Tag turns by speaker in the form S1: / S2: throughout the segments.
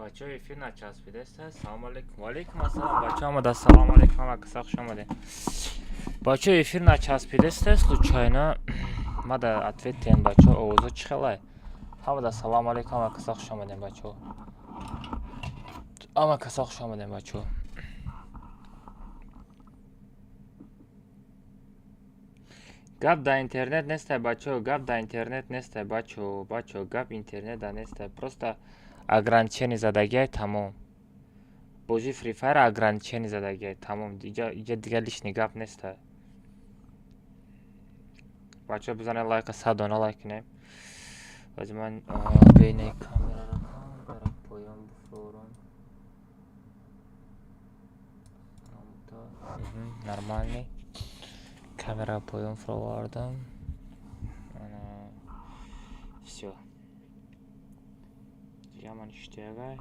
S1: بچه های افیر نچسبیده است. سلام علیکم و علیکم السلام بچه آمده. سلام علیکم و کساخ شماده. بچه های افیر نچسبیده است. случайно ما да ответ тен бачо овозо чихелай. Ҳамада салом алейкум ва касах шомадем бачо. Ама касах шомадем бачо. Гап да интернет нестай бачо, гап да интернет нестай бачо. Бачо гап интернет да нестай. Просто ограничение задагиай тамом. Бозии Free Fire ограничение задагиай тамом. Иҷа дигар лишний гап нестай. بچه بزنه لایک 100 دانه لایک کنیم. باید من بین کامera رو برای پایان بفرورم. نرمالی камера پایان فروردم. все. Я man ништягай.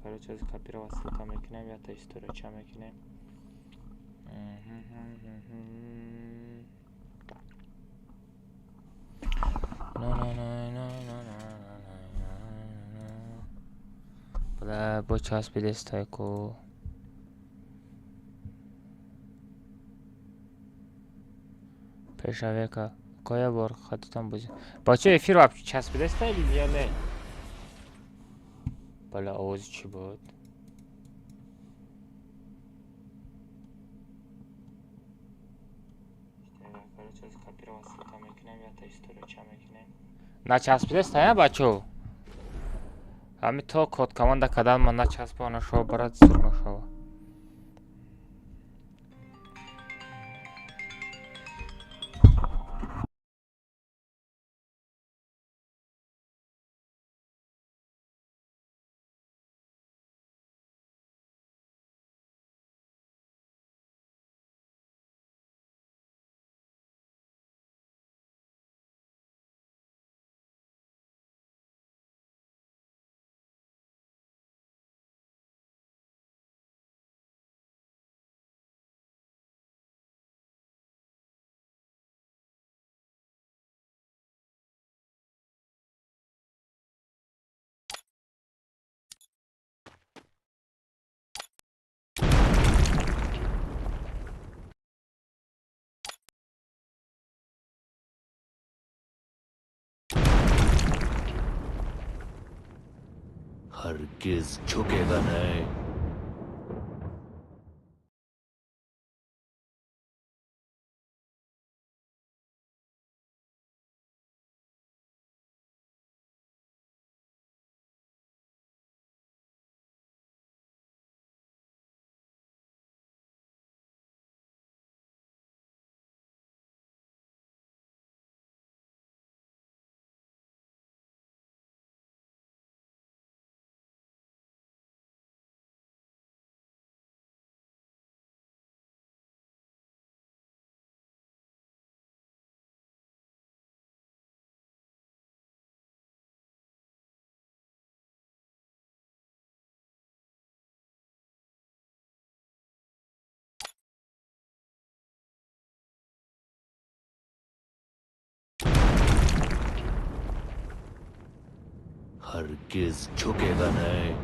S1: Короче, скопировать ссылка мекнем, я то историю ча мекнем. Бля, бо час підестайку. Пешавека. Коя бор хатитан бузи. Бача эфир вообще час підестай или не? Бля, овоз чи буд? Короче, скопировать ссылка мекнем, я то историю ча мекнем. На час підестай, бачо? Ами то код команда кадан ман на час по на шоу брат сурма шоу.
S2: हरगिज झुकेगा नहीं। हरगिज झुकेगा नहीं।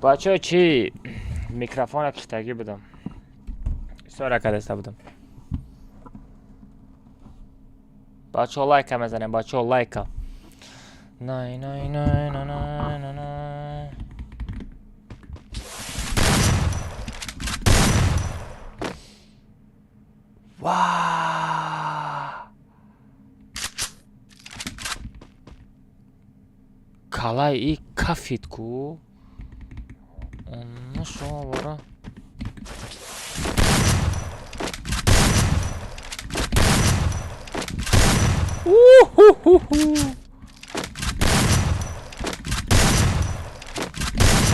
S1: بچه چی میکروفون کشتگی بدم سوره کدسته بدم بچه ها لایک هم بزنیم بچه ها لایک هم نای نای نای نای نای نای نای واه کالای ای کافید کو اون شما برا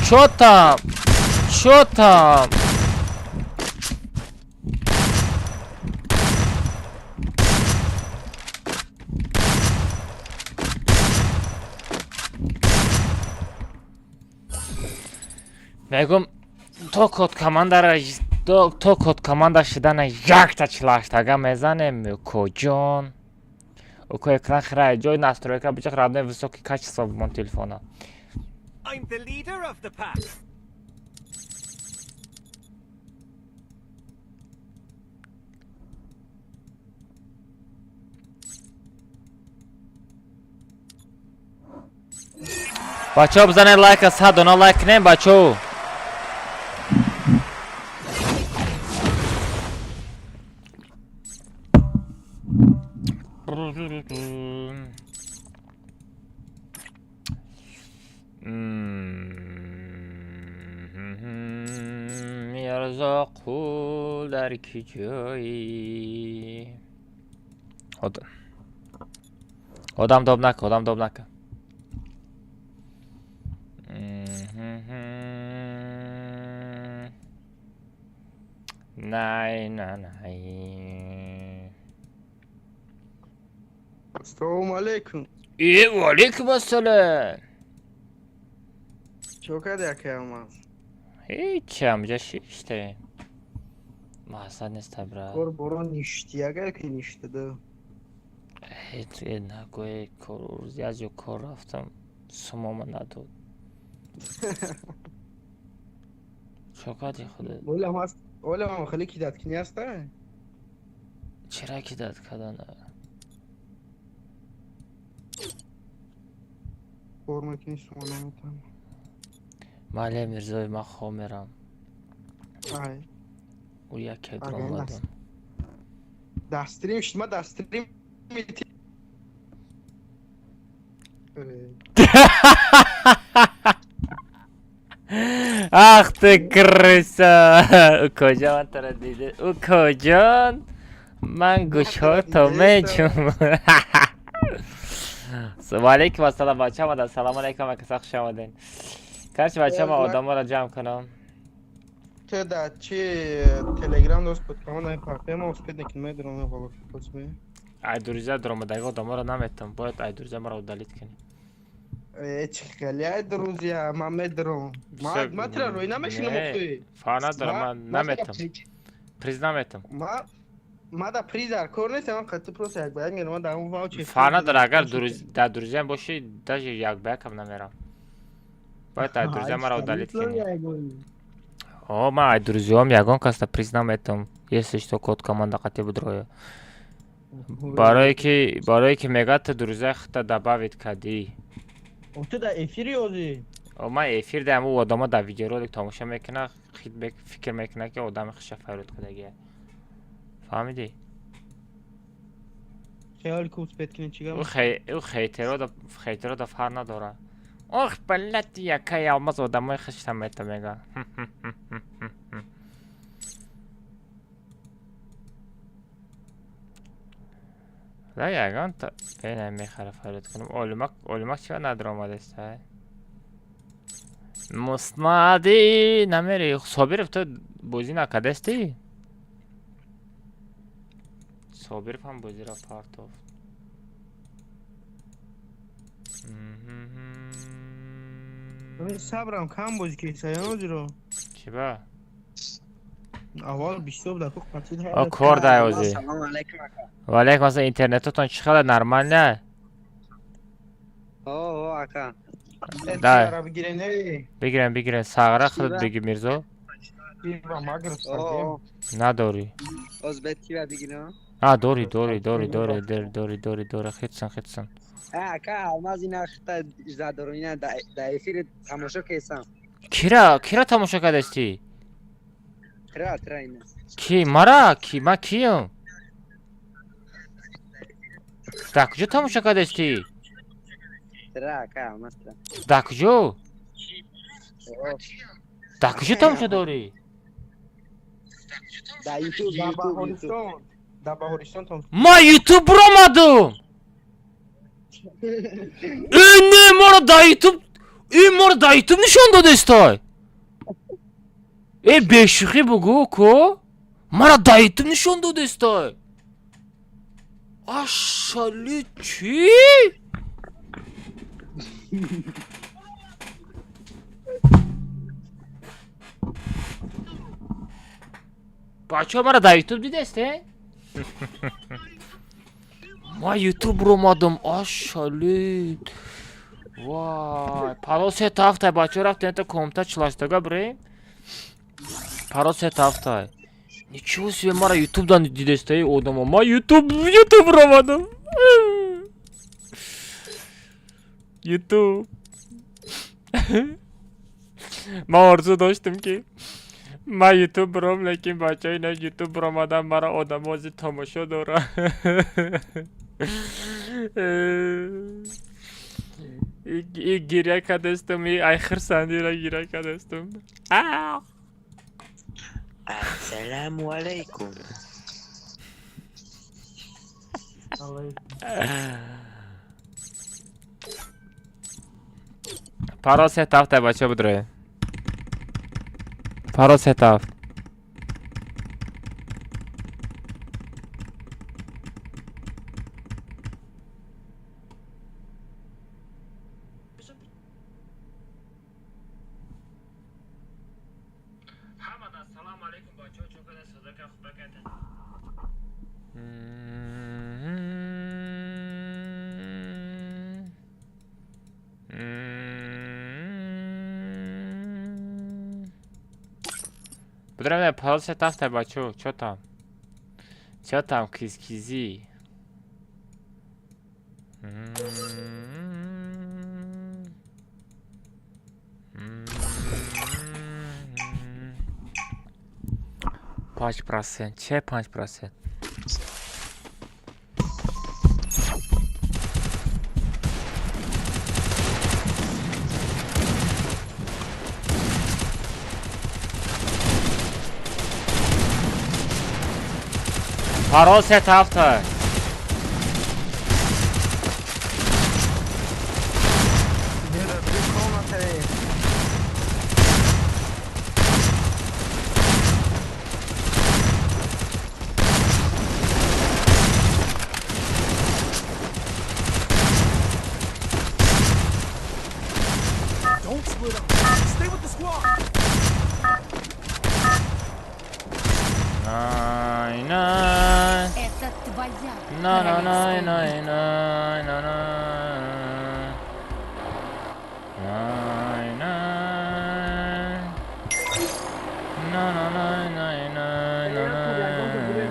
S1: Чё там? Чё там? Мегум то код команда шидана якта члаштага мезанем коҷон око экран хирай ҷои настройка бичақ равнаи високи качество мон телефона
S3: I'm the leader of the pack.
S1: бачаҳо бизанед лайка 100 дона лайк кунем бачаҳо мирзоқул дар ки ҷои одам доб нака най
S4: Assalomu alaykum.
S1: валейкум ассалом
S4: Cho'kadi akamiz.
S1: ҳечам ҷашиштем мақсад неста брат
S4: Kor boron nishtiyага ki nishtida.
S1: нагӯе рӯзи аз ё кор рафтам сумома надод чокади худо
S4: Olam xili kidat ki nesta?
S1: чира кидад кадана
S4: Forma ki nishtiyagametam.
S1: мале мирзои ман хо мерам
S4: Ay.
S1: ӯ яке
S4: Ага,
S1: дромадам
S4: Dastrim shma dastrim.
S1: ах ты крыса ӯ коҷа ман тара дида ӯ коҷон ман гӯшҳоато мечум валейкум ассалом бачаамада салому алейкум акаса хуш омаден карчи бачаама одаморо ҷамъ кунам
S4: Te da chi Telegram dost kod kamana paqema uspedne ki medrona volok kosme.
S1: айдурӯза дуромадаги одаморо наметам бояд айдурӯза маро удалит кунӣ
S4: Chikali друзья, man medrom. Ma tra roy nameshina mukti.
S1: фар надорам ман наметам приз наметам
S4: Ma da prizar kor nesam man qatti просто як баян гирам да он ваучер.
S1: фар надора агар дар дурӯзаам бошӣ даже як ба якам намерам бояд айдурӯза маро удалит кунӣ о ман айдурӯзиҳоам ягон каста приз наметам если что код команда қати будроя барое ки мегӯяд ту дурӯзаи худта добавит кадӣ
S4: Ты да эфир ёзи.
S1: ман эфир дам ӯ одама дар видеоролик тамошо мекунад фикр мекунад ки одами хуша файрод кардагия фаҳмидӣ
S4: Хеял ки успед ки чигам.
S1: ӯ хейтерода фар надора ох балати якай алмаз одамои хушта мета мега да ягон бена мехара фарод кунам олимак чиа надир омадаста муснади намери собиров ту бозӣ накадасти собиров ҳам бозиро партофт
S4: Сабрам кам боз ки саёнозиро.
S1: чиба
S4: Аввал 20 дақиқа қатид
S1: о кор даёзи
S4: Салом алейкум ака.
S1: валейкум ассалом интернетатон чӣ хеле нормал не
S4: О ака.
S1: Дай.
S4: عربی گیره نه
S1: بگیرم ساغره خودت بگی میرزا
S4: و ما گرفت
S5: اوه
S1: نداری
S5: ازبکی و بگیرم
S1: داری خیتسن
S5: که الماز این اختا زدارو اینا در افیر تماشا کیسم
S1: کیرا تماشا کردستی
S5: ترا اینا
S1: کی مرا کی ما کیم در کجا تماشا کردستی
S5: ترا که الماز ترا
S1: در کجا
S5: اوه
S1: در کجا تماشا داری
S5: در یوتیوب
S4: در
S5: یوتیوب
S4: بهارستان در بهارستان تام
S1: ما یوتیوب برآمدم این ما رو در یوتیوب نشان داده استای ای بشوخی بگو کو ما رو در یوتیوب نشان داده استای اشالی چی؟ بچه ها مرا در یوتیوب دیده استه؟ ما یوتیوب رو مادم آشالی وای پارا سه تافته بچه رفت اینتا کومتا چلاشتگا بریم پارا سه تافته ничего себе мара ютубдан дидесте одама ма ютуб رو مادم ютуб ما آرزو داشتم که ما یوتیوب برام لیکن بچه های نه یوتیوب برام آدم مرا آدم وازی تماشا داره ای گیره کدستم ای خرسندی را گیره کدستم
S6: السلام علیکم
S1: پارا سه تافته بچه بدره پارا سه تافت السلام علیکم بچه ها چون کنه صدا که خوب بکنه بدرم پارا سه تافته بچه ها چه تام کیزی پانچ پرسنت چه 5%؟ پارا سه تافته
S3: Don't split up. Stay with the squad.
S1: Най най
S7: Это твоя.
S1: на на
S7: королевская
S1: най
S7: битва.
S1: най най на най най най на на най най най на най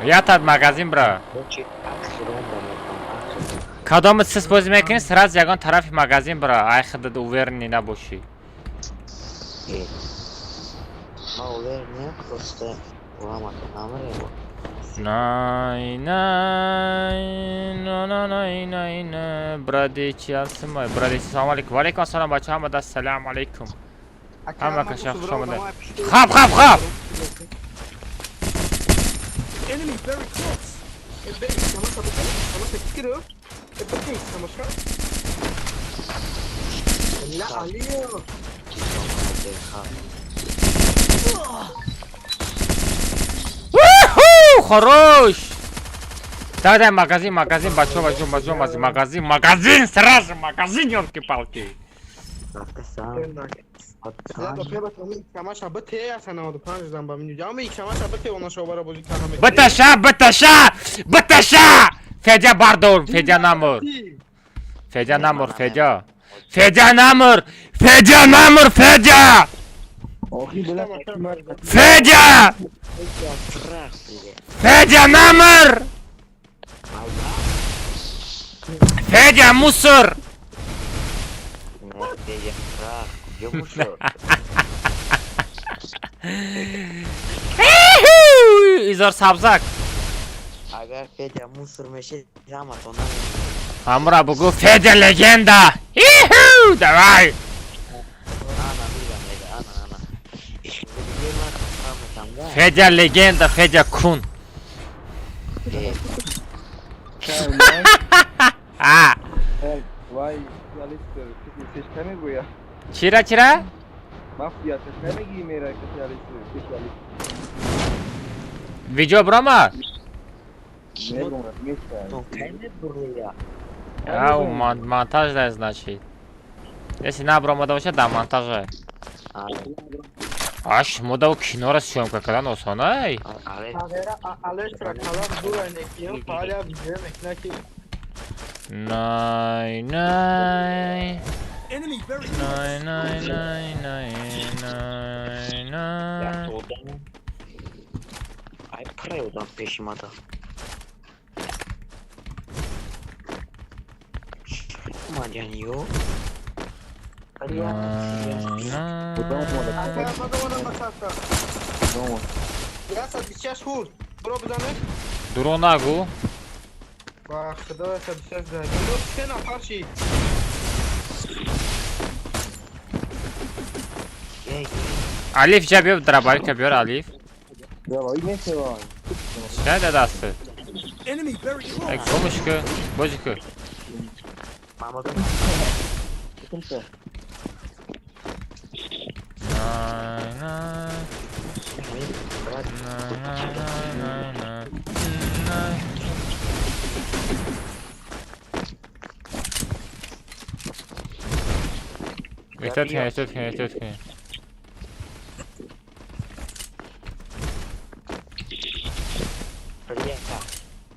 S1: Ятад магазин бра
S6: بچه اخرون بمکنم اخرون
S1: کدامت سس بازی میکنی سر از یگان طرف مغازین برا ای خودت اوورنی نباشی
S6: ما اوور نیم پروسته ولامت نامره بود
S1: نای نای نه نه نای نای نه برادی چی هستم برادی سلام علیکم و علیکم السلام بچه همه دست سلام علیکم همه کشا خوش آمده خواب
S3: Enemy very close.
S4: لا عليا
S1: خروش داده مغازین بچه مغازین سراز مغازین یالکی-палки
S6: رفته سام
S4: کماش بته اصلا 95 زنبا میگم یک کماش بته اون شو برا بازی کنم
S1: بتشا Fecə bardor, fecə namur. Fecə namur, fecə. Fecə namur, fecə namur, fecə. Fecə!
S6: Bırak bizi.
S1: Fecə namur. Fecə musur.
S6: Ne diyeceğim? Bırak. Yumuşu.
S1: İzor sabzak.
S6: Agar Fedya Musur meşe ama ona
S1: Hamura bugu Fecə legenda. Hihu! Davay.
S6: ana bilmem ana. Şimdi bilmem tamam da.
S1: Fecə legenda, Fecə kun. Ha.
S7: Vay sosyalistler. Seçme mi bu ya?
S1: Çira çira.
S7: Mafya seçme mi giymeyi sosyalist?
S1: Video brama.
S7: Ne bu? Ne
S6: Ну кайне buraya.
S1: А, монтажная, значит. Если на брома вообще, да, монтажа. Аш, мода кино съемка, когда нос он, ай.
S6: Ale
S4: Alestra kalan bu örnekliyor. Hala video meknaki.
S1: Nay, nay.
S3: Enemy very close.
S1: Nay, nay, nay, nay, nay,
S6: ya
S1: nay.
S6: oradan. Ay paradan peşime da. Macan yok.
S1: Nay, nay.
S4: Adamın masaka. Ya сейчас худ. Bro bzane.
S1: Дуронагу.
S4: Bak da сейчас да. Bro sen apashi.
S1: Alif cebir, drabalik yapıyor Alif.
S7: Ya vay ne şey var?
S1: Sen de dastı.
S3: Enemy very close.
S1: Ey, komuşku, bozukku.
S6: Mamadan
S7: Sıkıntı.
S1: Nay, nay.
S6: bırak.
S1: Nay, nay, nay, nay, nay. Естественно.
S6: Приехал.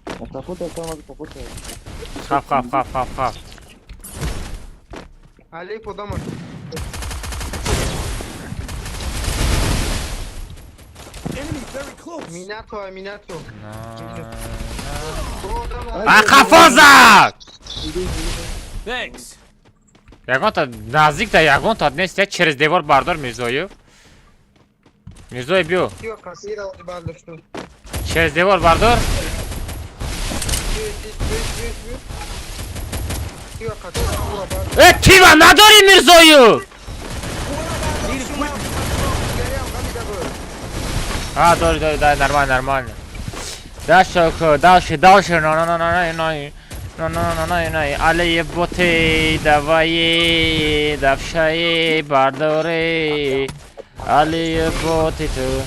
S7: А попутай sama попутай.
S1: Хап.
S4: Ali podama.
S3: Enemy very close.
S4: Minato.
S1: Nay,
S4: Bro adam.
S1: nay. Kafoza!
S3: Thanks.
S1: Ягонта наздик да ягонта отнесте через девор бардор Мирзоев. Мирзоев бил.
S4: Yok kasira oldu baldoştu.
S1: Через девор бардор.
S4: Yok kasira.
S1: Тива, надори Мирзоев! А, дори, да, нормально. Дальше, no, але боты, давшай, бардори, але боты ту.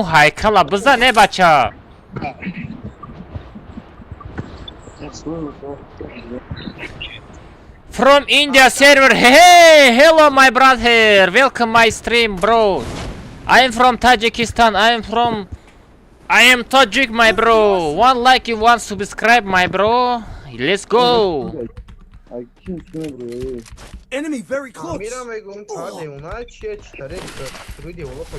S1: Haykala bıza ne baça? From India server. Hey, hello my brother. Welcome my stream, bro. I am from Tajikistan. I am Tajik, my bro. One like and one subscribe, my bro. Let's go.
S7: Ay kim vuruyor?
S3: Enemy very close.
S4: Mira me gonta de una читаре. Люди волока.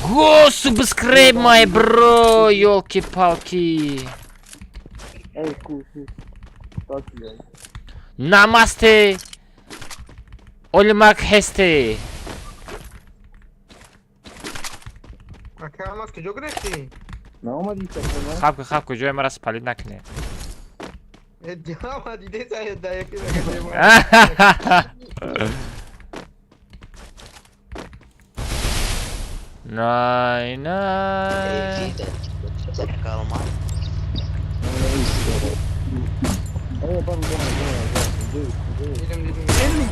S1: Go subscribe, my bro. Ёлки-палки.
S7: Ey cool. Так ya.
S1: Namaste. Olmak heste.
S4: Акамас que yo creci.
S7: Ne ama diyecek lan?
S1: Хапка, кujой ма распалить накне.
S4: Дяма диде сая да я кем.
S1: Nay.
S6: Kalma.
S7: Ey ben
S3: Enemy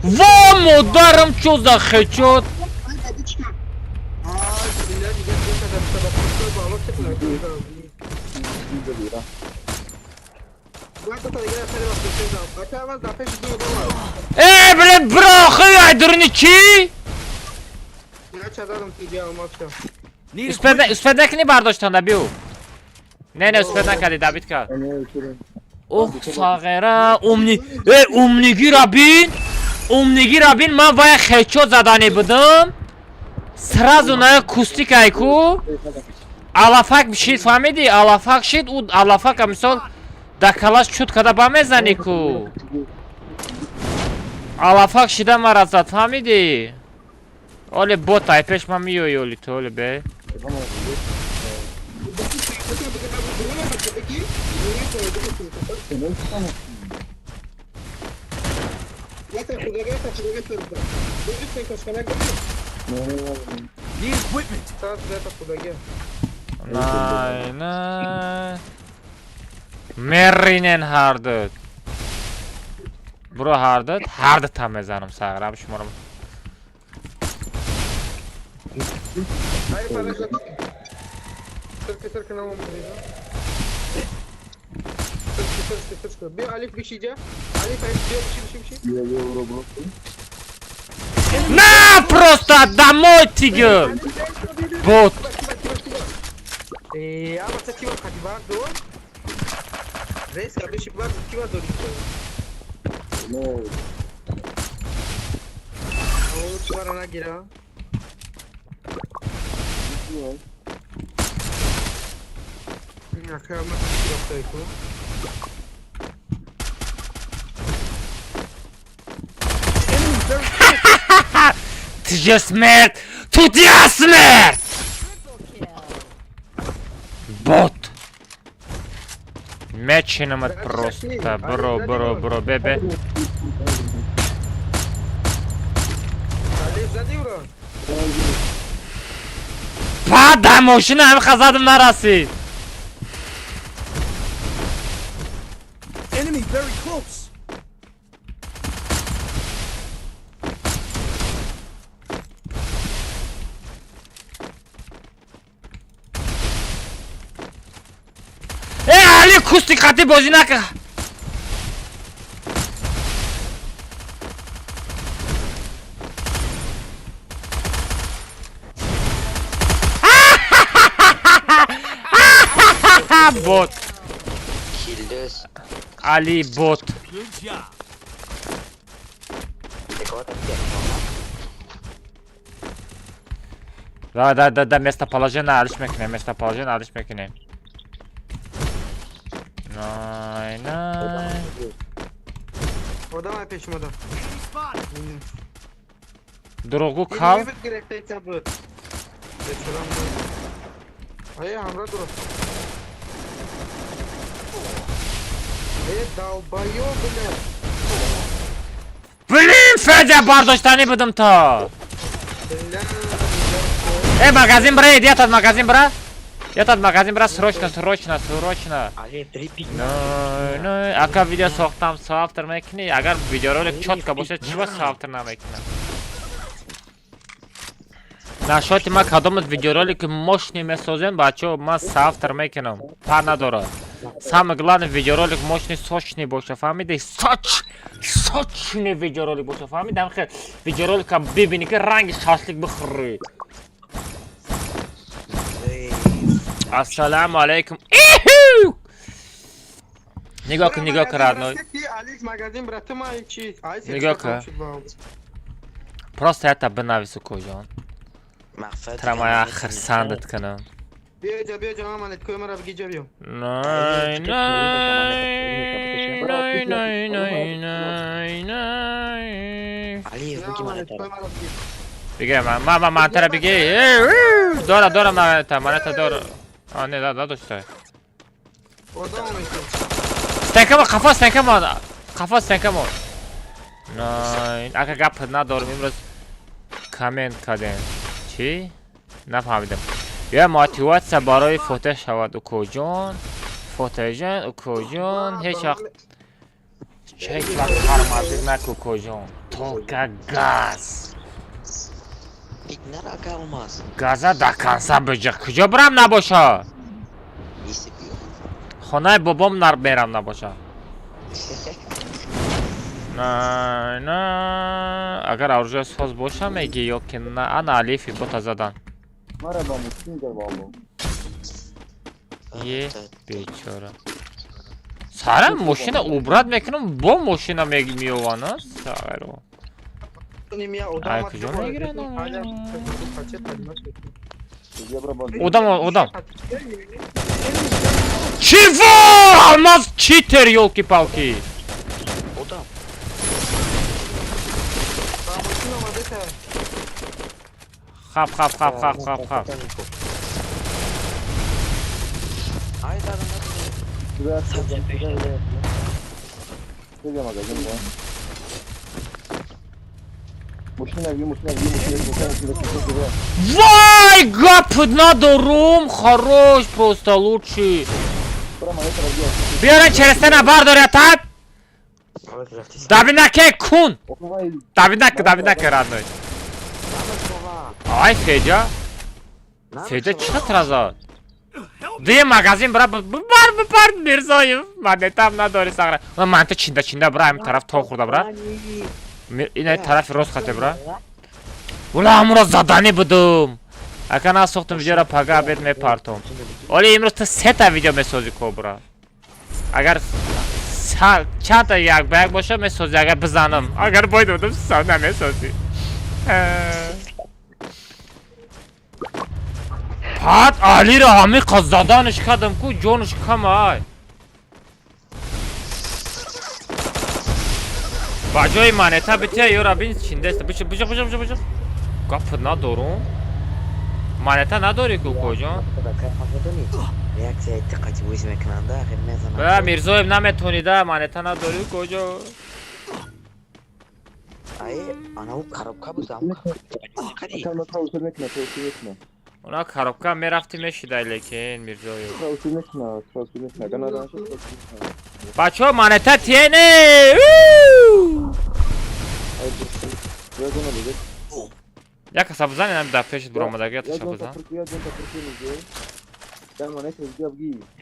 S1: Вам ударом чё за хэчот? Блядь, браха, ядерники!
S4: İlaç alalım ki almak yok.
S3: Need
S1: Üstündekini bardاشتن بیو. نه üstünden کردی دابید کرد. اوه ساغره اومنیگی را بین من باید خیچو زدانی بدم. سразу на кустик айку. Алафак бишид фамиди? Алафак шид у алафака мисол дакалаш чут када ба мезани ку. Алафак шида мара зад фамиди? Оли бот ай пеш ма миёи оли ту оли бе.
S3: Need equipment.
S1: Най. Меринен хардд. Бро хардд там мезанам саграм шуморам. На просто домой тигр. Бот.
S4: Ama sen kime hadi var dur. Reis kardeşim var kime dur. O çuvarına gir ha. Ya kıyamet yaptı ko.
S1: Тиже смерть. Тут я смерть. Бот. Мечином это просто. Бро, бебе. Падай, машина hem kazandım narası.
S3: Enemy very close.
S1: Ali kustik hati bozina ka. Bot.
S6: Kildes.
S1: Ali bot.
S3: Good job.
S1: Да, местоположение алишмекне, алишмекне. Най.
S4: Odam ay peşim adam.
S1: Другу кал.
S4: Ай, हमरा дуро. Долбоёб, блядь.
S1: Блин, Федя, бардоштани будем то. Магазин бра, иди этот магазин бра. Этот магазин бра, срочно.
S6: Ali tripping.
S1: No. Ака видео сохтам, соавтор мекни. Агар видеоролик чётко боше, чего соавтор намекнем? На шоти ма кадомат видеоролик мощный месозем, бачо, ма соавтор мекнем. Пар надора. Самое главное видеоролик мощный, сочный боше, фамиди. Сочный видеоролик боше, фамиди. Амхе видеоролика бибини ки ранги шашлик бихри. Ассаламу алейкум. Нигок, родной. Нигок. Просто это бенавису кожан. Трамая хрсандет канам.
S4: بیا جا من ات کومرا بگی جا بیام.
S1: Nay.
S6: Ali bu
S4: من ات
S6: kim
S4: کومرا بگی.
S1: بگم من ترى بگی. دورا من دورا. نه داشته.
S4: Odam mı?
S1: قفا Nay. اگه گپ ندارم امروز کامنت کردن. چی؟ نفهمیدم. یا موتیواسیون برای فوتش شود اوکوجون هیچ وقت کارمزد نکو کوجون تو که گاز
S6: İknar aka olmaz.
S1: گازه دکنسه بجه کجا برم نباشه
S6: İyisi diyor.
S1: خانه بابام برم نباشه نه اگر ارجوی ساز باشه میگی یا که نه انا علیفی بوتا زدن
S7: Merhaba Muhsin gel baba.
S1: Ye bechora. Sara mashina ubrat mekunam bo mashina miyovana saro.
S4: Нім'я
S1: Ай,
S4: одама
S1: куди вони грають?
S7: Я браба.
S1: Odam. Чего? У нас читер, ёлки-палки.
S6: Odam.
S1: Хап.
S6: Haydi adam hadi.
S7: Güzel.
S6: Sadece peşinde.
S7: Gel magazin var. Muhsin evli.
S1: Вай, гап надо рум, хорош, просто лучший. Биарен через стена бардор ятат.
S6: Evet raftis.
S1: Давинаке кун.
S7: Okuvay.
S1: Давинаке родной. Ай, Федя. Федя, что сразу? Две магазин бар Мирзоев. Мане там надо сагра. Ман то чинда бра, им тараф то хурда бра. Ина тараф рост хате бра. Ула амро задани будум. Акана сохтум видеоро пага бед мепартом. Оли имрӯз то 3 та видео месозӣ кобра. Агар чанд та як ба як боша месозӣ, агар бизанам. Агар боид будам сон намесозӣ. Пат Алиро ҳамиқа заданаш кардам ку ҷонаш кам ай. ба ҷои монета бития ёра бин чиндест. Бижо. Гап надорум. Монета надорӣ ку коҷон?
S6: Reaksiya etdi qaçıb bu ismi ekranda. Ne zaman?
S1: Ба Мирзоев наметонида монета надорӣ коҷо?
S6: Ay ana bu karabka bu zaman. Hadi.
S7: Sen tavsiye etme.
S1: Уна коробка мерафтӣ мешидай лекин Мирзоев.
S7: Tavsiye etme. Ganadan şey
S1: Бачаҳо монета тиене. Як каса бизане нам дар пешит биромадаги яташа бизан.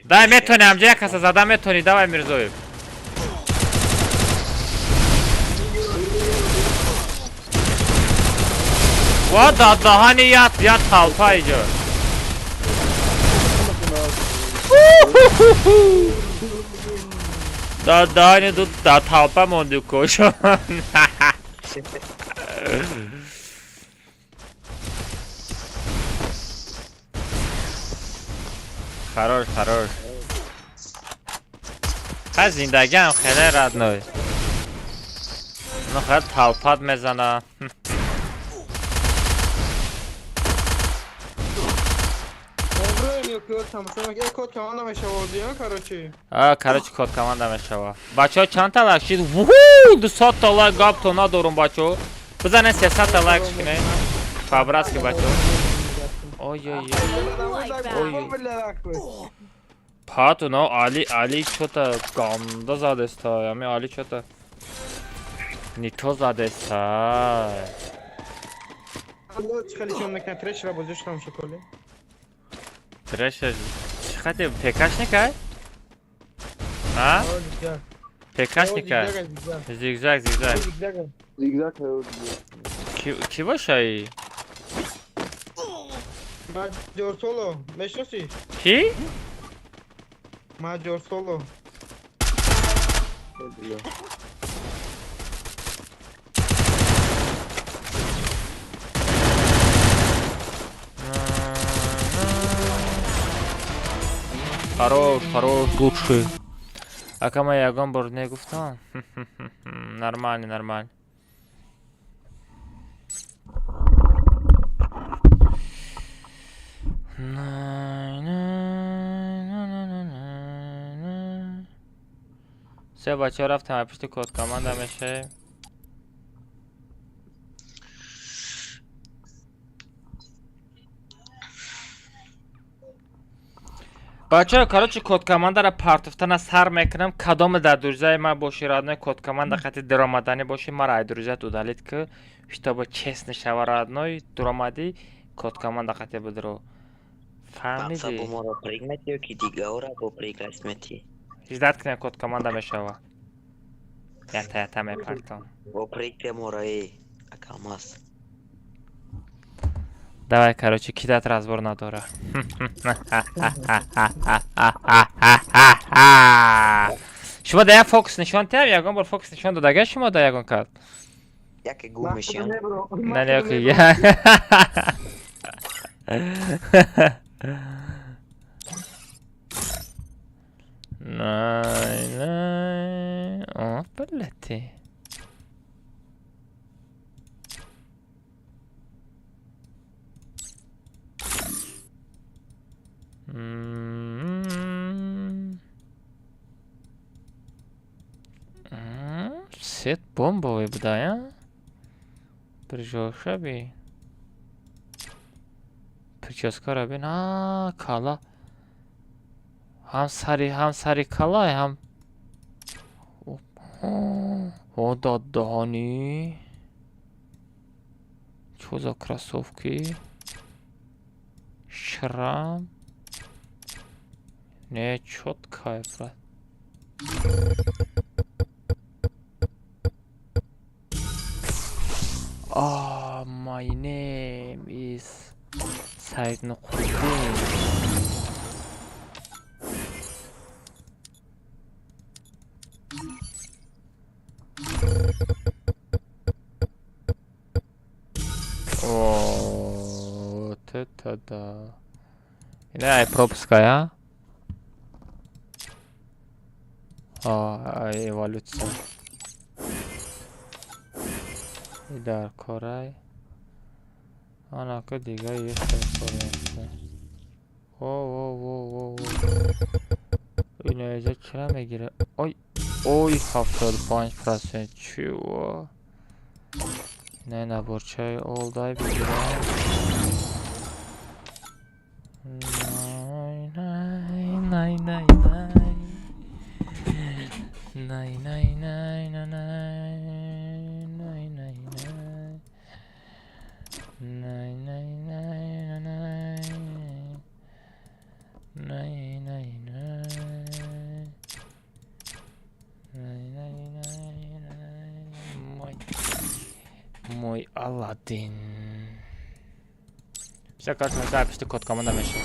S1: Дай метонам ҷа як каса зада метони давай Мирзоев. ва дар даҳани я талпа иҷо. дар даҳани ду дар талпа монду кошон. Хорош. Ха зиндагиам хеле радной. Ну хел талпат мезана. Короче, код команда мешава. Бачаҳо чанд та лайк шид? 200 та лайк гап то надорум бачаҳо. Бизанед 300 та лайк шикне. Фабраски бачаҳо. Ой. Пату но Али чё-то ганда задеста. Ями Али чё-то не то задеста. Трэш. Чхате пекашникай? А? Пекашникай. Зигзаг.
S7: Zigzag.
S1: Ки бошаи?
S4: Major Solo. Meşnosi.
S1: Ки?
S4: Major Solo.
S1: Хорош, лучший. А кама ягон бор негуфтам? Нормально. Все, бачаҳо рафтем аз пишти код команда мешавем. бачаҳо, короче, код командаро партофтана сар мекунам. Кадоме дар дуризаи ман боши родной код команда қати даромаданӣ боши мара ай дуризаят удалид ки чтобы честно шава родной дуромадӣ код команда қати будро.
S6: Памса бо моро пригмати ёки дигавора бо пригласмети.
S1: Издат кунем код команда мешава. Ята мепартам.
S6: Бо пригте моро акалмас.
S1: Давай, короче, кидать разбор на Дора. شما در فوکس نشان تیم یکم بار فوکس نشان داد اگر شما در یکم کرد
S6: Яке гумишјан.
S1: نه نیاکی نه نه آه بلتی Set bombový bude, ja? Прижёшься би. Прическа робин. Кала. Ham sari kala, ham... О, дадани. Чё за кроссовки? Шрам. Не, чёткая, брат. My name is Said Nuqruddin. О, вот это да. Да, пропуская. Эволюция. Идар Корай. Она кадига есть информация. О. Иначе чра мегире. Ой, 75%. Чего? Не наборчай олдай бигирам. Мой Аладдин. Все, как мы запись, код команда мешал.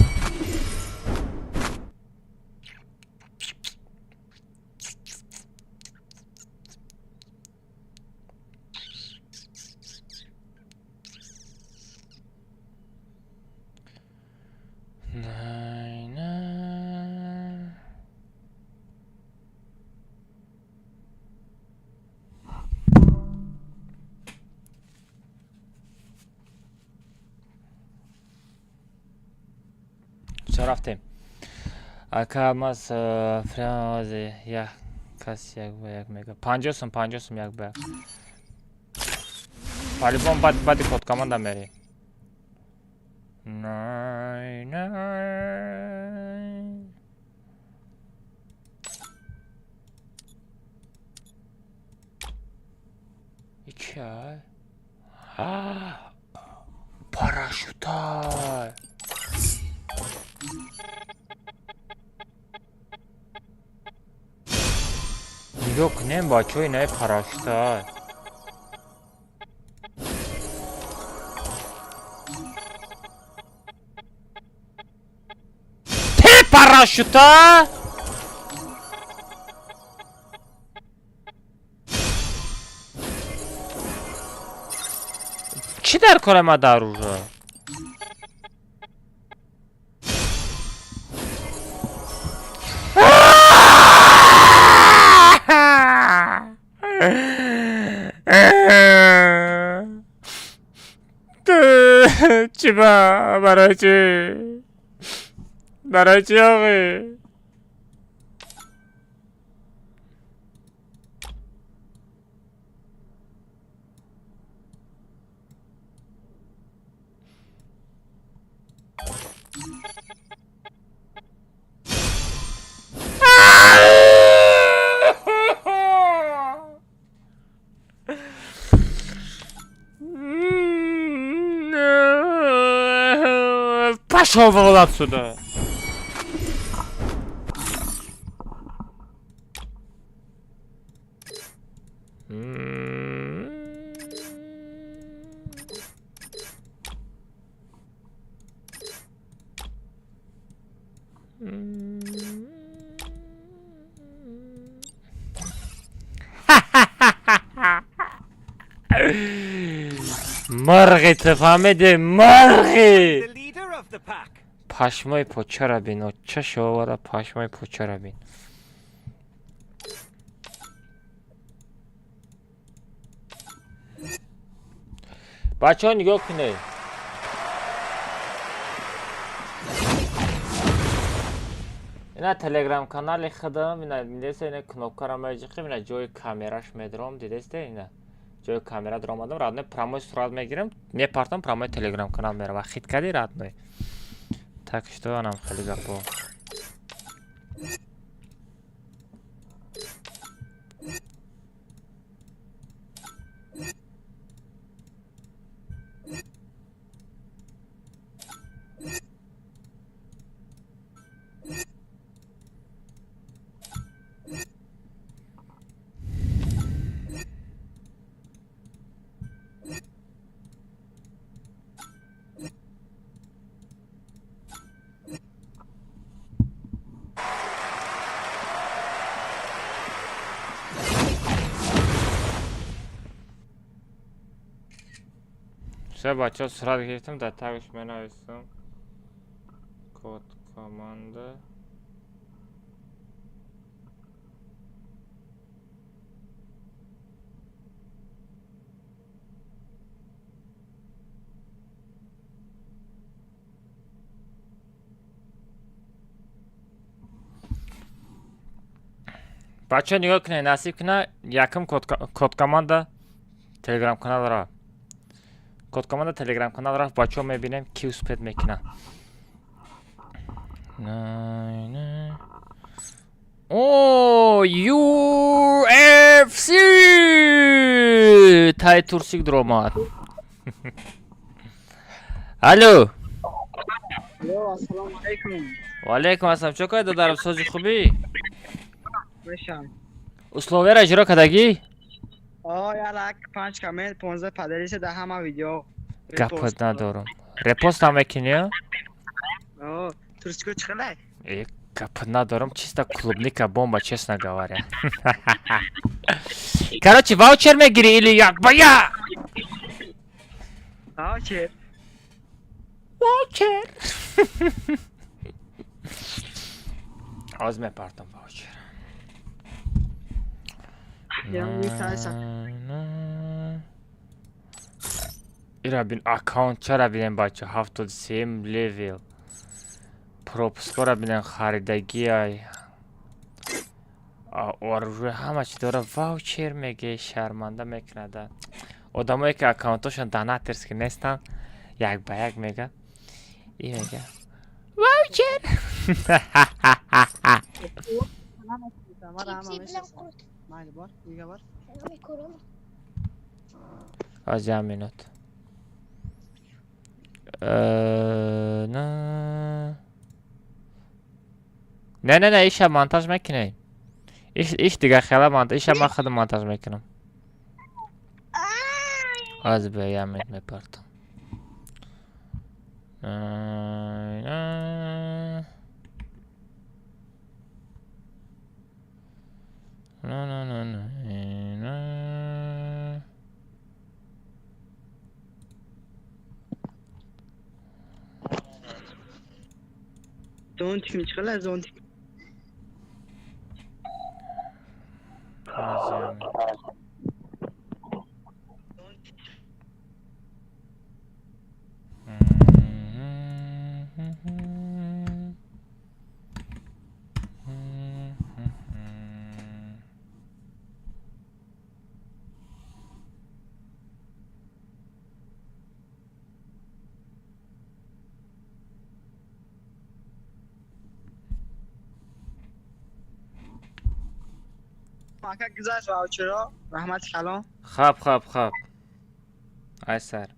S1: Все, рафтем. Ака мас фразы я кас як мега. Панжосум як ба. По-любому бади код команда мери. Най. И чай. Парашюта. Yok ne бачой не парашюта. Те парашюта? Чи дар кора ма дар уже? چیبا برای چی آقی Пошел вон отсюда! مرغی تفهمیدی مرغی
S3: The leader of the pack.
S1: پشمای پوچه را بین و چش آواره پشمای پوچه را بین بچه ها نگاه کنه اینا تلگرام کانال خودم اینا میدسته اینا کنوبکار هم ایجاقی اینا جای کامیراش میدرام دیدسته اینا جای کامیرا در آمدم رادنه پراموی سراد میگیرم میپارتم پراموی تلگرام کانال میره و خید کردی رادنه تکشتو آنم خیلی گپو سه بچه ها سرعت گرفتم در تاگش می نویستم کود کامانده بچه ها نگاه کنه نصیب کنه یکم کود کامانده تلگرام کانال را کد کامند تلگرام کانال رفت بچه ها میبینیم کیو سپید میکنه اوه UFC تای تورسیک در آمد الو
S5: السلام علیکم.
S1: و علیکم السلام چکای دادرم سازی خوبی؟
S5: بشم.
S1: اسلوبه را اجرا کدگی؟
S5: یالک 5 کامل 15 پدریس ده همه ویدیو
S1: گپت ندارم رپوست هم میکنی؟
S5: تورسیکو چخله؟
S1: گپت ندارم چیستا کلوبنیکا بومبا چیسنا گواره کراچی واوچر میگیری ایلی یک بایا
S5: واوچر
S1: واوچر آز میپارتم واوچر ایرا بین اکاونت چرا بینیم بچه 73 لیویل پروپسکو را بینیم خریدگی های و روی همه چی داره واوچر میگه شرمنده میکنه آدمایی که اکاونتاشون دانه ترس که نیستن یک به یک میگه این میگه واوچر از یه مینوت نه ایشا مانتاژ میکنه ایش دیگه خیلی مانتاژ ایشا من خودم مانتاژ میکنم از به یه مینوت میپرتم
S5: زون تیم چخله زون تیم ماکا گذاشت واوچرا رحمت کلام
S1: خواب ای سر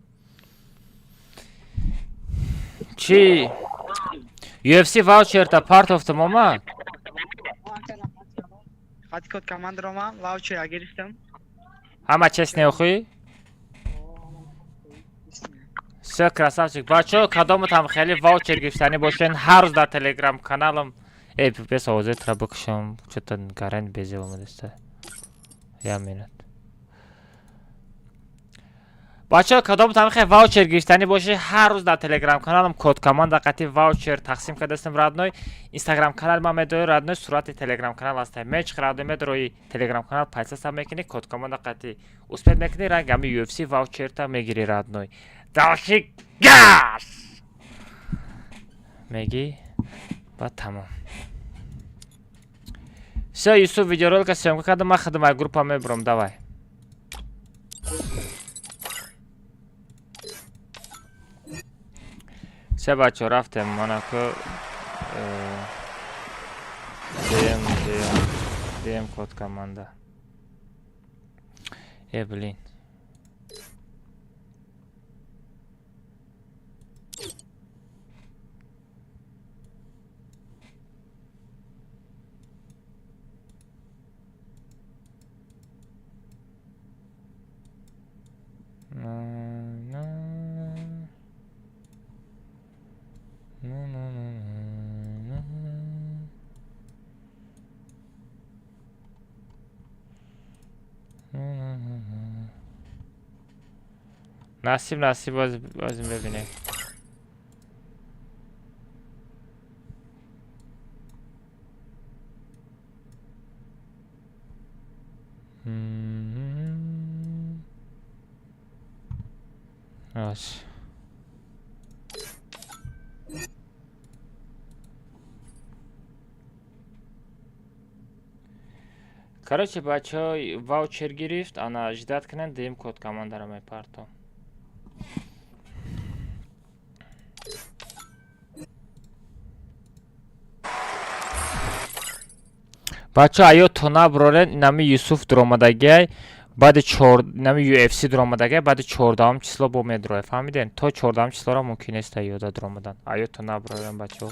S1: چی UFC voucher تا part of the mama
S5: خاطی کد کامند رو من واوچر گرفتم
S1: همه چیز نیوخی سه красавчик بچه ها کدامت هم خیلی واوچر گرفتنی باشین هر روز در تلگرام کانالم ای بس آوازت را بکشم چطور گرند بیزی اومدسته یه مینت بچه‌ها کدام تامیخ واوچر گرفتنی باشه هر روز در تلگرام کانالم کد کاماند قطعی واوچر تقسیم کرده استم رادنوی اینستاگرام کانال ما مدوی رادنوی صورت تلگرام کانال است میچ رادنوی مدروی تلگرام کانال پیسه سم میکنی کد کاماند قطعی اسپید میکنی رنگ هم یو اف سی واوچر تا میگیری رادنوی داشی گاس میگی بعد تمام سه یوسف ویدیو رول که سیم کردم ما خدمت گروپ هم میبرم دوای سه بچه رفتم موناکو دیم کد کامانده بلین نصیب بازیم ببینیم باش короче бача ваучер гирифт ана ждат кинен дем код командара мепартом бача аё то наброрен нами юсуф дромадагай баъди 4 нами UFC дромадагай баъди 14 число бо медроя фаҳмиден то 14 числоро мумкин нест ёда дромадан аё то наброрен бачао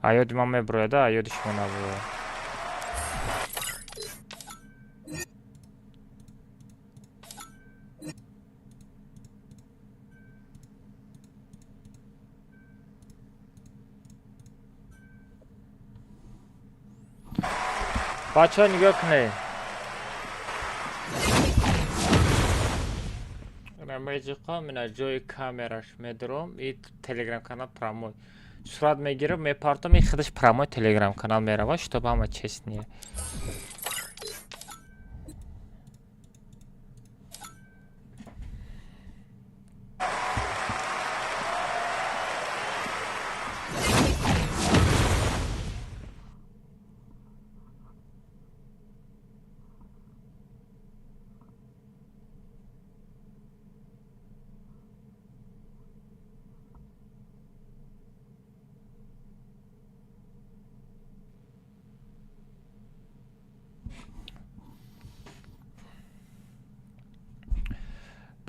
S1: аёди ман меброяда аёди шумо наброя бачаҳо нигоҳ кунед рамаҷиқо мина ҷои камераш медуром и телеграм канал промой сурат мегирам мепартам и худаш промой телеграм канал мерава чтобы ҳама честнее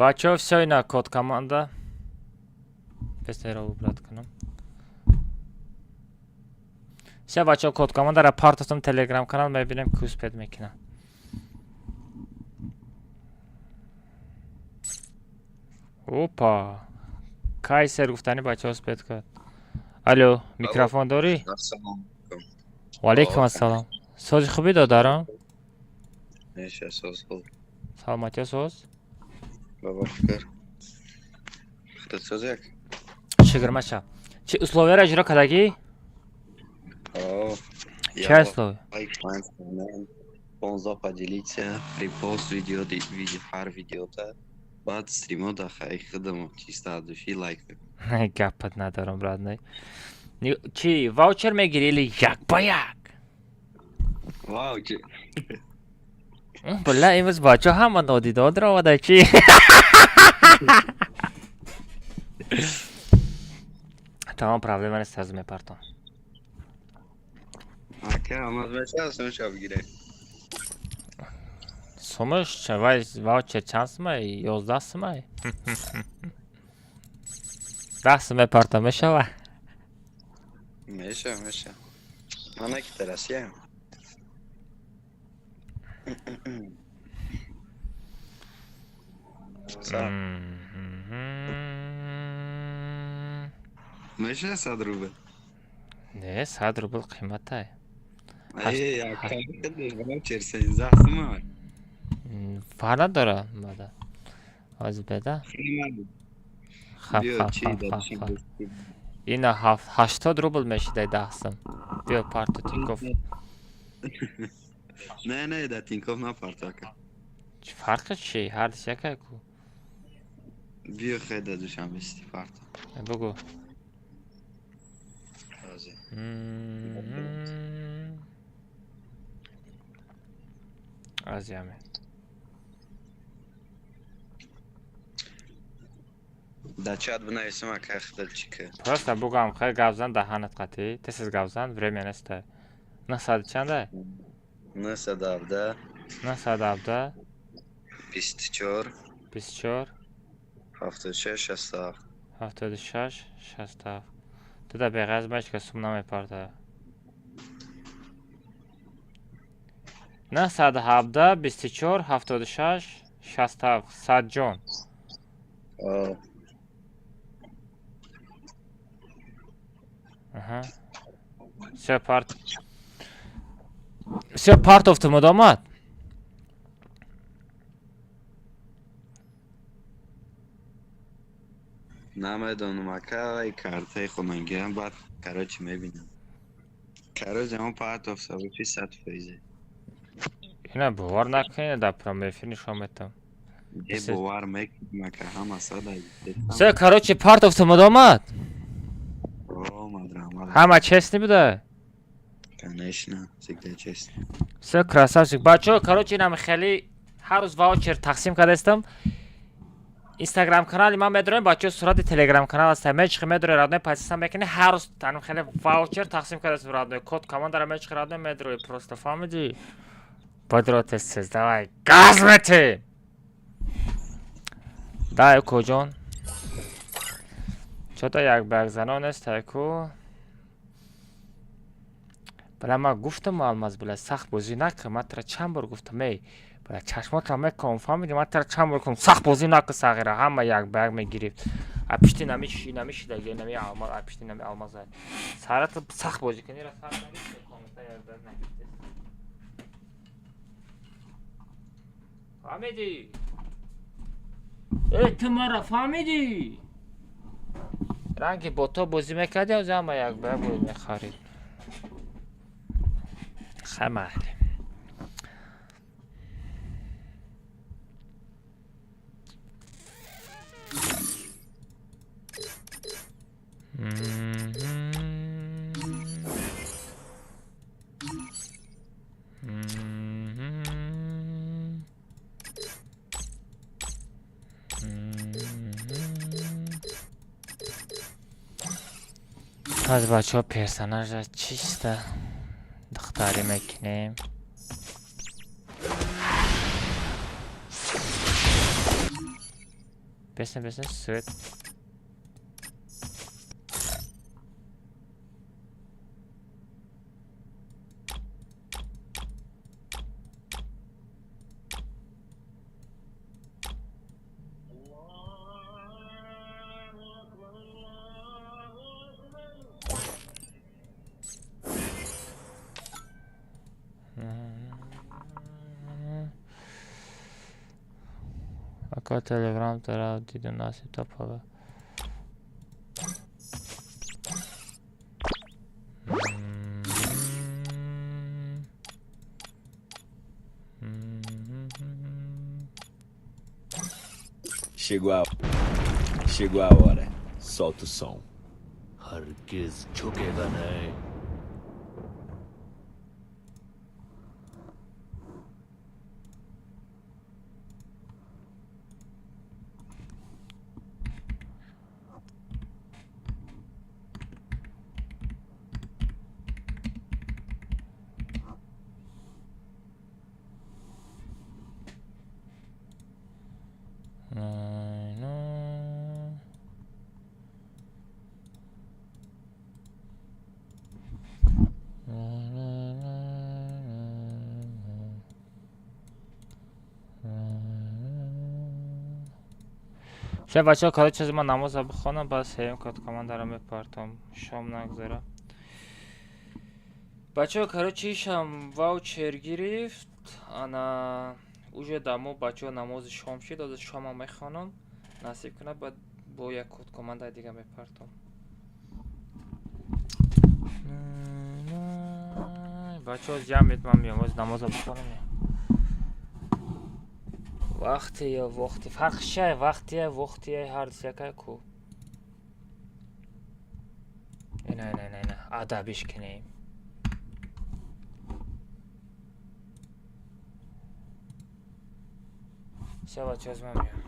S1: бачаҳо всё ина код команда пестеро убрат кунам всё бачаҳо код командара партатам телеграм канал мебинем ки успед мекунам опа кайсер гуфтани бачаҳо успед кард алло микрофон дорӣ ваалейкум ассалом сози хубӣ додарам саломати соз
S8: Baba fikir. Xuddi so'zak.
S1: Shigirmacha. Chi условия ijro qilagi? Che условия?
S8: Лайк, коммент, 15 поделиться, репост видео, har videoda. Ba'd стримода хай xidmat чисто от души лайк.
S1: Gapat nadaram, bratnoy. Chi voucher megiri или як по як?
S8: Voucher.
S1: Бля, имыз бача ҳама нодидодро омада чи? Тамом проблема нест аз мепартам.
S8: Ака, амаз бача сумаш бигире.
S1: Сумаш чавай ваучер чанд сумай? 11 сумай. 10 сум мепартам мешава?
S8: Меша. Мана ки тарасия. Меша 100 рубл.
S1: Не, 100 рубл қиматай.
S8: Ай, ваучер 16 сум.
S1: Фарқ надора мада. حاضر بده خب
S8: بیا
S1: خب
S8: چی
S1: خب
S8: دادشی
S1: خب خب اینا 80 روبل میشه دستم بیا پارت تینکوف
S8: نه در تینکوف نه پارتاکه
S1: چه فرقش چی هر دست یکه کو
S8: بیا خیلی دادوشم بستی پارتا
S1: بگو
S8: حاضر
S1: از یمه
S8: در چت بنویسم که اختر چی که
S1: просто بگم خیلی گوزن دهانت قطعی تسیز گوزن время نسته نه ساعت چنده
S8: 917
S1: نه ساعت 17
S8: 24
S1: 24
S8: 76 67
S1: 76 67 تو da beyaz başka sumna yapardı. Ne saat habda 24 76 67 saat John.
S8: آه
S1: Aha. Все part of the modamat.
S8: نمیدونم که ای کارت خود من گیرم بعد کراچی میبینم کراچی همون پارت آف سابقی 100%.
S1: اینا باور نکنید در پرامیفیر نشون میدم.
S8: یه باور میکنم که همه ساده
S1: سه کراچی part of the modamat. همه چست نبوده.
S8: کنشنه سیگده چست.
S1: سه красавчик. بچه ها کراچی اینم خیلی هر روز واوچر تقسیم کرده استم. اینستاگرام کانال من میدونم بچه صورت تلگرام کانال است میچ میدونه رادنه پاسیسم میکنه هر روز تنم خیلی واوچر تقسیم کرده است رادنه کد کامند داره میچ رادنه میدونه پروست فهمیدی بدرات سیز давай گاز بده دای کجون چطور یک بگ زنان است کو بله ما گفتم الماس بله سخت بازی نکن من ترا چند بار گفتم می بله چشمات را میکنم فهمیدی من ترا چند بار گفتم سخت بازی نکن صغیره همه یک بگ میگیرید اپشتی نمیشه دیگه نمی الماس اپشتی نمی الماس سرت سخت بازی کنی را سر نمیشه فهمیدی ای تو مرا فهمیدی رنگی با تو بازی میکردی از همه یک بگ بود میخارید خمال از بچه ها پرسناج را چیسته دختری میکنیم بسن سوید اکا تلگرام ترا دیدو ناسیب تا پاگا
S2: Chegou a hora. Solta o som. हरगिज झुकेगा नहीं
S1: شب بچه ها کاری چیزی من نماز بخونم بعد سریم کات کامند دارم میپرتم شام نگذاره بچه ها کاری چیشم واوچر گرفت انا уже дамо бачаҳо намози шом шид, ҳозир шомам мехонам, насиб кунад, баъд бо як кодкомандаи дига мепартам. бачаҳо ҷамъ бед, ман меом, ҳозир намоза бихонам. вақте ё вақти фарқи чия? вақтия ҳардус якай ку. ина адабиш кунем. Всё, бачаҳо, ҳозир ман меом.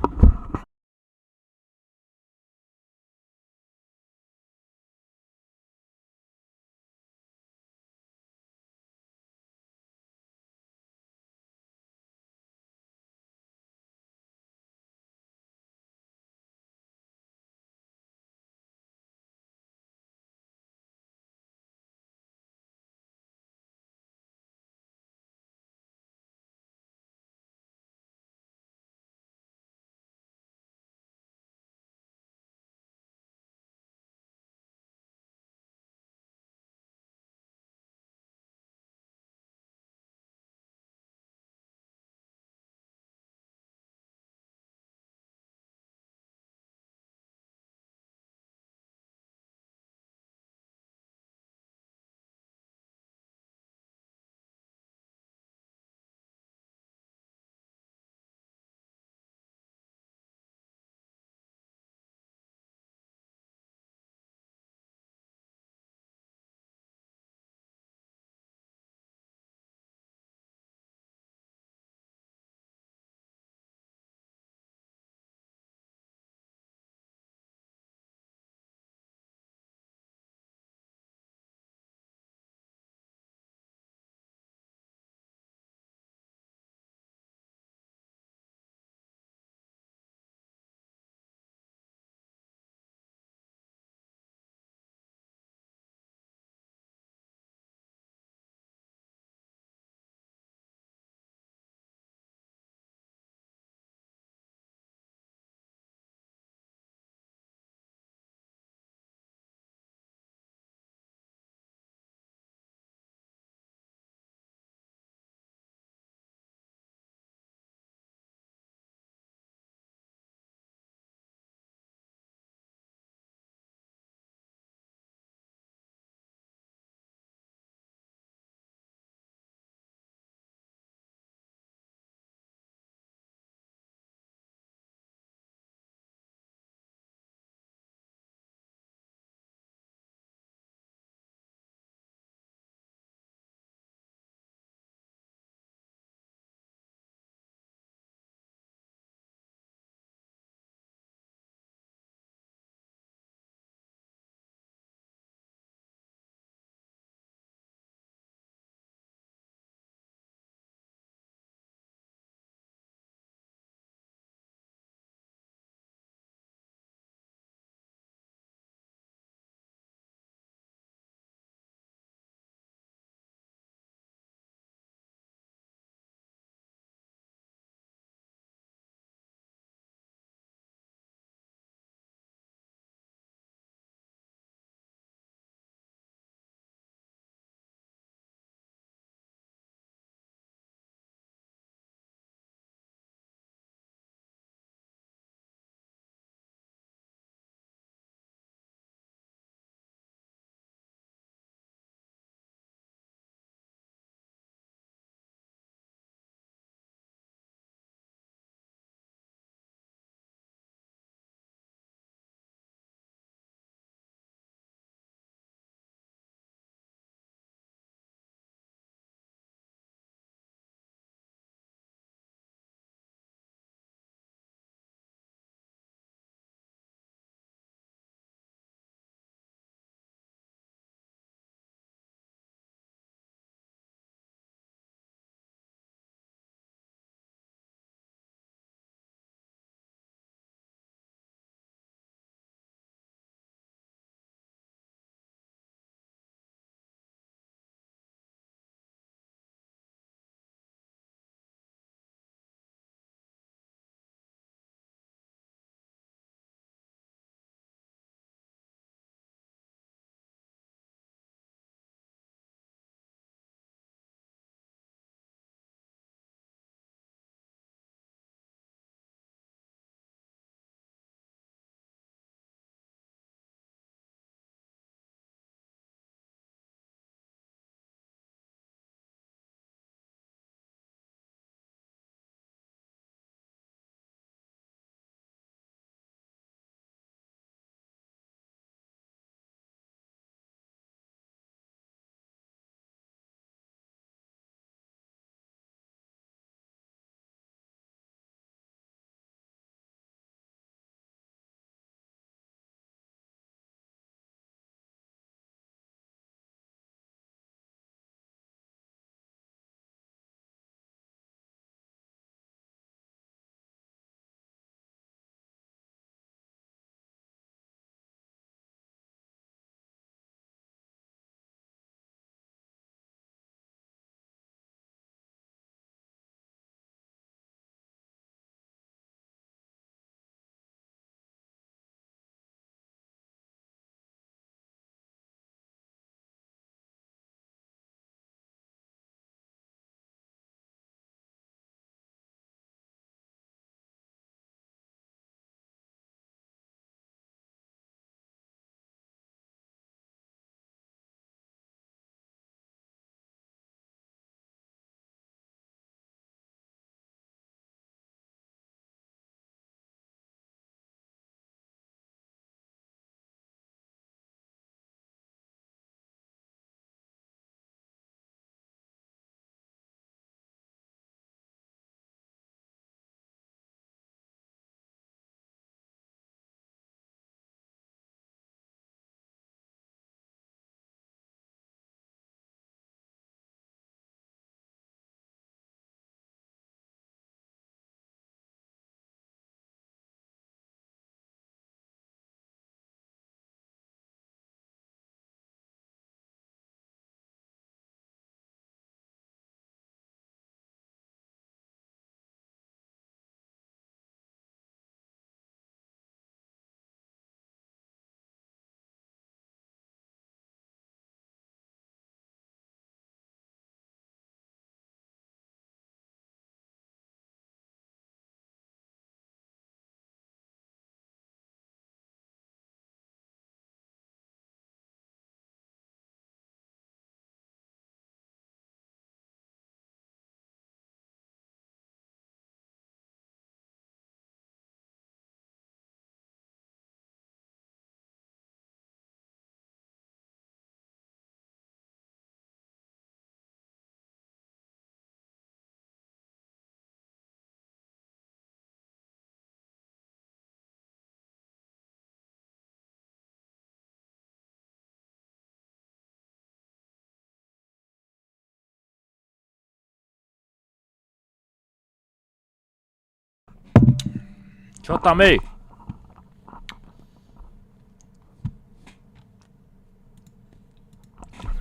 S1: Чё там, эй?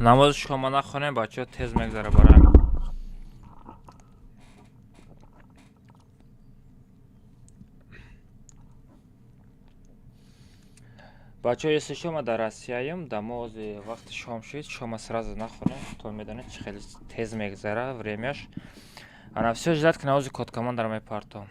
S1: намоз шома нахонем, бачаҳо тез мегзара барам. бачаҳо, если шома дар Россияем, намози вақти шом шуд, шома сразу нахонем, то медонед чӣ хеле тез мегзара времяш. Она всё ждать, к намози коткамондар мепартом.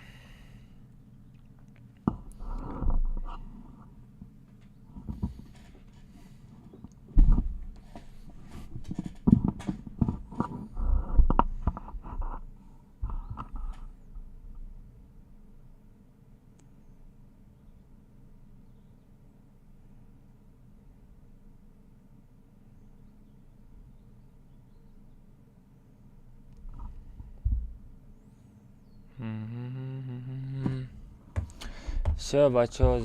S1: Всё, бачаҳо,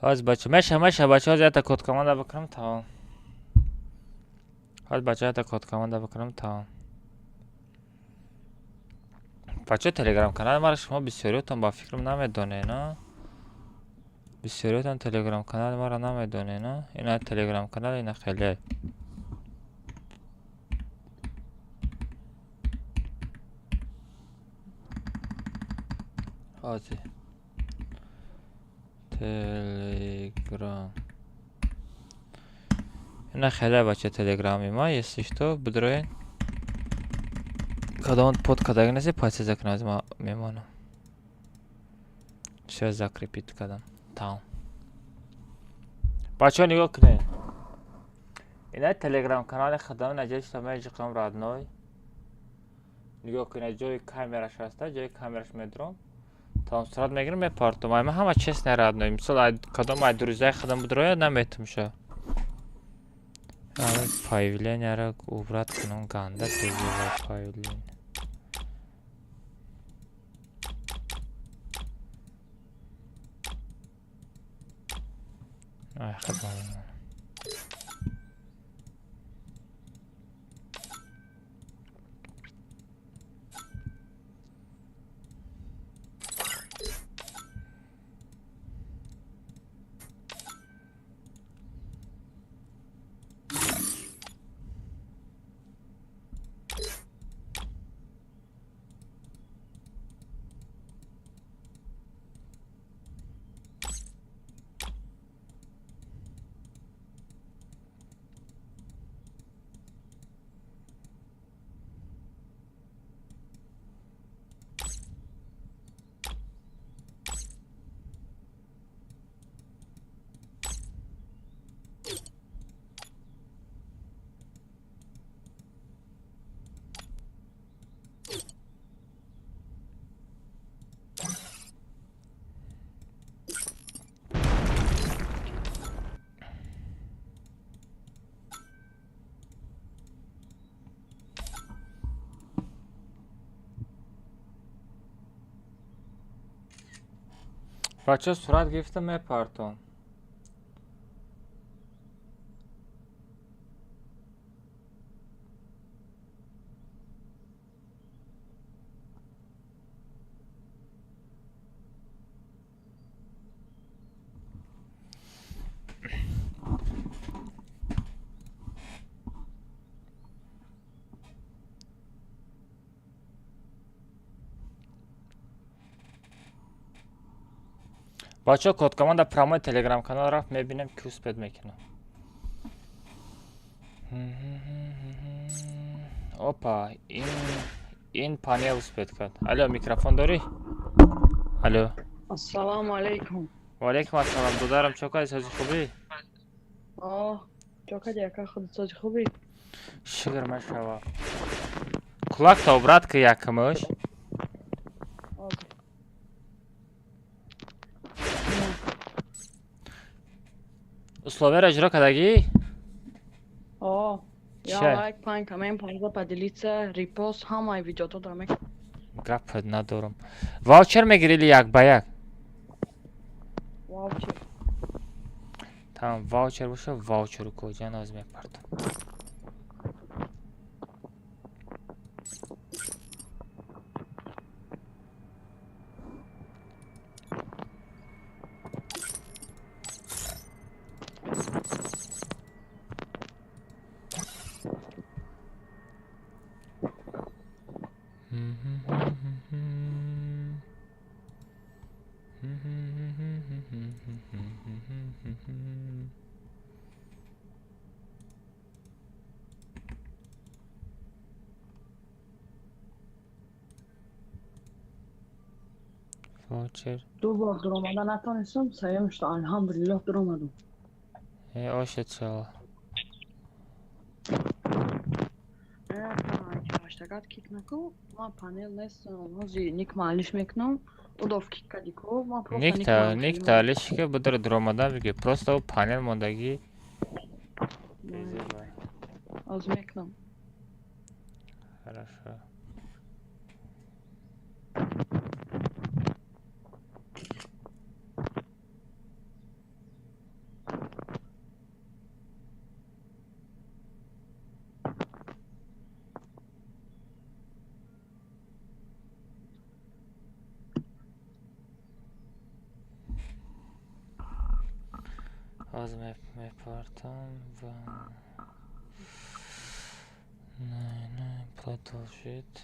S1: ҳоз бачаҳо, меша бачаҳо, ята коткамонда бикунам, тамом. ҳоз бачаҳо, ята коткамонда бикунам, тамом. бачаҳо, телеграм-канали маро шумо бисёриётон ба фикрам намедонед, а? бисёриётон телеграм-канали маро намедонед, а? Ина телеграм-канал, ина хеле. ҳозир телеграм. ина хеле бача телеграми ма, если что, бидроен. Когда он под кадагнезе, пальцы закрывать мемону. Все закрепить когда. Там. Бачаҳо, нигоҳ кунед. ина телеграм-канали хадами Наҷаф Самаҷиқам Радной. нигоҳ кунед, ҷои камераш ҳаста, ҷои камераш медурам. Там сурат мегирам, мепартам. Ама ҳама честно Радной. Мисол, кадом ай друзья хадам бидрояд, наметумша. Появление убрать кунам, ганда тезивай появление. Ай, хадам. بچه صورت گرفتم میپرتم. بچه کد کامند پرامای تلگرام کانال رفت میبینم که اسپید میکنم. اوپا این پانیه اسپید کرد. الو میکروفون داری؟ الو.
S9: السلام علیکم.
S1: و علیکم السلام. دودارم چوکای سازی خوبی؟
S9: چوکای یکا خود سازی خوبی؟
S1: شکر مشاوا. کلاک تا برات که یکمش. условия اجرا کردگی؟
S9: یا لایک پایین کامنت پایین поделиться ریپوست همه ویدیو تو دارم.
S1: گپ ندارم. واوچر میگیری یک با یک؟
S9: واوچر.
S1: تمام واوچر باشه واوچر رو کجا ناز میپردم. واچر
S9: 2 بار در اومدن نتونستم، سیمش تا الحمدلله در اومدم.
S1: آشت شو.
S9: هاشتاگات کیک نکو، ما پانل نیست، موزی نیک معلش میکنم. удав кикка дико, ма просто
S1: ник талиш ки будро дромада биге просто у панел мондаги
S9: аз мекнам.
S1: Хорошо. از میپرتم و نه продолжить.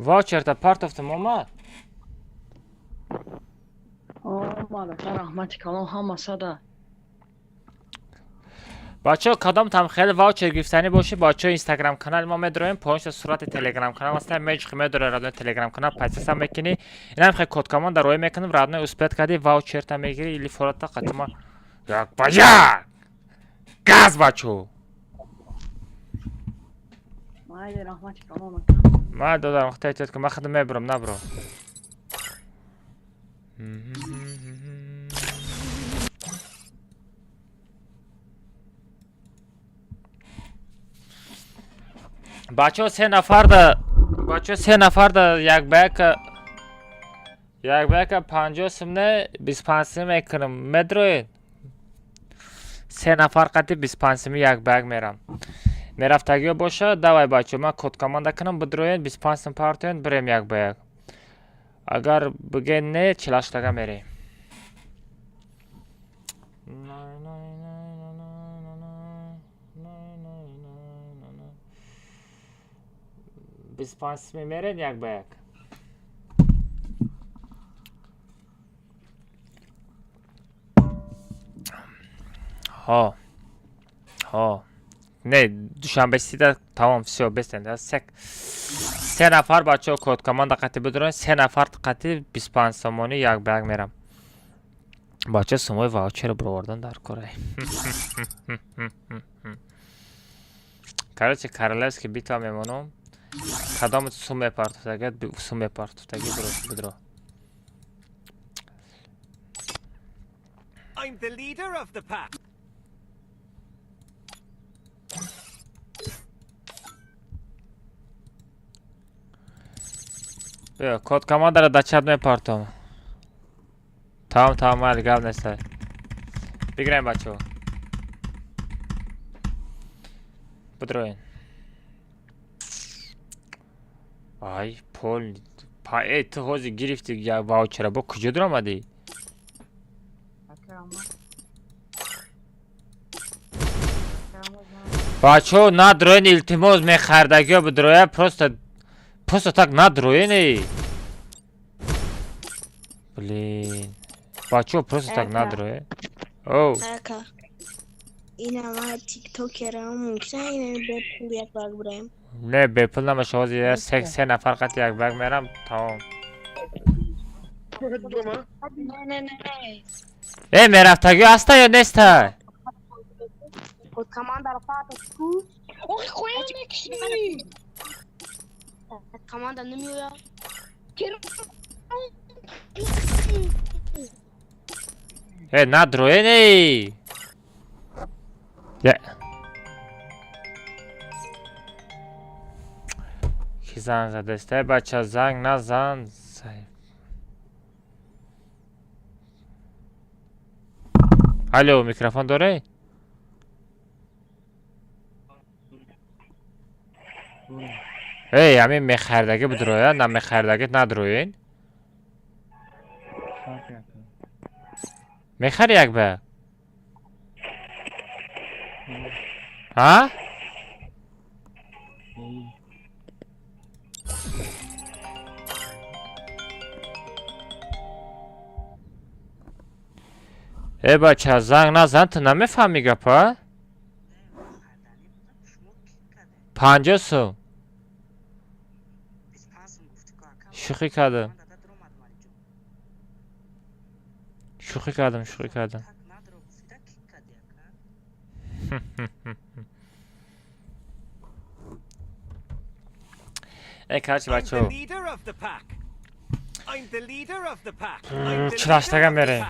S1: Voucher ta part of the moment.
S9: آمده که رحمتی کلام همه صدا.
S1: بچه ها کدام هم خیلی واوچر گرفتنی باشه بچه ها اینستاگرام کانال ما میدرویم پایینش صورت تلگرام کانال هستن میج خیلی میدره رادیو تلگرام کانال پسیس هم میکنی این هم خیلی کد کمان در روی میکنم رادیو اسپیت کردی واوچر تا میگیری ایلی فرات تا قطعا یک بجا گاز بچه ها
S9: مایده رحمتی کلام
S1: ما دادم اختیارت که ما خودم میبرم نبرو بچه ها 3 نفر ده یک بیک 50 سمنه 25 سمنه میکنم مدروید 3 نفر قطعی 25 سمنه یک بیک میرم میرفتگی باشه دوای بچه من کد کامانده کنم بدروید 25 سمنه پارتوین بریم یک بیک اگر بگه نه 48 تگه میریم 25 سمی میرین یک با یک ها نه دوشنبه سیده تمام все بستند 3 نفر بچه ها کد کاماند قطعی بدرون 3 نفر قطعی 25 سمانی یک با یک میرم بچه سمای واوچر برآوردن در کره короче королевский битва میمونم کدام سوم میپرتوتگی سوم میپرتوتگی بدرو
S3: I'm the leader of the pack.
S1: بیا کد کاماند را دچت میپرتم تمام مال گاب نسته بگیریم بچه ها بدروین ای پول پای تو هوزی گرفتی یک واوچر با کجا در آمدی بچه ها ندروین التماس میخردگی ها بدرویه پروستا تک ندروینی بلین بچه ها پروستا تک ندرویه او
S10: این همه تیک توکر هم ممکنه اینه به پول یک باگ برایم
S1: نه به پول نمشه هازی 3 نفر قطع یک باگ میرم تمام
S10: نه
S1: ای میرفتگی هسته یا نیسته
S10: کد کمان در فاتح کو
S9: اوه خویم نکشی
S10: کمان در نمیویا
S1: ای ندروینی کی زنگ زده است بچه زنگ نزن الو میکروفون داره ای همین میخردگی بدرویه نه میخردگی ندروین میخری یک بیگ؟ ها؟ ای بچه زنگ نزن تو نمیفهمی گپا؟ 50 سوم شوخی کردم شوخی کردم ای کارچی بچه چلاشتگم بریم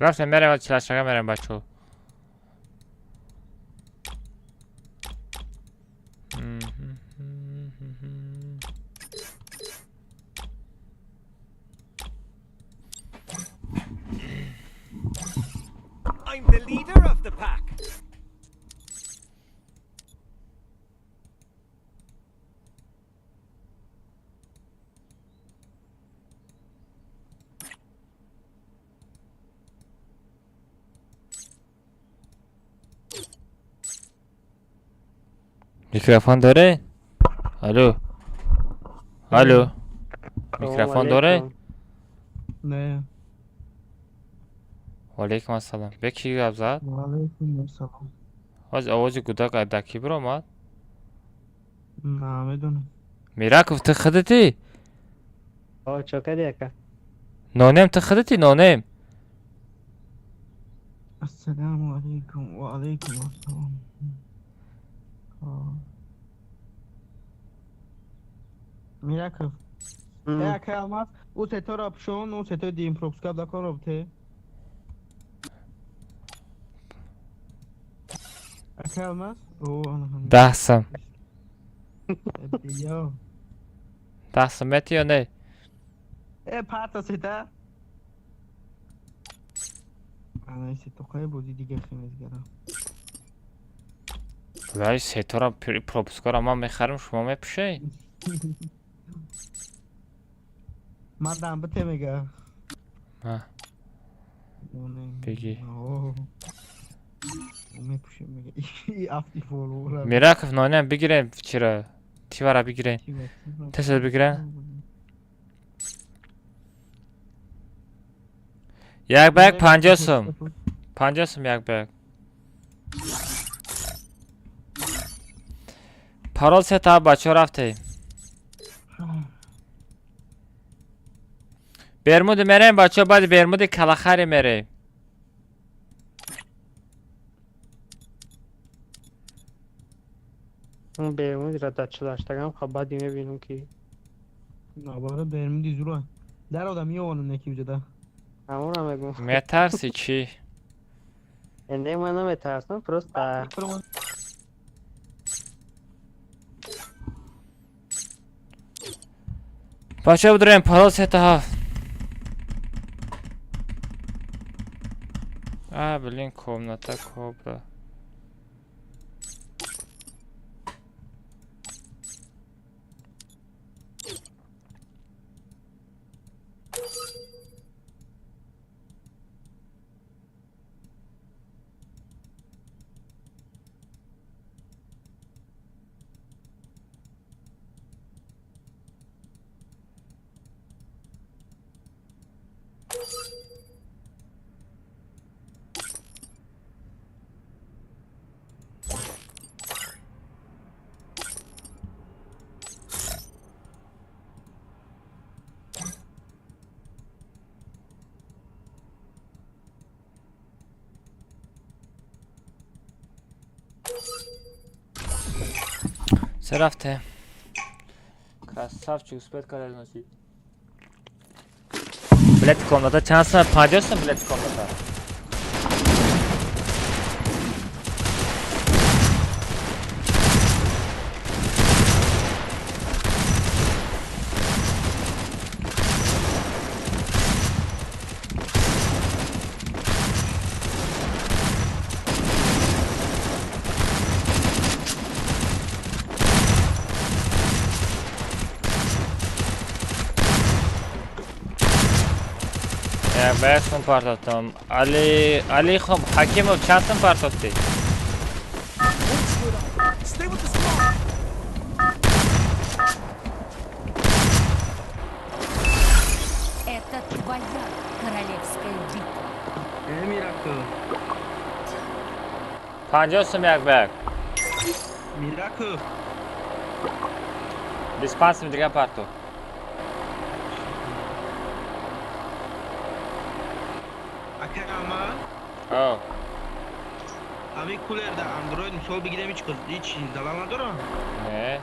S1: رفتم بریم چلاشتگم بریم بچه
S3: I'm the leader of the pack.
S1: میکروفون داره؟ الو الو میکروفون داره؟
S4: نه
S1: وعلیکم السلام به کی گپ زد؟
S4: وعلیکم السلام
S1: از آواز گودک از دکی برو آمد؟
S4: نه میدونم
S1: میراکوف تو خودتی؟
S5: آه چوکه که
S1: نونم تو خودتی نونم
S4: السلام علیکم و علیکم السلام میراکوف یک کلمه او ستاره اپشون او ستاره دیم پروکسکاب دکان رابطه کلمه او
S1: 10 سم
S4: دیگه
S1: 10 سمتی یا نه؟
S4: پاتا ستا انا ستو خیلی بودی دیگه خیلی گرم
S1: ولی ستاره پروپسکار ما میخرم شما میپشه
S4: من دم بته میگه
S1: بگی
S4: میپوشه میگه ای افتی فولو
S1: میراکوف نونم بگیرم چرا؟ تیوارا بگیرم تسل بگیرم یک بیگ 50 سم 50 سم یک بیگ پارول ستا بچه رفته برمود میریم بچه باید برمود کلاخری میریم
S5: اون برمود را داد چلاشتگم خب بعدی میبینم که
S4: ناباره برمیدی زورا در آدم یه آنو نکی بجده
S5: همون هم بگم
S1: میترسی چی؟
S5: انده من نمیترسم پرست
S1: بچه بدریم پارول ستا ها بلین کومناتا کوبرا چه رفته؟ Красавчик, успеет когда носить. Блять, комната, чанд сам падёшься, блять, комната. Бэксом партотом. Али хоб Хакимов чандтан партотди?
S3: Don't split up. Stay with the squad.
S11: Это твоя королевская битва.
S4: Miracle.
S1: 50 сом як бэк.
S4: Miracle.
S1: 25 сом дига парто.
S4: Akama.
S1: О.
S4: Abi kulerda Android misol bigidem hiç dalama dura.
S1: Не.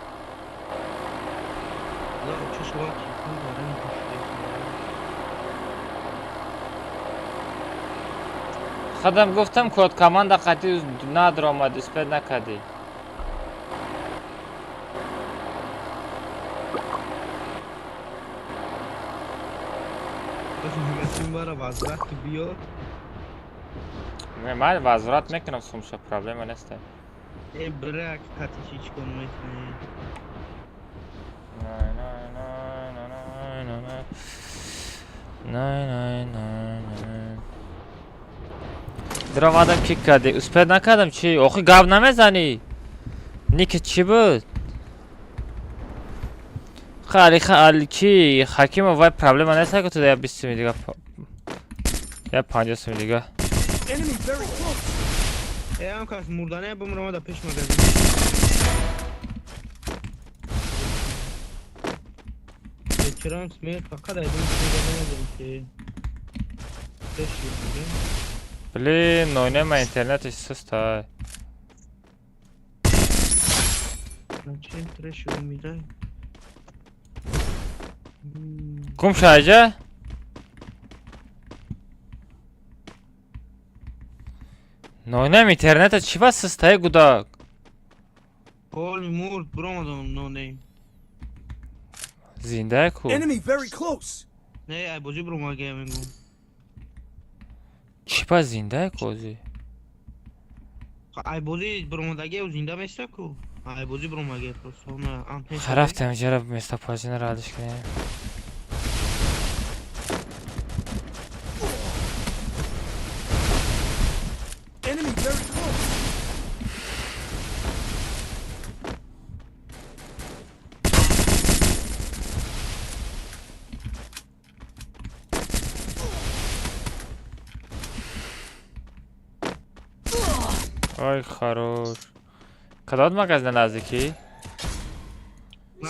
S4: La uçuş var ki.
S1: خودم گفتم کد کاماند قطعی ندار آمد اسپید نکردی.
S4: Mesin bara vazrat biyo.
S1: من وزارت میکنم سمشا پرابلم نیست.
S4: Bırak kaçış hiç konuşmayı.
S1: درام آدم کیک کردی اسپید نکردم چی؟ آخی گاب نمیزنی نیک چی بود؟ خالی کی حکیم وای پرابلم نیست که تو دیا 20 دیگه یا 50 دیگه
S3: Enemy very close.
S4: Am kas murdane yapım Ramada peş magazin. Geçiren smear fakat aydın ki. Peş yürüdü.
S1: Блин, ну нема интернета сустай.
S4: Наче треш умирай.
S1: Кум шайжа? Ну нема интернета чива сустай гудак.
S4: Holy murd bromadon no name.
S1: Зиндай ку.
S3: Enemy very close.
S4: Ne ay bozu broma gaming.
S1: Чипа зиндай кози.
S4: Ay bozu bromadagi uzinda mesta ku. Ay bozu bromage просто ona anten.
S1: Харафтам жара место пазина радиш кне.
S3: Enemy very close.
S1: Ой, хорош. Когда магазин наздики?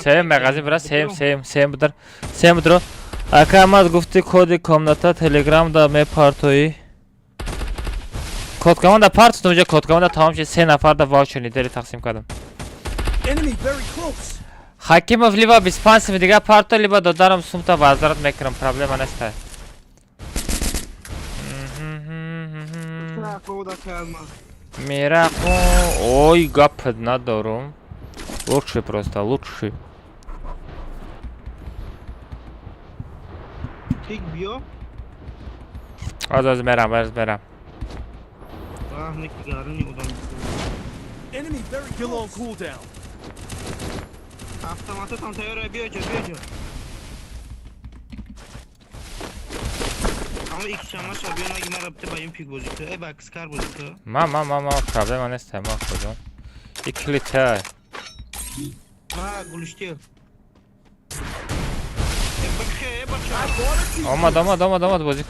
S1: Сем магазин бра, сем будар. Сем будро. Акамат гуфти коди комната телеграм да ме партои. Код команда парт то код команда тамом шуд 3 нафар да ваучер лидери тақсим кардам.
S3: Enemy very close.
S1: Хакимов либо 25 сом дига парто либо додарам сумта вазарат мекунам, проблема нест. Мираку, ой, гап надорум. Лучше просто, лучше.
S4: Tik biyo.
S1: Az merem.
S4: Ah ne kigarın yodan.
S3: Enemy very kill on cooldown.
S4: Автоматы там тayora biyo. Ama iki çamaş var. Bir ona gibi rapte bayım pik bozuktu. Bak skar bozuktu.
S1: Ma, problema neст, ma kudum. 2 liter.
S4: Ha guluştu. Bak.
S1: Omad bozuk.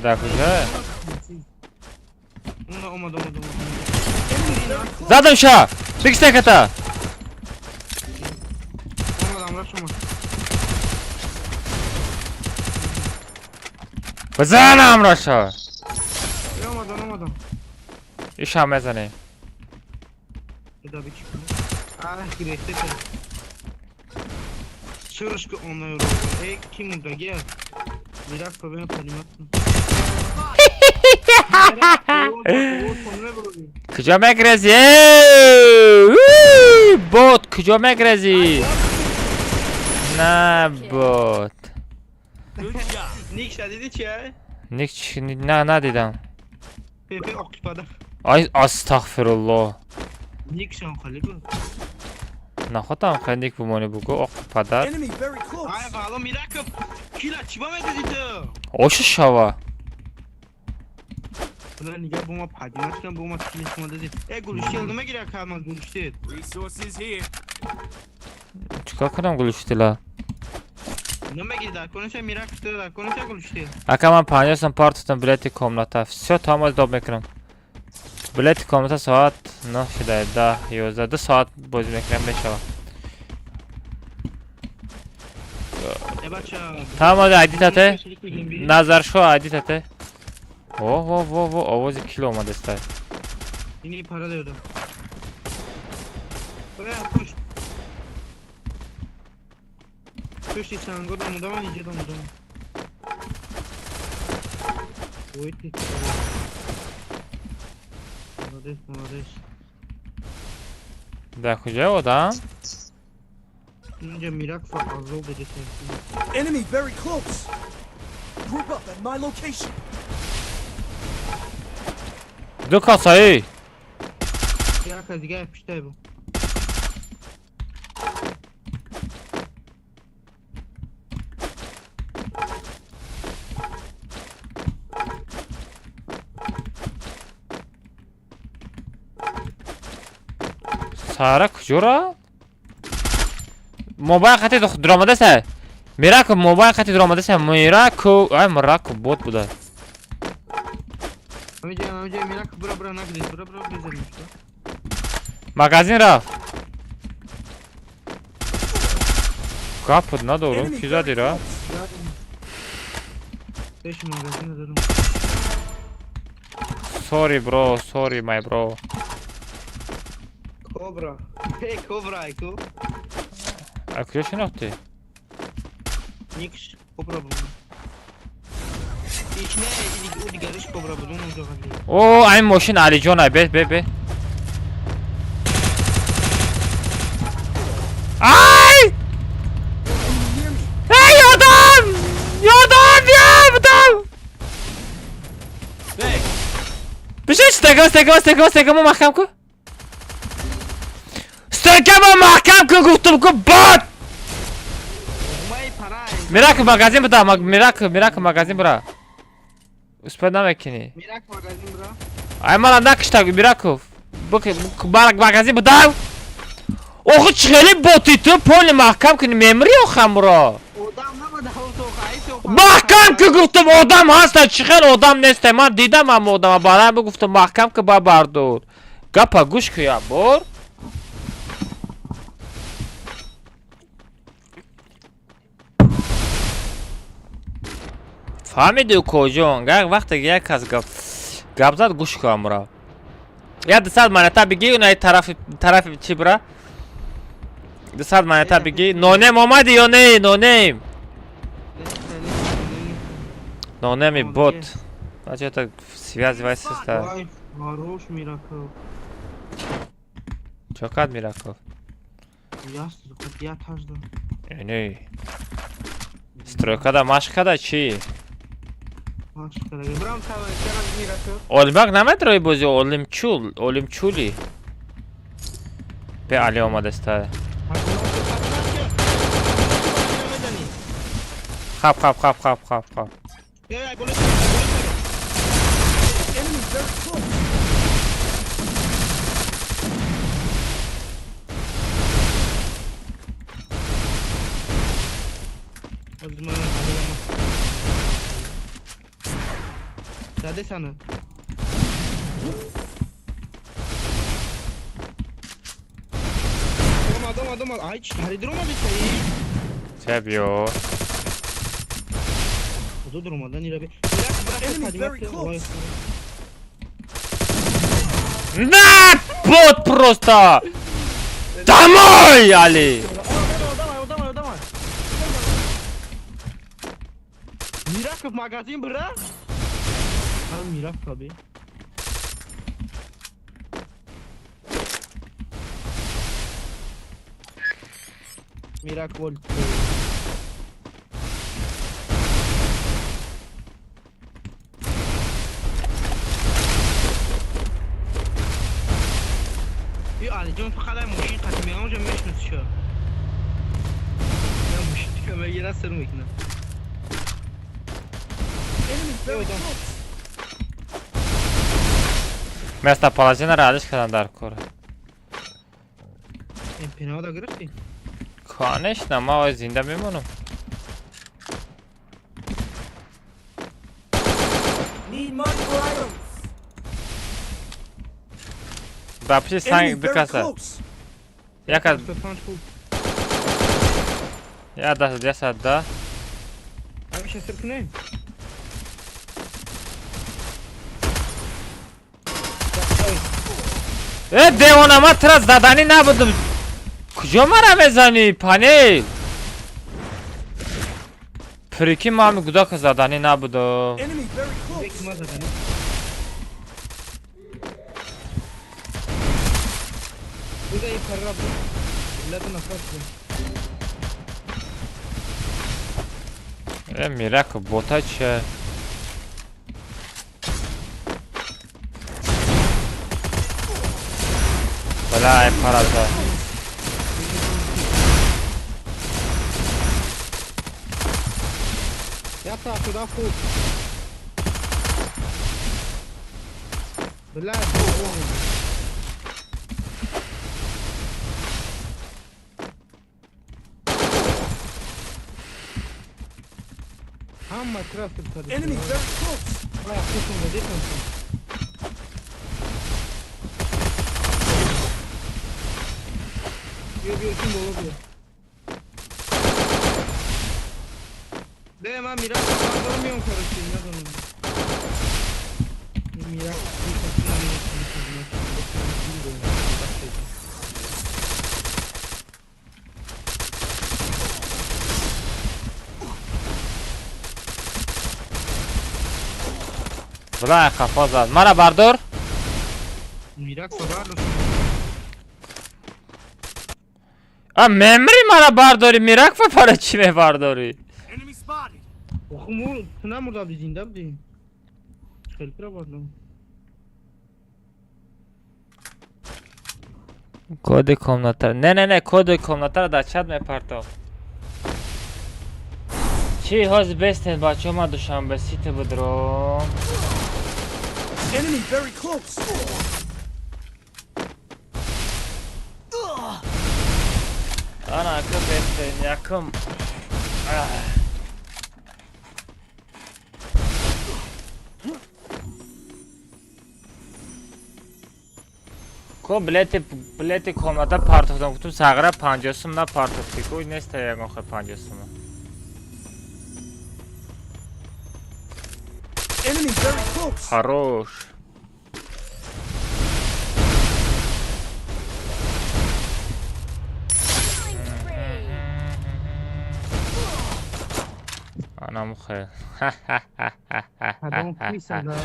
S1: Да, куда?
S4: Omad.
S1: Задам ща! Бигстек это! Базанам раша! ایش هم بزنیم.
S4: خدا بچکن. گرفته تو. چرش که اون رو کی مونده گیا؟ میرفت به پلیمات.
S1: کجا مگرزی؟ بوت کجا مگرزی؟ نه بوت.
S4: نیک شدیدی چیه؟
S1: نیک نه ندیدم.
S4: پیپی اکیپاده.
S1: آی استغفرالله.
S4: نیک شان خالی بود.
S1: نخواستم خیلی نیک بمانی بگو اکیپاده.
S3: Enemy very close.
S4: آی بالا میرکب. کیلا چی با میدادی تو؟
S1: اوش شوا.
S4: Ulan niye bu map hadi maçtan bu map kilişme dedi. Gülüştü öldüme girer kalmaz gülüştü.
S3: Resources here.
S1: چیکار کنم گلوشتیلا؟
S4: Nime gider konuşa mirak tutuyorlar konuşa gülüştü.
S1: اگه من 50 پارتتون بلیت کاملاتا 3 تا ماز داب میکنم. بلیت کاملاتا ساعت 9 شده 10 11 2 ساعت بازی میکنم بشوم.
S4: بچا
S1: تمام عیدی تاته نظر شو عیدی تاته. اوه آواز کیلو اومده است.
S4: Yine para diyordu. Buraya koş. Koş sen godan mudaman iyice de mudaman. Oyti. Молодец.
S1: در کجا بودم؟
S4: اینجا میرک فازول بده.
S3: Enemy very close. Group up at my location.
S1: دو کاسایی.
S4: Ya دیگه yapıştı bu.
S1: سارا کجا را؟ موبایل خطی درآمده است. میراکو موبایل خطی درآمده است. میراکو میراکو بوت بوده.
S4: Amca mirak bura naklet bura bezelim işte.
S1: مغازین رفت. کاپت ندارم چیزا دیرا.
S4: 5 magazin ederim.
S1: Sorry bro, sorry my bro.
S4: Cobra. Hey Cobra Ayko.
S1: کجا شناختی؟
S4: Niks Cobra bu. İçine o diğeriş Cobra bu onun zavallı.
S1: اوه این ماشین علی جان به آی ای یادم بشه استگام محکم کن گفتم که باد میراک مغازین بده میراک مغازین برا اسپد نمیکنی
S4: Mirak magazin bura.
S1: ای مالا نکشتا میراکو مغازین بده اوه خیلی باتی تو پول محکم کنی ممری آخم برا
S4: Odam namadı havuz
S1: محکم که گفتم آدم هست چخیل آدم نیست من دیدم هم آدم برای بگفتم محکم که با بردار گپا گوش که یا بار فهمیدی کجا وقتی یک کس گپ زد گوش که امرا یا 200 منتا بگی اونای طرف چی برا 200 منتا بگی نونیم آمدی یا نه نونیم نونیمی بوت بچه تا связи вайсиста
S4: Хорош Mirakov.
S1: چقدر میراکو
S4: Ясно, хоть я тажда.
S1: نه стройкада машкада چی
S4: Машкада. Брам тавай, чарам Mirakov.
S1: اولمک نمیتونی بازی اولمچولی به علی آمده است خب
S4: Ya gol et.
S3: Enemy very close.
S4: Hadi sana. Adam. Ay haridir olmadı sayı.
S1: چه
S4: O da durmadan ileri. Bırak hadi bak.
S1: На! Бот просто! Домой, Али!
S4: Давай. Мираков магазин, бра? Мирак tabii. Mirak Volt. يا علي جون فقط ماشین قدیمی ها جا میشنوس شو یا ماشین که میگیرن سر میکنم
S1: Место паладина рядышком Даркура.
S4: пенада грифти?
S1: Конечно, мало зинда мемону.
S3: Need money for items.
S1: Вообще
S3: Enemy
S1: сам
S3: very
S1: бекаса.
S3: close.
S1: Я да, да.
S4: Abi şey sırkı ne?
S1: دیوانه ترا زدنی نبودم کجا مرا میزنی پانیل پریکی ما هم گدا که زدنی نبودم
S3: Enemy very close.
S4: Peki ma zaten. Bu da iyi para bu. Milletin afası.
S1: میرک بوتا چه بلا ای پرازا
S4: Yapma şurada full. Bilal bu. Amma trafik tabii.
S3: Enemy very close.
S4: Bayağı kısımda değil mi? Bir dolu diyor. De ben Miraç kazanmıyorum karıştırın ya bunu. Miraç bir kısımda
S1: بلا خفا زد مرا بردار
S4: Miraç sabah
S1: ممری مرا برداری میرک و پاره چی برداری
S3: Enemy spotted.
S4: Oğlum tına mı da bizim de bir. Çıkartıra var lan.
S1: کد کامناتر نه کد کامناتر در چت میپرتم چی هاز بستن بچه ما دوشنبه سیت بدرم
S3: Enemy very close.
S1: انا اکم بستن یکم کو بلیت کامناتر پرتفتم گفتم سغره 50 سوم نه پرتفتی کوی نیست یک آخه 50 سوم
S3: Enemy very close.
S1: хорош انا مخيل
S4: Adam kıysa da.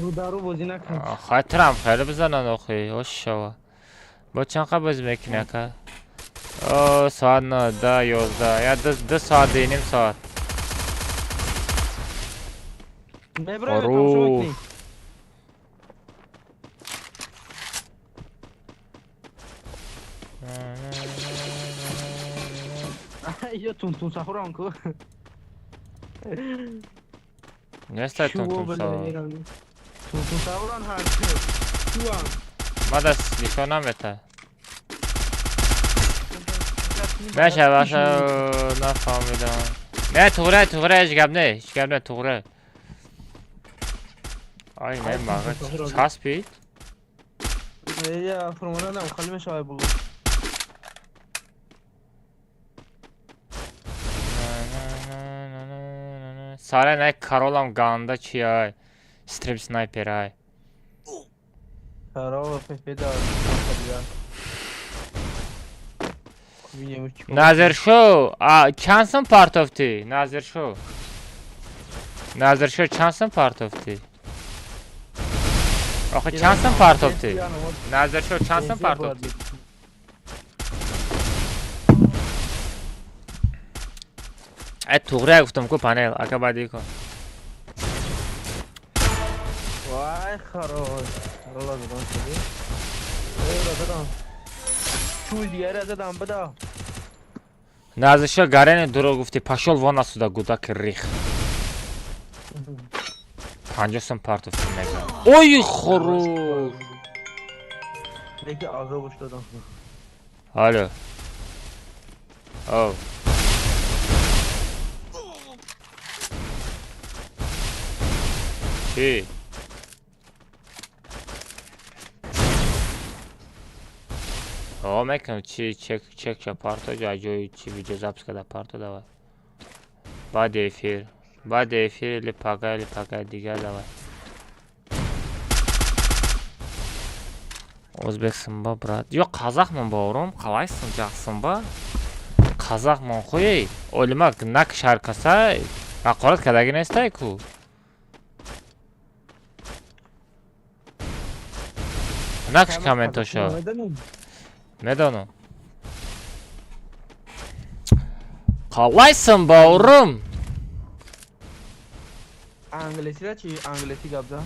S4: Rudaru bozina kan.
S1: خاطرم خیلی بزنن آخه هوش شوا با چند قبل بازی میکنه که ساعت نه 10 11 یا 2 ساعت نیم ساعت
S4: Ne bre tamam şu Io tun sahuran ko.
S1: نیست تون ساعت
S4: Tun sahuran ha. Şu an.
S1: ما دست لیشا نمیته باشه نفهمیدم نه توغره اشگب نه توغره آی نه مغز چسبید
S4: Ya formuna da kalime şahit buldum.
S1: ساله نه کارولم گانده چی های Strip sniper های.
S4: خراب پیدا.
S1: Nazır şo. Chansın part of the. Nazır şo. Nazır şo chansın part of the. آخه chansın part of the. Nazır şo chansın part of the. توغره گفتم کو پنل اکا بعدی کن.
S4: وای خراب. الله بدان شدی. ای بدان. چوی دیگه دادم بدا.
S1: نازشا گارن درو گفتی پاشول وانا سودا گودا که ریخ. 50 پارت اف مگا. اوی خروج.
S4: دیگه آگاه باش دادم.
S1: الو. او. چی؟ آقا میکنم چی چک پارتا جای چی ویدیو زبط کده پارتا دوای بعد افیر لپاگای دیگه دوای O'zbeksin ba brat. Yo'q, Qozoqman ba'urim. Qalaysan, yaxshisan ba? Qozoqman qo'y. O'lmak nak sharqasa, haqorat kadagina istay-ku. Nak komentoşo. Medano. Qalaysan ba'urim?
S4: انگلیسی چی؟ انگلیسی گابدا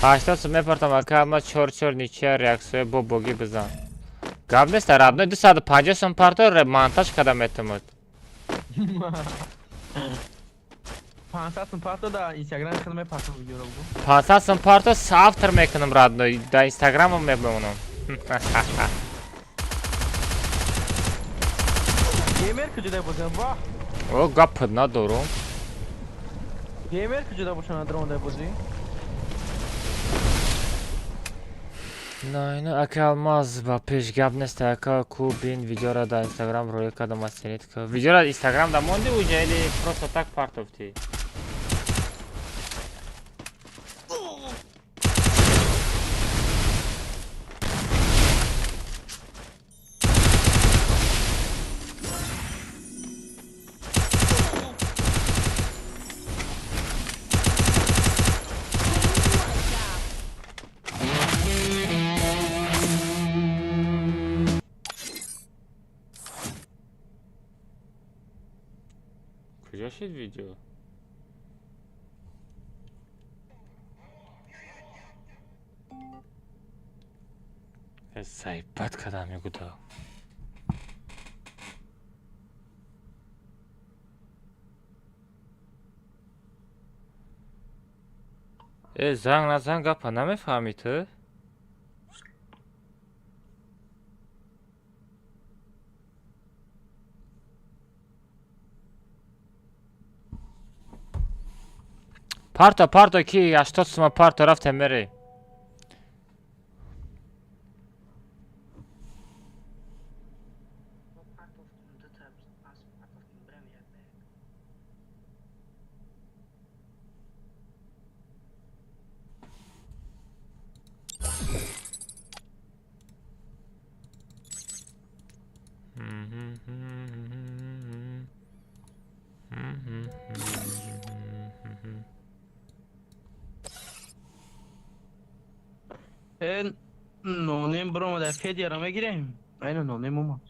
S1: 80 میپرتم اما چور نیچه ریاکسیون با بوگی بزن گاب نیست در ادنای 250 سم پارتا مانتاژ کدام اعتماد
S4: 500 سم پارتا در اینستاگرام خودم میپرتم ویدیو رو
S1: 500 سم پارتا صافتر میکنم رادنای در اینستاگرامم میبونم
S4: گیمر کجا بودم واه
S1: او گپ ندارم
S4: گیمر کجا باشن درونده بودی
S1: نه اکه الماز با پیش گپ نیست اکه کو بین ویدیو را در اینستاگرام روی کدام استنید که ویدیو را اینستاگرام در مونده و جایلی پروستا تک پارت افتی کجا شد ویدیو؟ سایبت کدامی گودا زنگ نزن گپا نمیفهمی تو؟ پارتا کی 80 سوم پارتا رفته میره
S4: نونیم برو در فیدی را میگیریم اینو نونیم اومد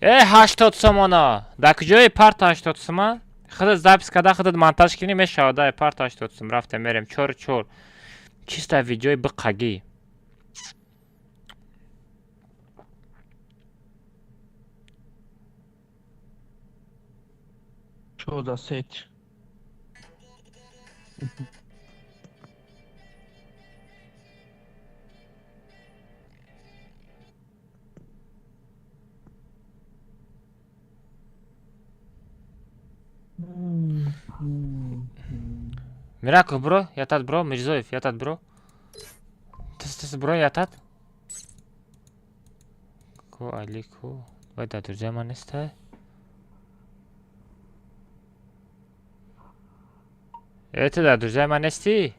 S1: 80 سومانا در کجای پارت 80 سوم خودت زبط کده خودت مونتاژ کنی میشه در پارت 80 سوم رفته میریم چور چیستا ویدیوی بقگی
S4: چودا سیت
S1: Мираков, бро, ятат, бро, Мирзоев, ятат, бро. Тас, бро, ятат. Ко, Алико. Давай, да, друзья, манеста. اعتداد روزه من استی؟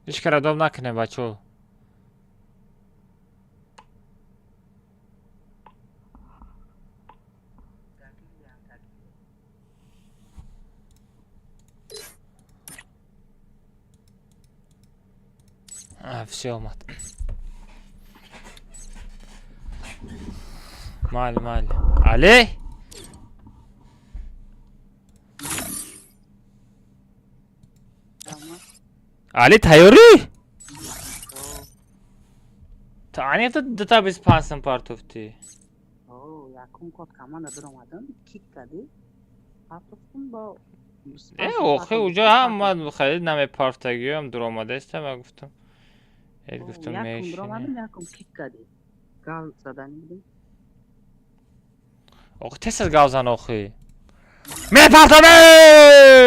S1: هیچ کار ادام نکنه بچه. все آمد. مال علی علی تیاری؟ تا انی تا 25 سم پارتوفتی.
S5: یکم کات کمان ندارم آدم کیک کردی. پارتوفتم با.
S1: اوخی اونجا هم ما خیلی نمی پارتگی هم در آمده است و گفتم. گفتم میشه.
S5: یکم کیک کردی. گال زدن بودی.
S1: اوخی تست از گال زن اوخی. می پارتم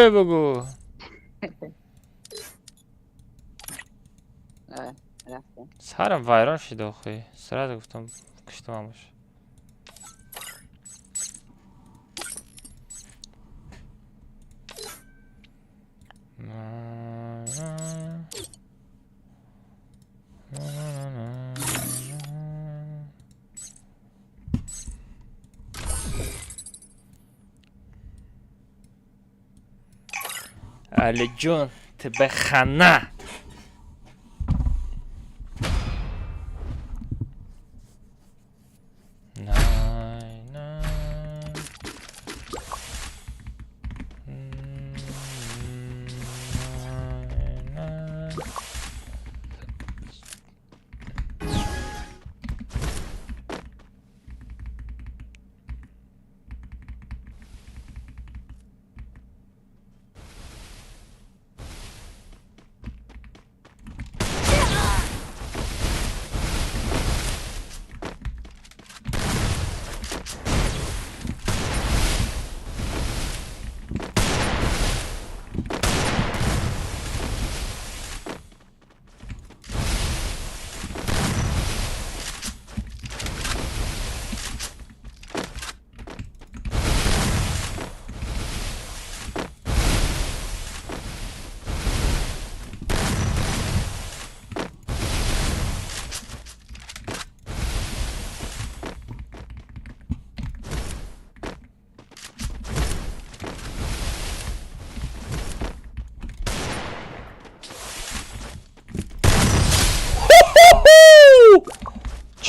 S1: بگو. سرم ویران شد اوخی. سرت گفتم کشتم همش. علی جون تبه خانه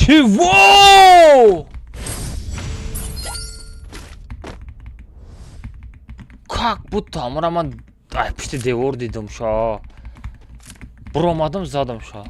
S1: Чего? Как будто амраман ай пишти девор дидим шо. Буромадым задым шо.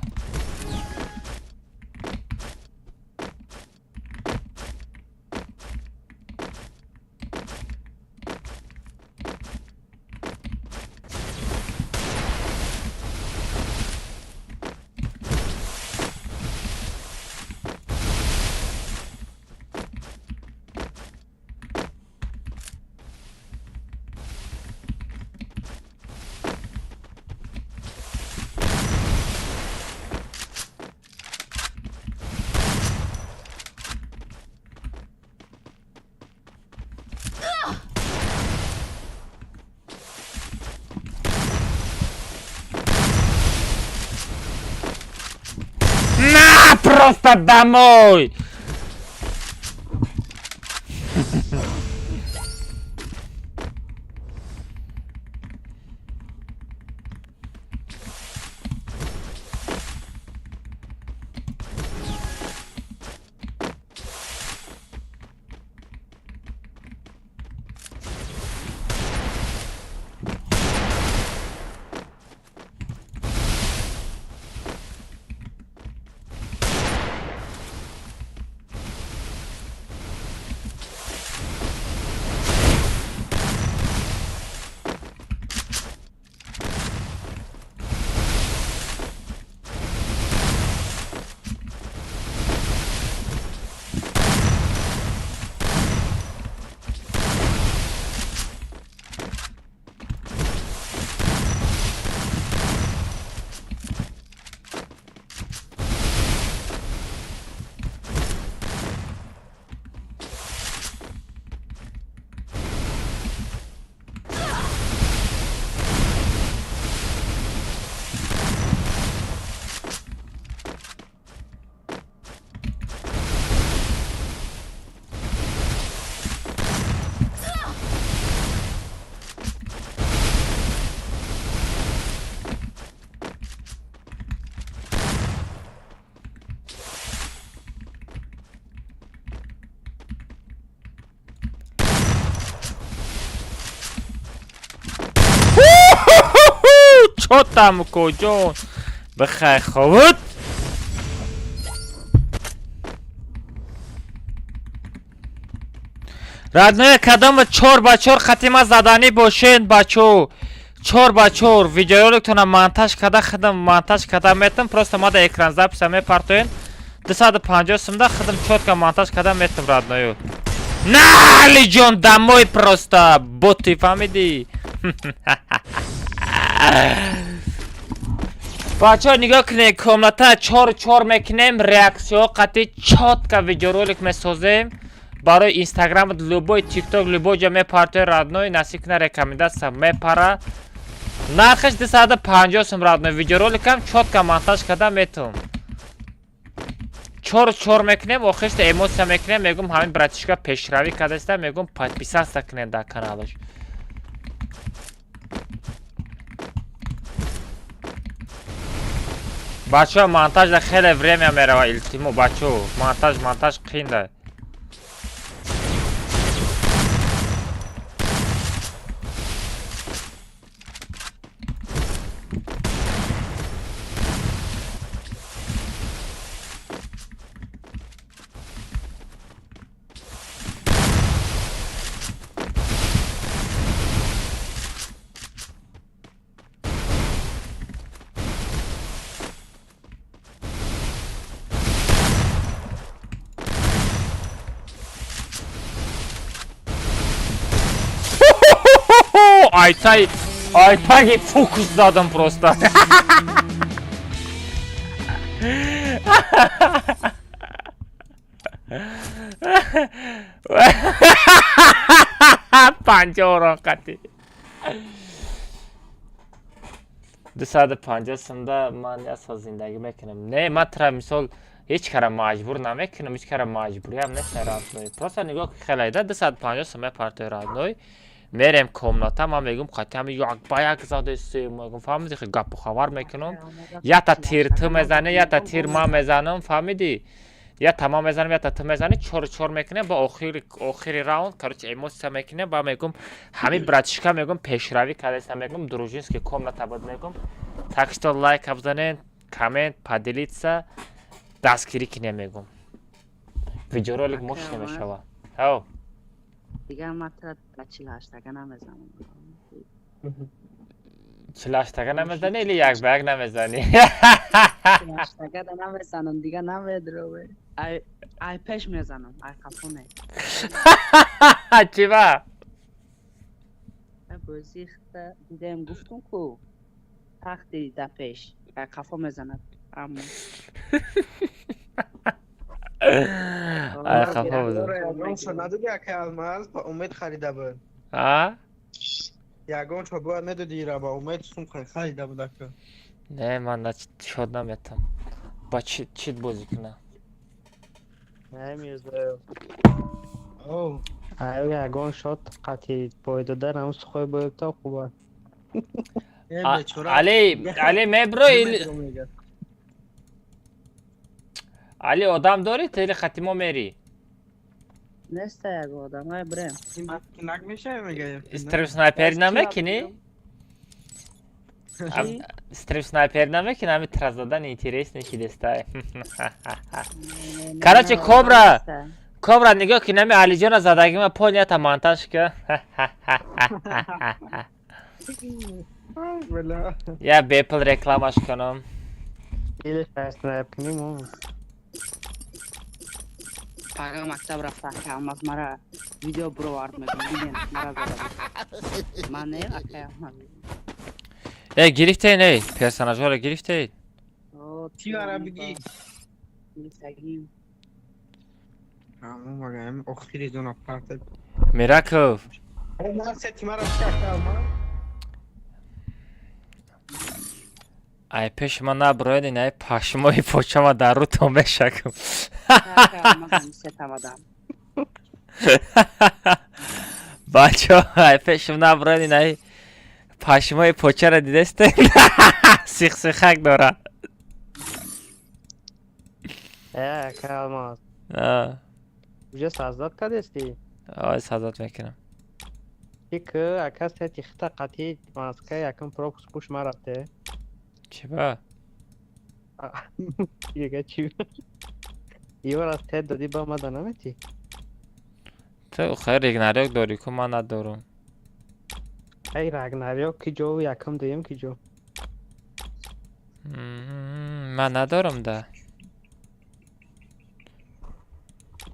S1: На, просто домой! چوتم کجون بخیر خوت ردنوی کدام 4x4 ختیمه زدنی باشین بچو 4x4 ویدیورولتون монтаж کرده خودم монтаж کرده میتونم просто ما در اکران запись میپرتوین 250 сумда خودم четко монтаж کرده میتونم ردنوی نه علی جون دموی просто боти فهمیدی بچه ها نگاه کنید کاملتا 4 میکنیم ریاکسیون قطعی четко ویدیورولک میسازیم برای اینستاگرام لوبوی تیک توک لوبوی جا میپرتوی ردنوی نسیک نه ریکامنداسیا میپره нархаш 250 сум радно видеороликам чётко монтаж карда метавонам 4 мекунем охиришда эмоция мекунем мегум ҳамин братишка пешравӣ кардаста мегум подписаться кунед дар каналаш бачаҳо монтажда хеле время мерава илтимо бачаҳо монтаж қиин да Айтаги фокус задам просто. Панҷоро қати. 250 сумда ман асо зиндагӣ мекунам. Не, ман тра мисол ҳеҷ кара маҷбур намекунам, ҳеҷ кара маҷбуриам нест ратной. Просто нигоҳ хеле да 250 сум мепартои ратной. мерем комната ман мегум қатиам як ба як задестем мегум фаҳмиди хи гапу хабар мекунам ята тир ту мезани ята тир ман мезанам фаҳмиди я тамом мезанам ята ту мезани 4 мекунем ба охири раунд короче эмоция мекунем ба мегум ҳамин братишка мегум пешравӣ кардаста мегум дружинский комната буд мегум так что лайк абзанен коммент поделиться дастгирӣ кинем мегум видеоролик мощный мешава ҳао
S5: دیگه من تا 48 نمیزنم
S1: 48 نمیزنی или як به یک نمیزنی
S5: 48 نمیزنم دیگه نمیدروه ای پیش میزنم ای کافونه
S1: چی با
S5: بازی خطه دیدم گفتم کو تختی ده پیش ای کافو میزند اما
S1: ای خفه بودم
S4: یگان شو ندادی اکه الماز با امید خریده بود یگان شو بود ندادی را با امید سون خریده بود اکه
S1: نه من شد نمیتم با چیت بازی کنم
S4: نمیزه او
S6: یگان شد قطعی باید در همون سخوی باید تا خوبه
S1: علی مبرو علی آدم داری تیلی ختیما میری
S5: نیست یک آدم های بریم
S4: کنک میشه میگه
S1: استریپ سنایپری نمیکنی؟ استریپ سنایپری نمیکنی؟ همین ترز دادن اینتیریس نشیدسته کراچه کبرا نگاه که نمی علی جان زدگی ما پول نیتا مانتاش که یا بیپل رکلامش کنم
S6: ایلش اسنایپ کنیم
S5: پاگا مکتب رفته که هم از مرا ویدیو برو وارد میکنم دیدین مرا زده من نه اکه هم
S1: گرفته ای پرسناج ها رو گرفته ای
S4: چی برای بگی؟
S5: گرفتگیم
S4: همون مگه اخیری دون اپارتد
S1: میراکوف
S4: من ستی مرا شکر
S1: ای پیش من نبراید این ای پشمای پوچه ما در رو تو میشکم بچه ای پیش من نبراید این ای پشمای پوچه را دیدسته سیخ سیخک داره
S6: که الماس کجا سازداد کردستی؟
S1: سازداد میکنم
S6: که اکا ستی خطا قطعی ماسکه یکم پروکس پوش ما رفته
S1: چی با؟
S4: دیگه چی؟ یه بار از تد دادی با ما دانمتی؟
S1: تو خیر رگناریک داری که من ندارم.
S4: ای رگناریک کی جو یکم دویم کی جو؟
S1: من ندارم ده.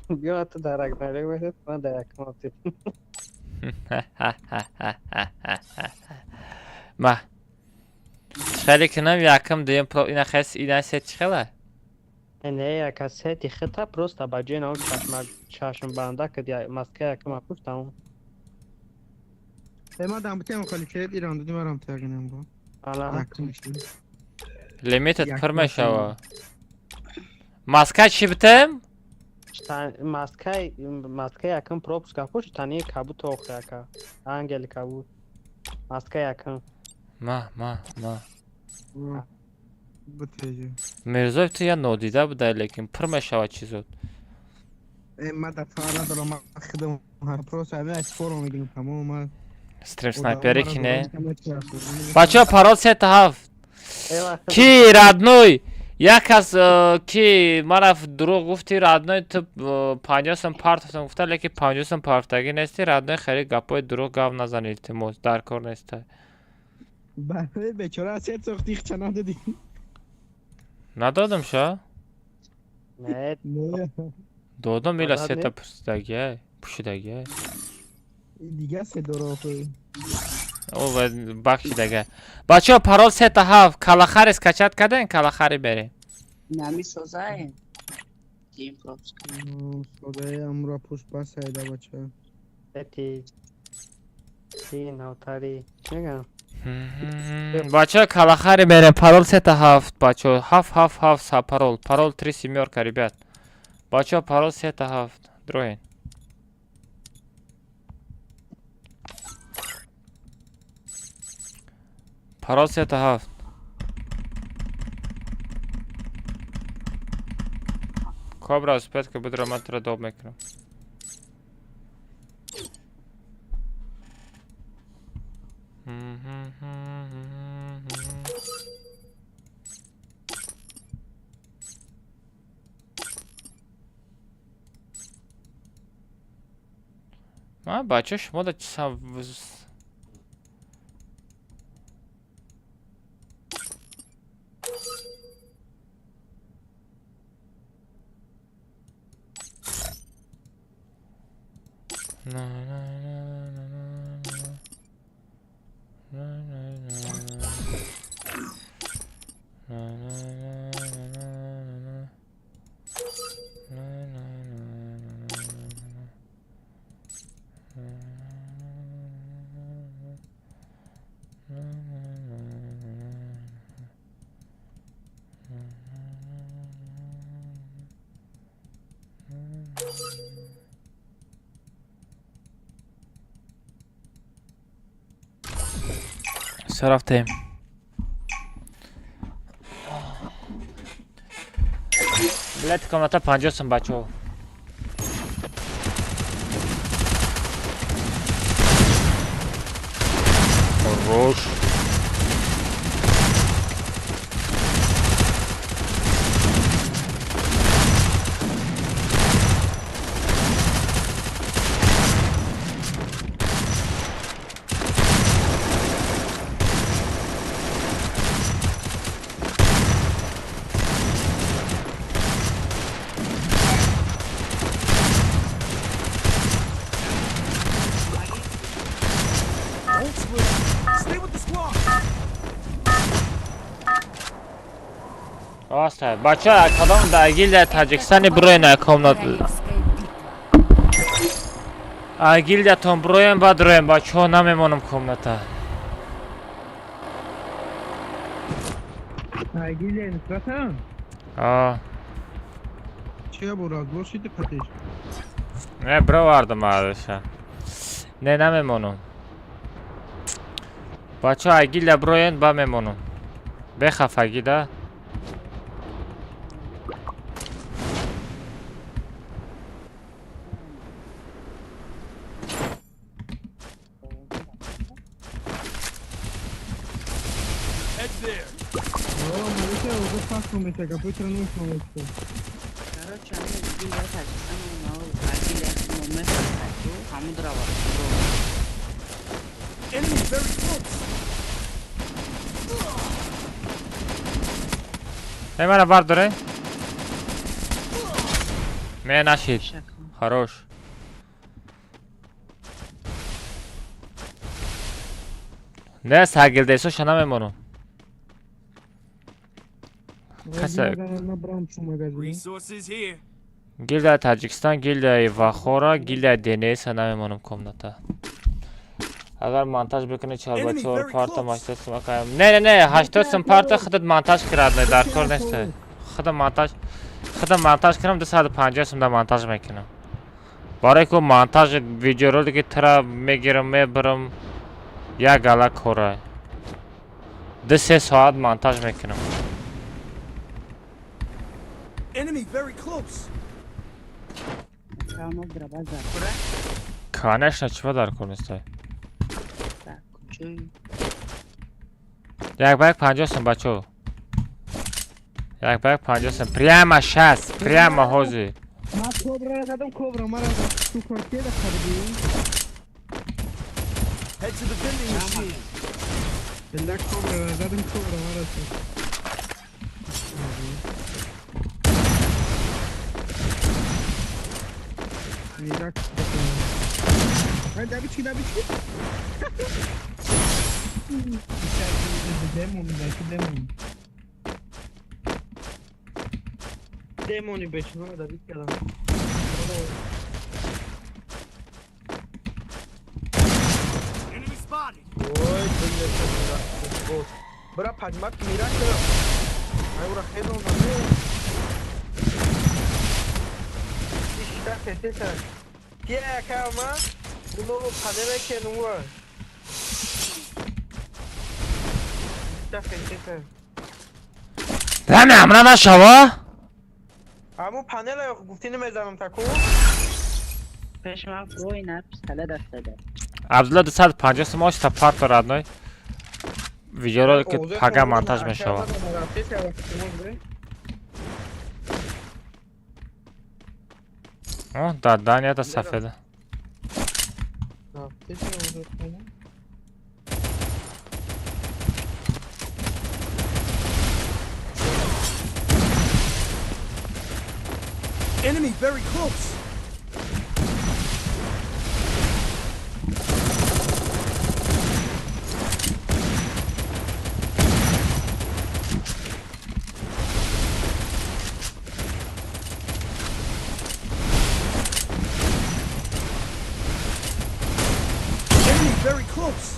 S4: بیا تو در رگناریک باید من در یکم آتید.
S1: ما خیلی کنم یکم دویم پرو اینا خیلی اینا سه چخله؟
S4: نه یک از سه خطا پروستا با جین اون چشم بنده که دی مسکه یکم اپوشتم. ما دام بتیم خالی کرد ایران دادیم برام تاگینم با. حالا
S1: لیمیتت پر میشه. ماسکه چی بتیم؟
S4: ماسکه یکم پروپس کپوش تانی کابوت آخه که انگل کابوت ماسکه یکم.
S1: ما
S4: بتیجی.
S1: مرزوی تو یا نودیده بوده لیکن پر میشه چیزود.
S4: ما دفعه دارم خدمت هر پروس همه اسپورو میگیم تمام.
S1: استریم سنایپری کی نه؟ بچه پارال 37 کی رادنوی یک از کی مرا دروغ گفتی رادنوی تو 50 پارت گفته لیکن 50 پارتگی نیستی رادنوی خیلی گپای دروغ گاو نزنید تیموز در کار نیسته.
S4: بله بیچاره از سه سختی چنا دادی؟
S1: ندادم شا؟
S4: نه
S1: دادم میلا سه تا پوشیدگی
S4: دیگه سه دورو خوی
S1: او بخشیدگی بچه ها پارال 37 کلاخر اسکچت کردن کلاخری بریم
S5: نمی سوزه تیم پروپس
S4: سوزه امرا پوش بس هایده بچه بتی تی نوتاری چگم
S1: بچه ها کلاخری بریم پارال 37 بچه ها 7 پارال 3 семерка ребят بچه ها پارال 37 دروین پارال 37 کابرا سپید که بدر من تر دوب میکنم بچه شما دا رفتیم بلد کنم تا 50 سم بچه ها روش آسته بچه ها کدام در گیلد تاجیکستانی بروین اکام گیلد تون بروین بعد روین بچه ها نمیمونم کامنتا
S4: گیلد نسبت
S1: هم
S4: چیه براد باشید پتیش
S1: نه برو واردم آدشه نه نمیمونم بچه ها گیلد بروین با میمونم بخف گیلده
S5: Короче, они видели Таджикистан, но Аргилия, мы Хамудрава.
S3: Enemy very close.
S1: منو برداره من نشید خروش نه ساگل دیسو شنا میمونم کسا
S3: Resources here.
S1: گیلد تاجیکستان گیلد وخورا گیلد دنیس نمیمونم کمنتا اگر مانتاژ بکنی 4x4 پارت ماشته سمکایم نه 80 سم پارت خودت مانتاژ کرد در کار نیست خودم مانتاژ کنم 250 سم در مانتاژ میکنم برای که مانتاژ ویدیو رو دیگه ترا میگیرم میبرم یک گلک خوره 2-3 ساعت مانتاژ میکنم
S3: Enemy very close.
S1: کانش نچوا در کار نیست یک بایک 50 سم بچو یک بایک 50 سم پریاما 60 پریاما حوزی
S4: ما کوبرا زدم کوبرا مرا تو کارتی خریدی
S3: Head to the vending machine.
S4: بلک کوبرا زدم کوبرا مرا میرک دبی چی دمونی بچنو دبی کردم
S3: Enemy spotted.
S7: Ой, блядь, бра падмак мирак. Ай ура хедон на. Ишта хетеса. Кия кама? Буно падера кенуа. Ишта хетеса.
S1: دم امرا نشوا
S7: امو پنل گفتی نمیزنم تکو
S5: پیش ما برو اینا پستله دست بده
S1: عبدالله 250 سم آش تا پارت رادنای ویدیو رو که پاگا مانتاژ میشوا دادن یا تا سفیده
S3: Enemy very close. Enemy very close.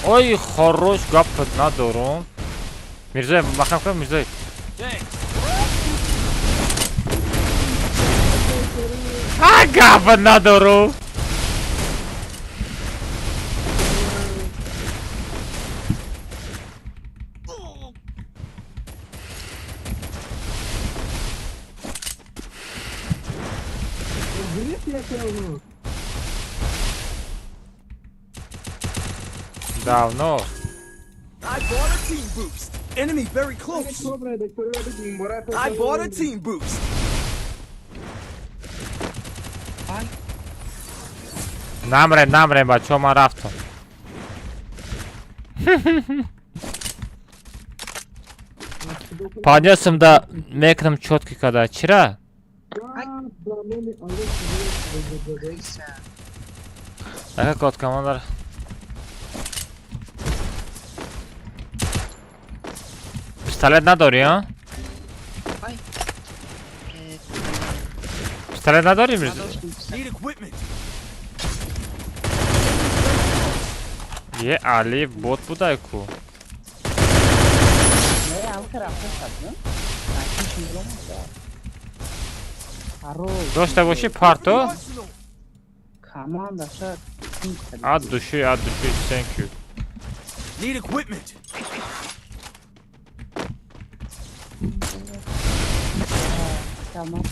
S1: اوی خروش گپت ندارم میرزای مخم کنم میرزای گپت ندارم Давно.
S3: I bought a team boost. Enemy very close. I bought a team boost.
S1: نمره بچه من رفتم پانیاسم دا میکنم چوتکی کده چرا؟ اگه کات کماندر پستالت نداری ها؟ پستالت نداری میرزی؟ یه علی بوت بوده کو داشته باشی پارتو؟ اد دوشی thank you
S3: Need equipment.
S5: Tamam.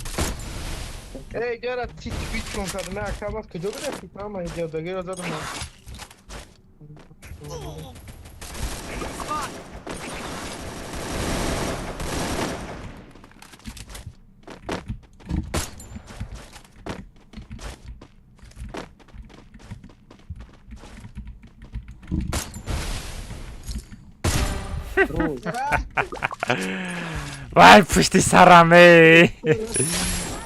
S7: گره چی توییت کن کرد نه کم از کجا گرفتی تمام اینجا دگه رو زدم من
S1: وای پشت سرمه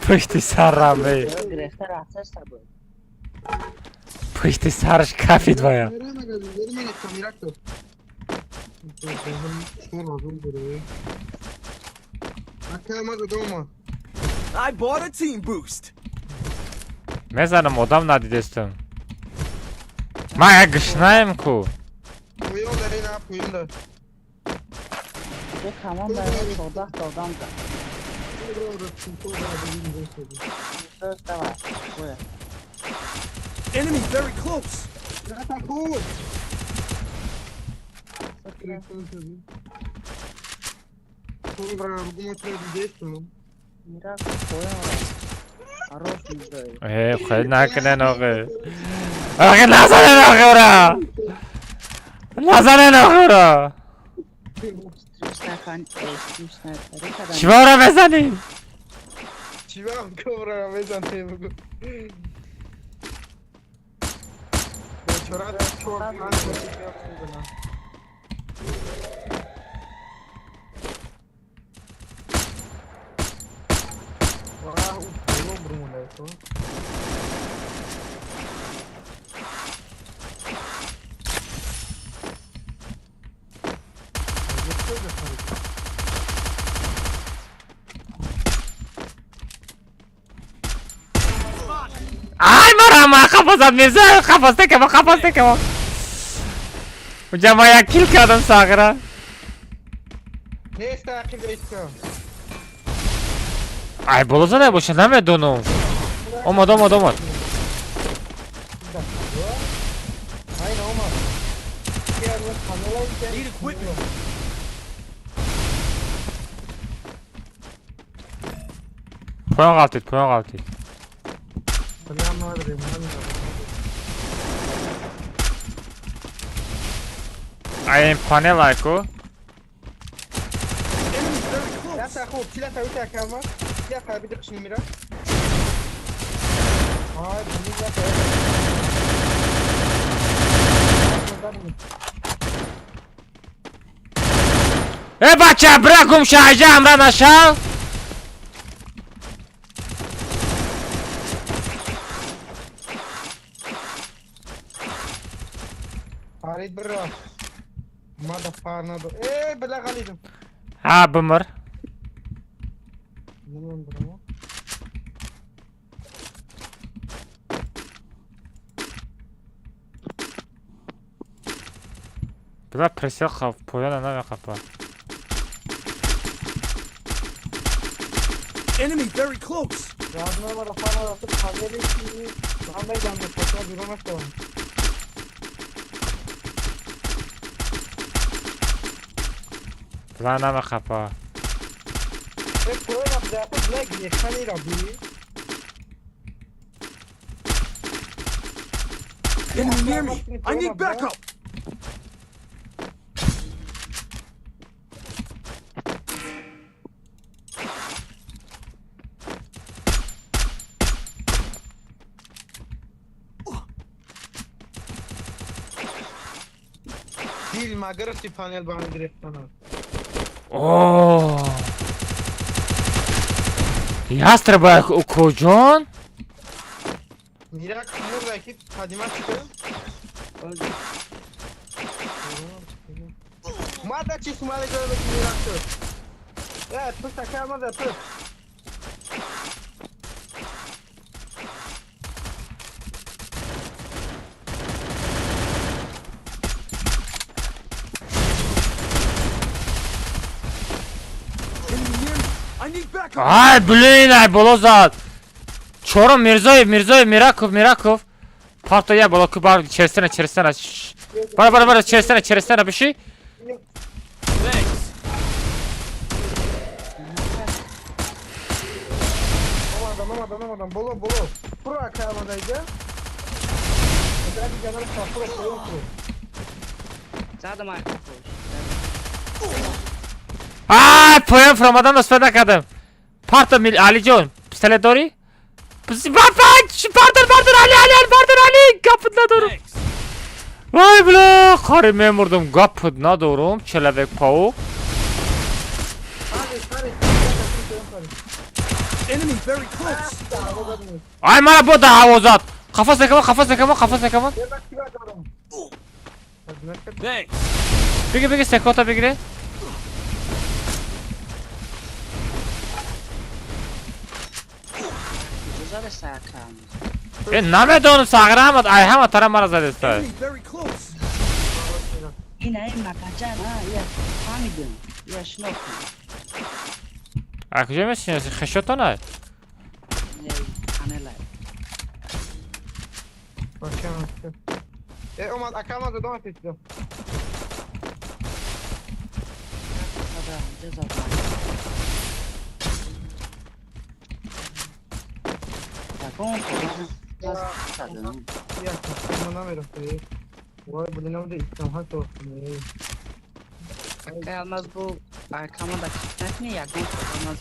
S1: پشت سرمه
S5: گرفته رفتش تا بود.
S1: پشت سرش کفید باید
S3: I bought a team boost.
S1: میزنم آدم ندیدستم من یک گشنایم کو
S7: پویون داری نه پویون دار
S5: تو تمام برای 14 تا آدم کرد.
S3: Enemy very close.
S5: میرا پویان آروش میده.
S1: خیلی نکنن آقا آقا نزنن آقا را نزنن آقا را چیوار را بزنیم
S7: چیوار کبرا بزن تی بگو چرا چور من واه او برمونه تو
S1: آی مرا خفاست میزه خفاسته که ما جمع یک کیل کردم ساغره
S7: نیست تاقیب ایسکم
S1: ای بلوزه نباشه نمیدونم اومد
S7: این اومد
S3: Need equipment.
S1: پایان غلطید این پانل هایکو
S7: لا تاخوك لا تاويتها كاما يا خابي دقش نمرة هاي
S1: ای بچه برکم شاهجه همراه نشا
S7: فريد برا ما دفعنا ايه بلا غاليدم
S1: ها بمر بلا پرسیل خف پویان نمی خفا
S3: Enemy very close.
S7: yardıma var falan atıp haberi şimdi ben de yandım fotoğraf yürümek de var.
S1: بلا نمی خفا
S7: hep böyle yapacaklar black yeşil abi.
S3: Enemy near me. I need backup.
S7: Değil magarası panel bana direkt sana.
S1: اوه ястреба кожон
S7: Mirak buradaki kadima çıkıyor. Mada çizmeli gördük Mirak'ı. Evet, pıs takalmadı pıs.
S3: Enemy near me. I need backup.
S1: ай блин ай болозад чором мирзоев мираков парто я блоку бар черстена бара черстена биши
S3: Thanks.
S7: Tanımadan bolo. Pro akamadaydı. Özellikle canları sapıra koyuyorsun.
S5: Zadım arka koş.
S1: Poem from adam استفاده کردم. پارتو میل علی جون pistolet داری؟ پاردر علی گپت ندارم. وای بلا خاری میمردم گپت ندارم چلوک پاو.
S3: Enemy very close.
S1: Ay bana bu da havuzat. Kafası yakama.
S3: Thanks.
S1: Bigi sekota bigire.
S5: Güzel sakam.
S1: نمیدونم ساغر احمد ای همه تره مرا زده است.
S3: Enemy very close.
S5: Yine makacan ha ya. Hamidin. Ya şunu oku.
S1: کجا میشینی؟ خشوتو نه؟
S5: Kanelay.
S7: Bakıyorum. Omar akamadı don seçtim.
S5: Adam ceza. Takım biraz tadım.
S7: Ya bana ver o. Vay bu ne oldu? İstemhat olsun.
S5: Yalnız bu arkama da kitletme yakın tutulmaz.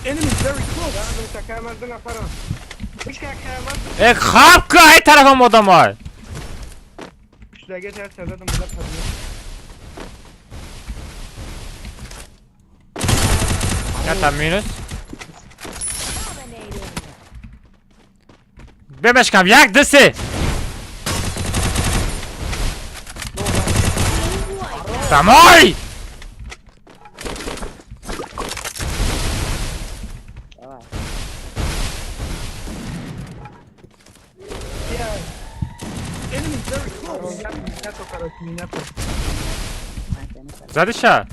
S3: Enemy very close.
S7: Ben takamadım yaparım. Hiç takamadım.
S1: خواب که ای طرفم آدم های.
S7: Şuraya her sırada burada kalıyor.
S1: Yata minus. بمشکم یک دسته. تمای.
S3: Enemy very close.
S7: Minato cara, minato.
S1: زدی شد.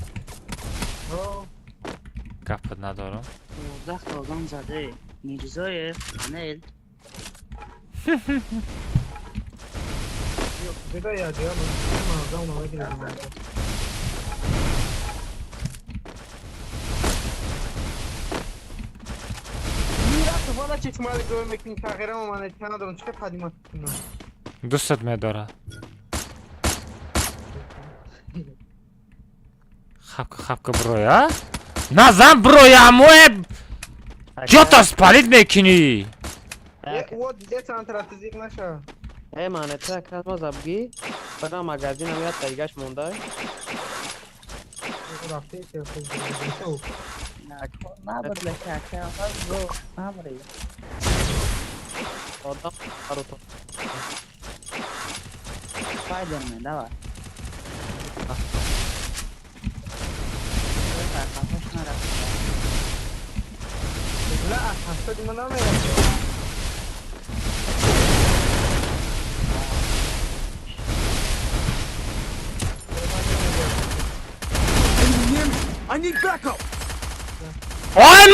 S1: گفت ندارم.
S5: Uzak yoldan zadı. Mirzoyev, Anel.
S7: Yok, bir de ya diyor ama ona gidelim. Mirat'ı bana çekmeli görmek için çağıram ama ne tanıdığım çıkıp hadi maçına.
S1: دوستت میداره. خب که برویا؟ نه زن برویا موه جاتا سپالیت میکنی.
S7: O diye santrafizik naşa.
S4: Emaneti akazmaz abgi. Bana magazin ameliyat taygaş monday.
S7: Rafte şey yapıyor.
S5: Ne haber be kaka? Ne haber ya?
S4: Adam aruto.
S5: Spiderman da var.
S7: La hasta di mana me.
S3: Enemy near me. I need backup.
S1: Ay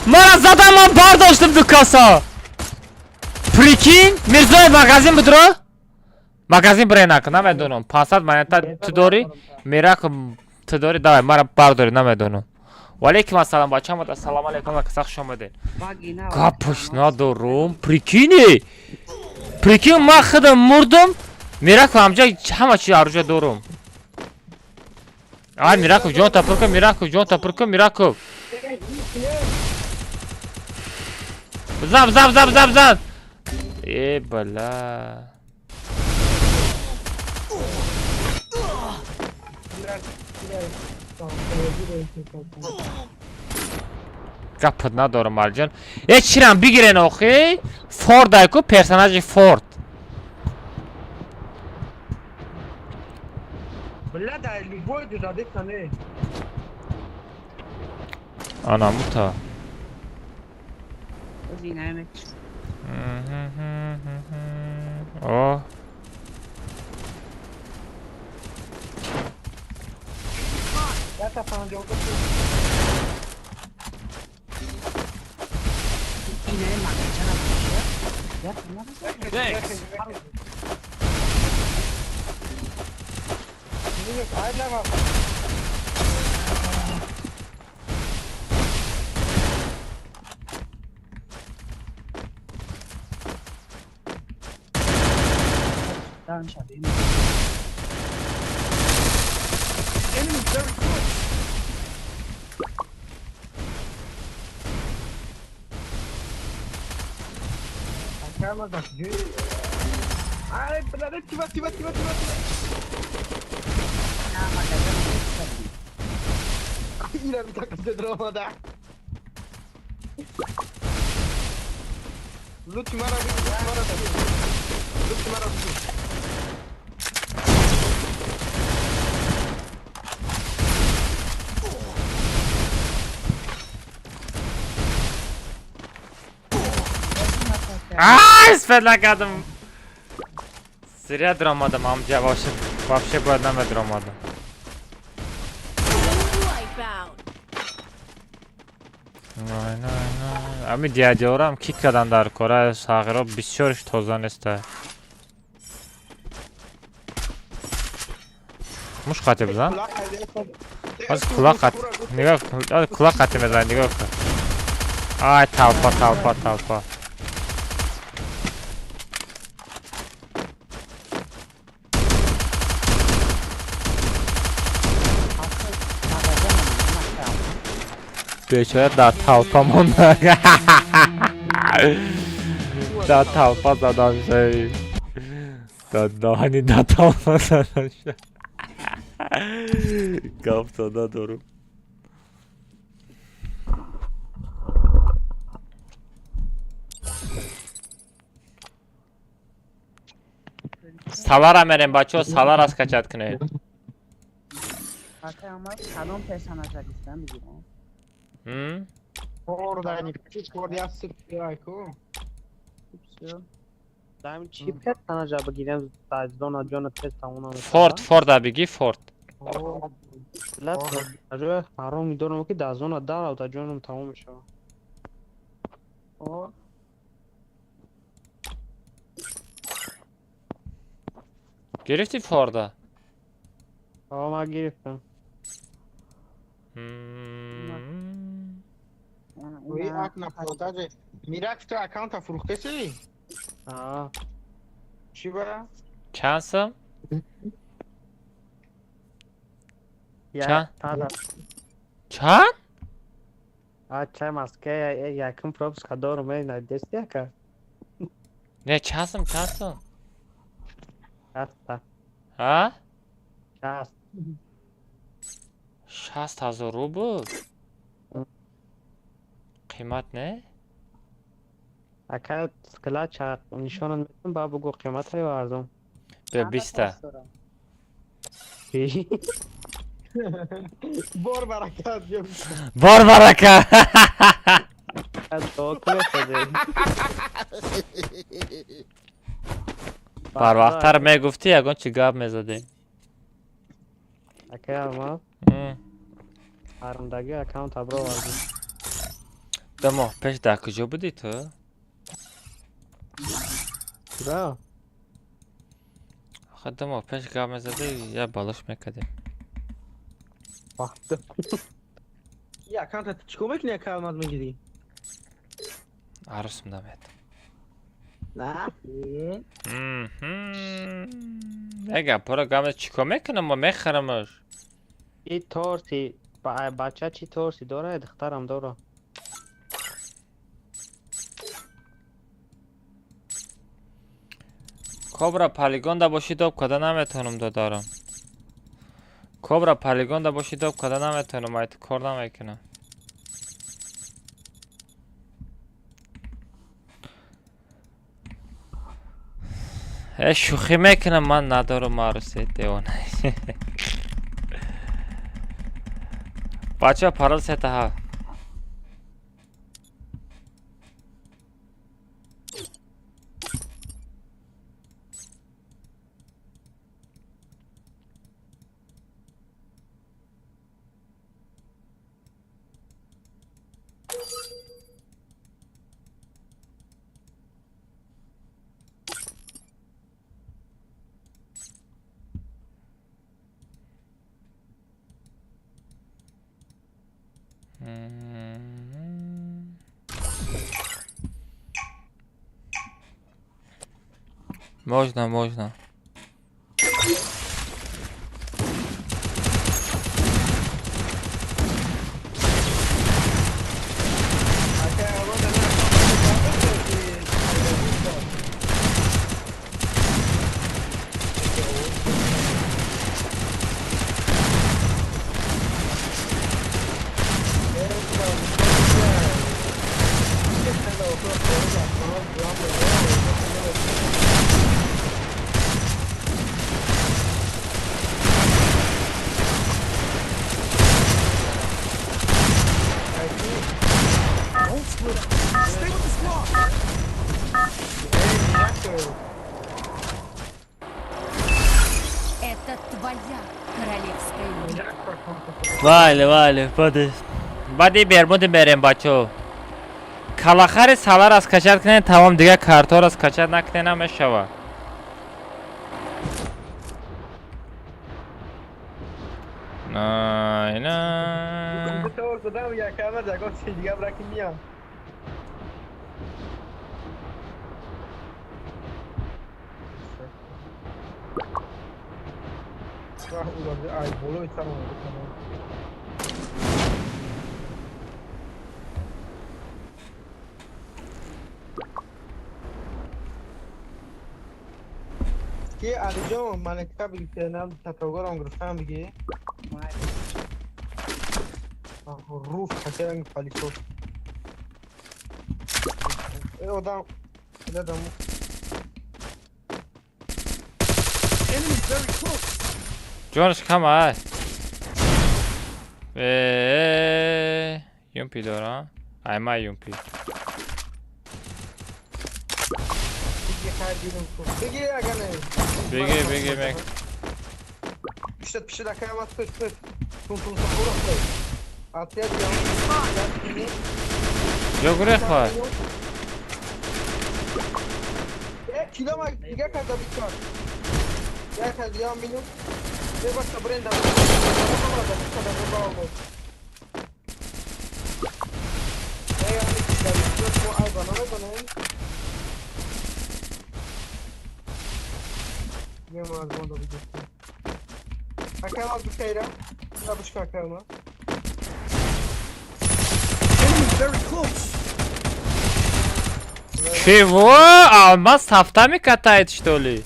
S1: من زدم من برداشتم دو کاسا. پریکین میرزای مغازین بدرو. مغازین برای نکن نمیدونم. 500 منتا تو داری میرا که تو داری دای مرا برداری نمیدونم. وعلیکم السلام بچه هم السلام علیکم و کساخ شما دین. کپش ندارم. پریکینی. پریکین من خودم مردم. میرا که همجا همه چی آرجا دارم. آی میراکو جون تا پرکو میراکو زب ای بلا گپت ندارم مرجان ای چیرم بگیرن آخی فورد ایکو پرسناج فورد
S7: Bella dai, li vuoi già detto ne.
S1: Ana muta.
S5: Così ne metti.
S1: Oh.
S7: Gata fanno gioco.
S5: Yine magazin alıyor.
S3: Enemy very close.
S7: Calma, ai, tiba. Yine bir takım dramada. Loot mara.
S1: Ispat nakadım. Zrя дромадам, amca вообще bu adamı dromadım. Ами дядёрам кик кадан дар кора сағиро бисёр тоза неста. Муш қати бизан? Аз кулак қат. Нигоҳ кулак қати мезан, нигоҳ кун. Ай, талпа. Бечора дар талпа монда. Дар талпа задан шавӣ. Дар доҳани дар талпа задан шавӣ. Гап зада дорум. Salara merem bachoo, salar az kaçat kune.
S5: Aka ama salon personajlar istem bigirem.
S7: Orada yani küçük oraya sıkıyor.
S4: دائما چی پت تنها جا بگیرم تاجدون جون پت تمونا
S1: Ford abi Ford.
S4: لا اجا حرام میدونم که دازون دار او تا جونم تموم میشه
S1: گرفتی Ford'a?
S4: ما گرفتم
S7: وی اکنا پروتاجه میرفت تو اکانت فروخته چی؟ چی برا؟
S1: چندسم؟ چند؟
S4: چند ماسکه یکم پروپس کدارم من دستی که
S1: نه چندسم؟ 60,000 روبل قیمت نه؟
S4: اکا سکلا چاق نشانم میتونم با بگو قیمت های ارزم
S1: به 20
S7: بار برکت
S1: بار برکت بر وقتر میگفتی یکان چی گپ میزدی
S4: اکا ما هرمدگی اکاونت ابرو ورزی
S1: 2 ماه پیش در کجا بودی تو؟
S4: چرا؟
S1: آخه 2 ماه پیش گپ میزدی یا بالاش میکردیم
S4: وقت
S7: یا اکانت چیکو میکنی اکاونت میگیری؟
S1: عروسم نمید
S7: نه؟
S1: نگم پرا گمه چیکو میکنم ما میخرمش
S4: این تورسی بچه چی تورسی داره دخترم داره
S1: کبرا پالیگون دا باشی دوب کده نمیتونم دارم کبرا پالیگون دا باشی دوب کده نمیتونم ایت کار نمیکنم شوخی میکنم من ندارم عروسی دیوانه بچه پرال سیته ها Можно.
S3: Don't split up. Stay with the squad.
S11: Это твоя королевская битва.
S1: Vale, Badi berem bacho. Kalahari salar az kaçar kine tamam diye kartor az kaçar nakne na meshava. Nay.
S7: تو زدم یک کمر جگه چی دیگه برکی میام راه اولاده ای بولو ایتر اومده کنم کی علی جان من قبل کنم تطور گرفتم بگی روف حكاية فاليسوس ايه وضع لا دمو
S3: Enemy very close.
S1: Jonas come on. Yumpi دارم. ما یومپی.
S7: بگی خیلی بگی اگر نه
S1: بگی مک.
S7: پیشت دکه هم پشت تون سخورا خیلی آتیا دیام
S1: یا گره خواه.
S7: کیلو ما دیگه کرده بیکار یا کرده دیام بینو یه باشتا برندم Nie ma zbłądu widzieć. Akama z Bukeira. Zabuszka Akama.
S3: Enemy very close.
S1: Чего? Алмаз тафтами катает, что ли?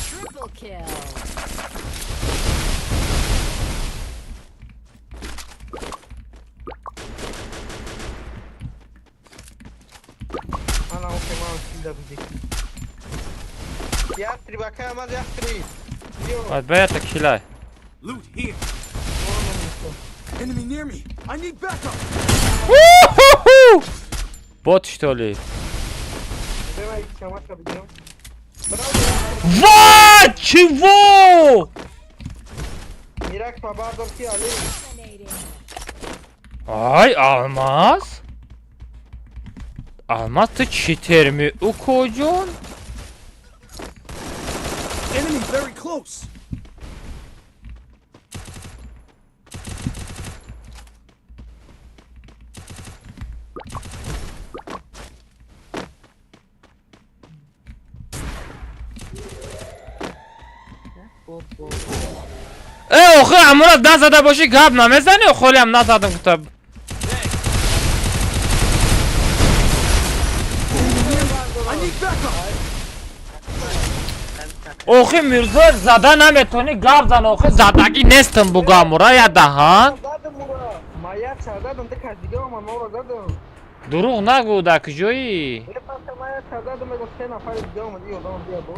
S11: Triple kill.
S7: Ana okuyma usulda bilecek. Yastri Akama Yastri.
S1: Вот бы это килай.
S3: Loot here. Enemy near me. I need backup.
S1: Бот, что ли?
S7: Давай, Камаска бегем.
S1: Вот! Чего?
S7: Мирак Пабадор Киали.
S1: Ay Almaz. Almaz da çiter mi ukocun?
S3: Enemy very close.
S1: آخه امورا دست زده باشی گب نمیزنی و خیلی هم نزدم کتاب
S3: I need backup.
S1: آخه میرزا زده نمیتونی گب زن آخه زدگی نیستم بگو امورا یاده ها
S7: Maya çardadım da kaçtık ama ne oldu?
S1: دروغ نگو در کجایی
S7: Ne pasa Maya çardadım da sen afar gidiyorum diyor lan diyor bu.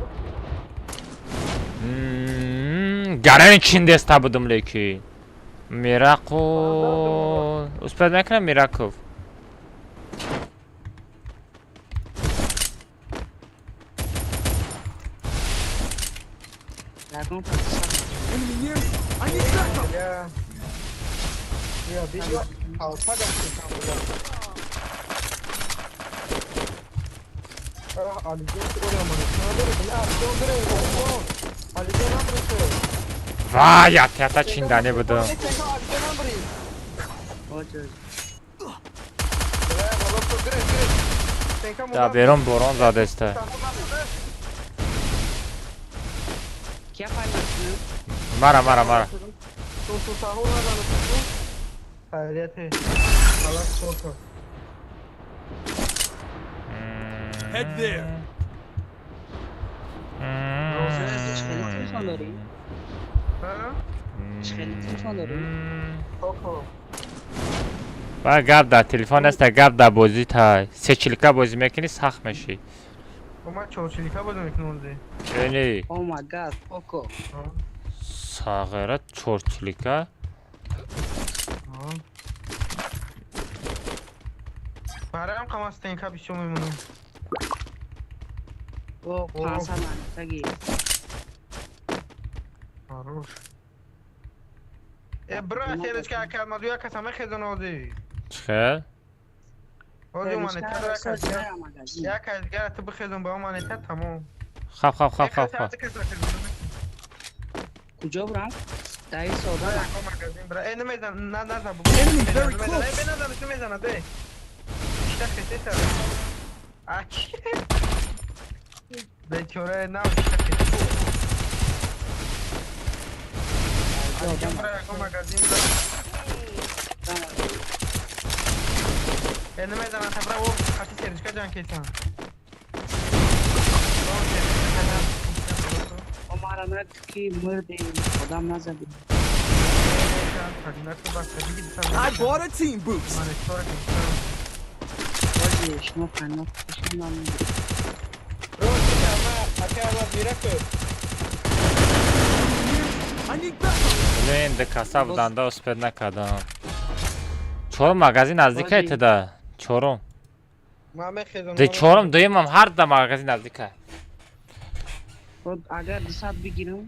S1: گرن چین دسته بودم لیکی میراکو اسپد نکنم میراکوف
S3: Enemy near me. I need backup.
S7: Ya bir alta da çıkan bu. Ali Cenk oraya mı? Sana da ne yaptın buraya? Ali Cenk ne yapıyorsun?
S1: وای اتیاتا چین دنی بودم
S5: Hoca.
S1: Da berom boron zadeste.
S5: क्या paylaştın?
S1: Mara.
S7: तो साहू वाला ना तो खैरियत है अलग सोचो
S3: Head there.
S5: Son dori.
S7: हाँ
S5: Son dori.
S7: सोचो
S1: و گب در تلفن است گب در بازی تا سچلیکا بازی میکنی سخت میشی
S7: اومد چورچلیکا بود میکنونده
S1: یعنی
S5: Oh my god. Poco.
S1: ساغرت چورچلیکا
S7: برای هم قماستین که بیشو میمونم
S5: O pasa man. Tagi.
S7: آروش برا خیرش که اکل مدویا کس همه خیزون آدی
S1: چخیر؟
S7: آدی اومانه تا یا کسگر تو بخیزون با اومانه تا تمام
S1: خواب
S5: Kujo bram. Dai soda.
S7: برای نمیزن نه
S3: Enemy very close.
S7: بنازن تو میزنه ده بیشتر خیسی سر اکی بیچوره نه بیشتر خیسی برای اکو مگزین نمیزنه تا برای او خطی سیرشکا جان کیسان
S5: हमारा ना कि मर दे खुदाम ना जब
S3: I bought a team boost.
S5: वही शनो खाना शनो नाम
S3: I need backup.
S1: این ده کسا بودن دا اسپید نکردم چورم مغازین نزدیکه ایت ده چورم ده چورم دویم هم هر ده مغازین نزدیکه
S5: अगर दिसात भी गिरूं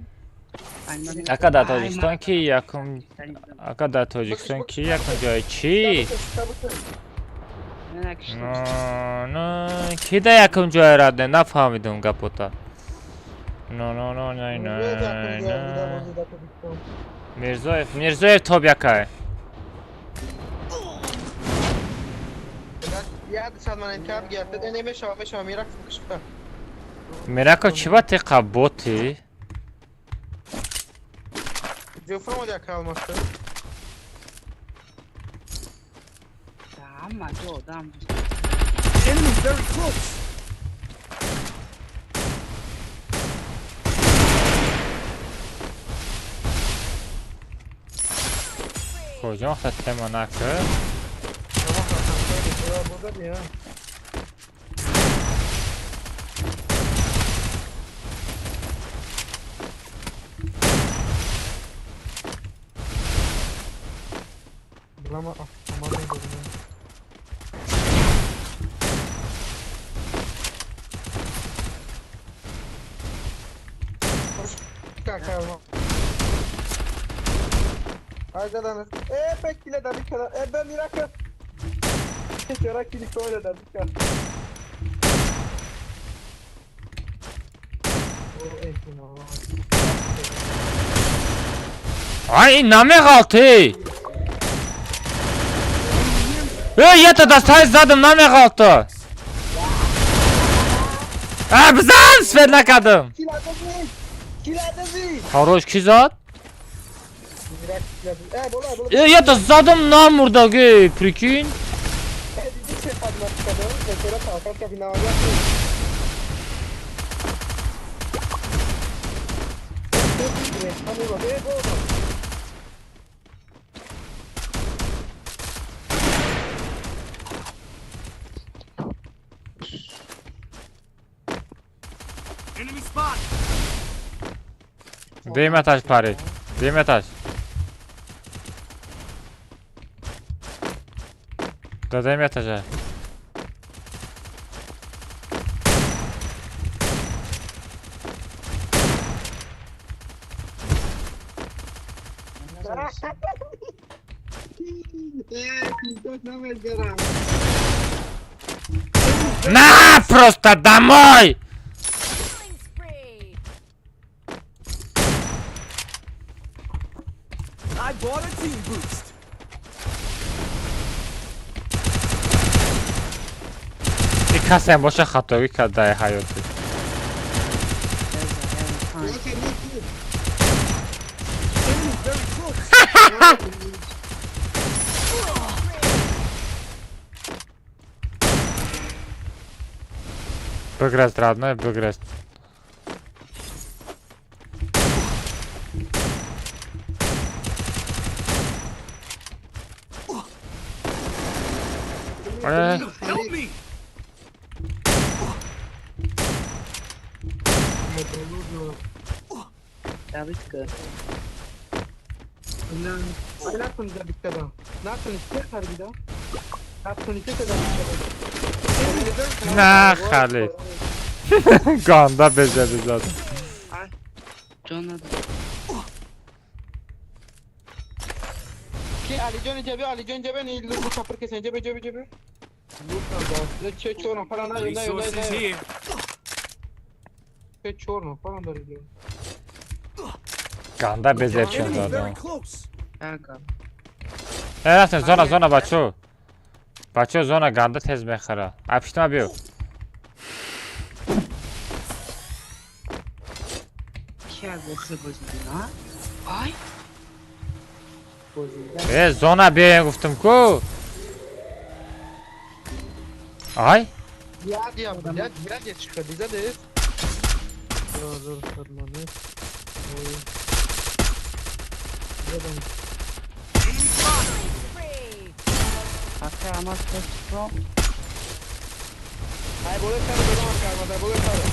S1: اکا در تاجیکستان کی یکم اکا در تاجیکستان کی یکم جای چی؟ نه کی ده یکم جای رد نه نفهمیدم گپوتا نه میرزویف توب یکای میرکو چی با تیقا بوتی؟
S7: جوفرم ودی اکرال ماسته
S5: دام جو دام
S3: Enemy very close.
S1: کجا وقت تیما نکه؟
S7: Lama aman Arkadan bekle da bir kadar. Ben bir dakika. Çorak kilik öyle da bir kadar.
S1: Ay نمیخالتی یه تا دستای زدم نمیخالتو بزن سفید نکردم خاروش کی زد؟ یه تا زدم نمورده گی پریکین
S3: Enemy spot.
S1: Değmetaş pari. Değmetaş. Da değmetaşa. На, просто домой!
S3: I bought a team boost.
S1: کسی باشه خطایی که در حیاتی بگرست رادنای بگرست
S3: Help me!
S5: Davidka.
S7: نتونی زدی کدام نتونی چه خریدی دا نتونی چه کدام
S1: نه خالی گاندا بزده زده
S5: John
S7: کی علی جان جبه نی لو کپر کسن جبه لو کن چه چور نفر نه
S3: Resources here.
S7: چه چور نفر داری
S1: گاندا بزده چون
S3: Enemy very
S1: زده
S3: close.
S5: Kanka.
S1: رفتم زونا بچو زونا گاندا تز میخره اپشتما بیو
S5: Ki agresif bozuldu ha? Ay.
S1: زونا بیا گفتم کو آی
S7: یا çıkar bize de zor sarmanı
S5: Hatta ama pro.
S7: Ay bole sarı karmada bole sarı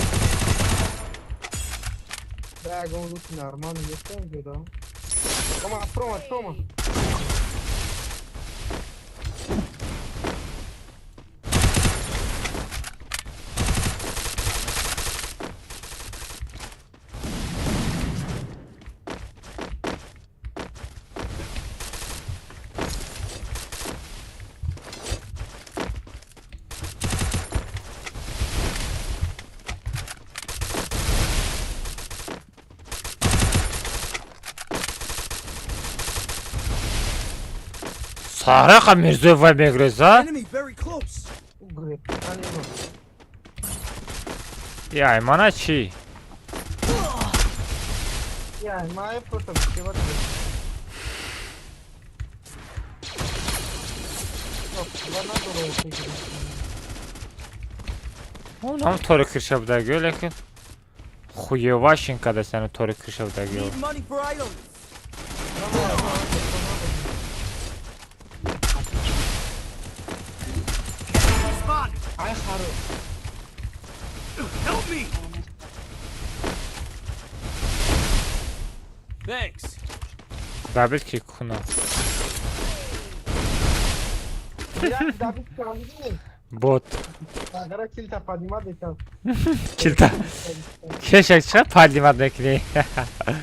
S7: Dragon look normal не da Toma
S1: سارق میرزوی میگرزه
S3: Enemy very close.
S1: یا ایمانه چی؟
S7: Ya maya просто şey var. Yok, bana doğru çekiyor.
S1: اونم طور کرشه بودگیو لیکن خویه واشین کده سنو طور کرشه بودگیو
S3: Need money for items. Spot.
S7: Ay xaro.
S3: Help me. Thanks.
S1: بابت کی کنه
S7: Ya David kaldı.
S1: بوت
S7: Agora que ele tá padimado então.
S1: کلتا کشک چقدر پردیمت نکنی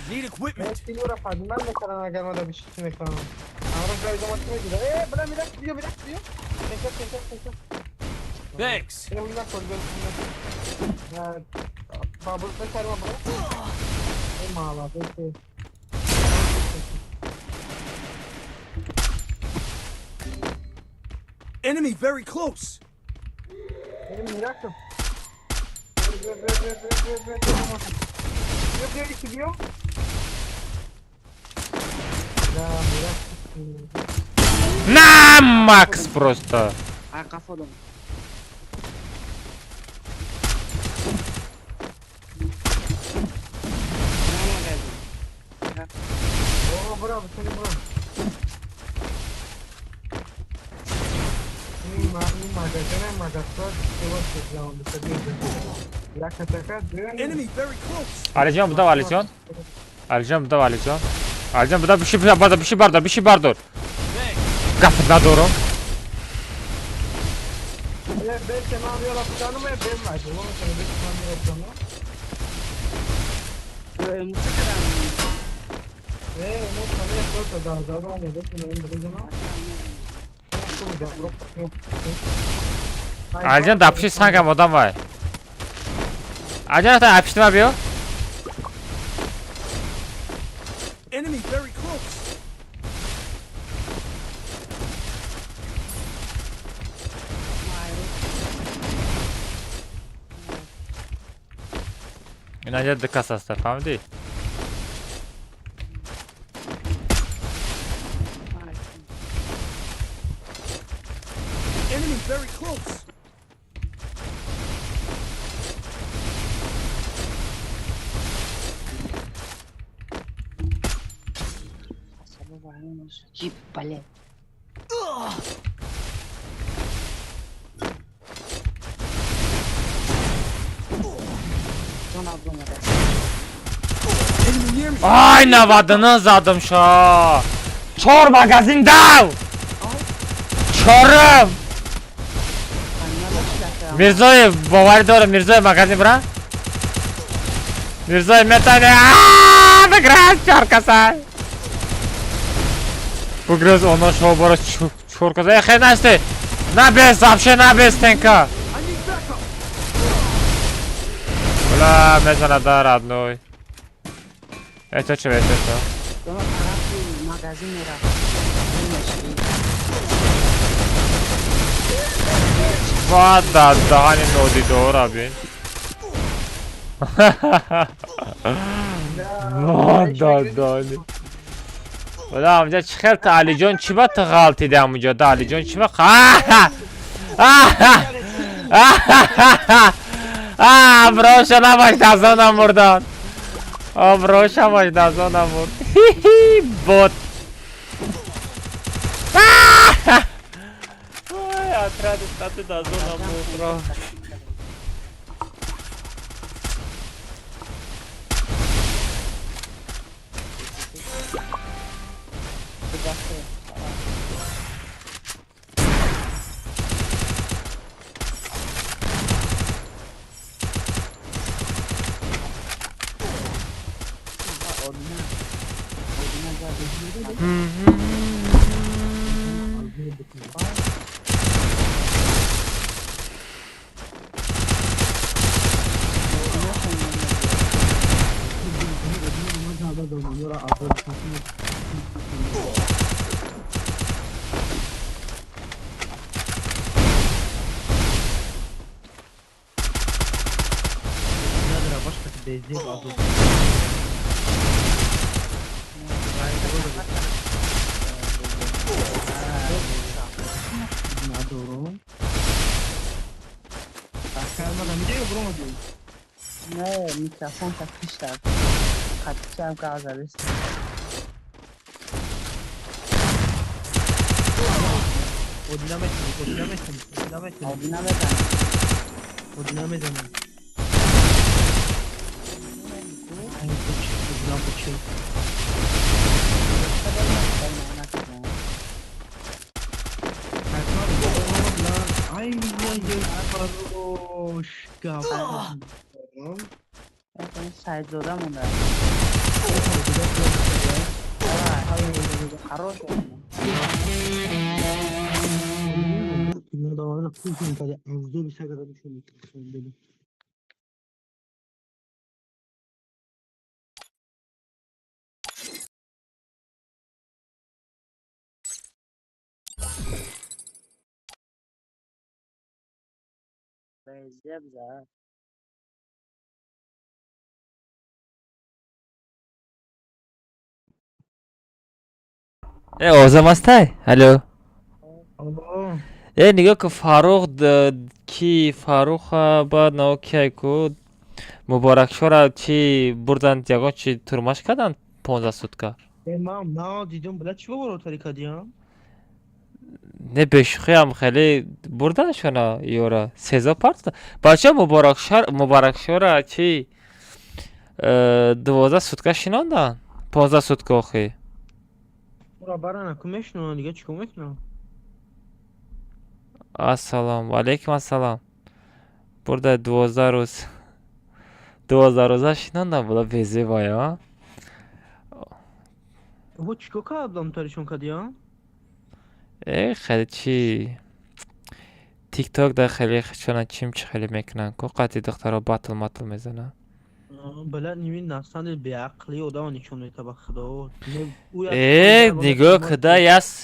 S3: Need equipment.
S7: Senhora padimado ne kadar agora da bir şey ekranı. Agora já já maçına gidiyor. Bana bir dakika diyor. Teşekkür.
S3: Thanks.
S7: Benim bir dakika Ya babur da sarma bana. Mala peki.
S3: Enemy very close.
S7: Benim miraklım. Yok gidiyor. Ya miraklım.
S1: на макс просто
S5: Ay kafadan. Bravo geldi.
S7: Oo bravo seni bravo.
S3: Enemy very close.
S1: علیجان بودا علیجان علیجان بودا bir şey bardır Gafet ندارم علیجان دپشی سنگم آدم وای علیجان تا اپشتی ما بیو
S3: Enemy very close.
S1: اینا یه دکاس هسته فهمیدی؟
S3: Enemy very close.
S5: Jeep, блядь.
S1: Ay navadını zadım şa. Çor magazin dav. Çorum. Mirzoyev باور دارم میرزای مغازه برا میرزای متانه بگرد چهار کسای بگرد اونا شما برا چهار کسای خیلی نشته نبیز زمشه نبیز تنکا بلا میزنه دارد نوی ایتا چه بیشه تو
S5: مغازه میره
S1: واد دهانی نودی دورا بین واد دهانی ولی همونجا چی خیلی تا علی جان چی با تا غلطی ده همونجا ده علی جان چی با ابروش نباش دزانم مردان ابروش نباش دزانم مرد بود atrás está te da zona bro.
S5: Ne, mikrofon takmışlar. Kaçacağım gazarız.
S4: O dinamet mi? O dinamet mi? O dinamet mi?
S5: O dinameden.
S4: O dinamet mi? Ay ya faroş kapatın.
S5: Ben side zoda mı da? Хорош.
S4: Ne da var? Kuzun tadı. Azdı bir şey kadar düşündüm.
S5: Bezebza.
S1: اوزم هسته؟ الو نگاه که فاروق کی فاروق با نو کی کو مبارک شورا چی بردن یگان چی ترماش کردن 15 سوتکا
S4: Tamam, ne dedim? Bırak şu var o tarikatı ya.
S1: نه بشخی هم خیلی بردن شنا یورا سزا پارت بچه مبارک شورا چی 12 سوتکا شناندن 15 سوتکا خی
S4: Bura barana kumeş ne oldu? Geç kumeş ne?
S1: السلام علیکم السلام burada 12 روز 12 روزه شناندن بودا ویزه بایا
S4: Bu çikoka ablam tarışon kadı ya.
S1: خیلی چی تیک تاک در خیلی شنا چیم چی خیلی میکنن که قطعی دخترها باتل ماتل میزنن
S4: بلد نیمین نستند به عقلی و دانی چون tabak خدا.
S1: نگاه کده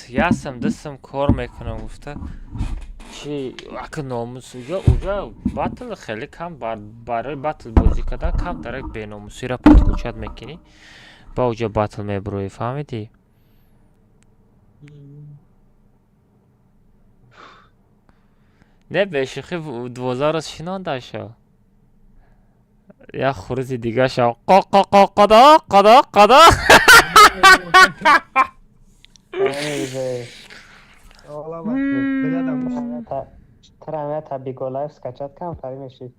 S1: یاسم دستم کار میکنم گفته چی اک ناموس اونجا باتل خیلی کم برای باتل بازی کردن کم درک به ناموسی را پات کوچت میکنی با اونجا باتل میبروی فهمیدی نه به شیخی 2000 شنان داشته یا خروزی دیگه شو قدا
S4: ترى تبيكو لايف سكتشات كم تاري مشي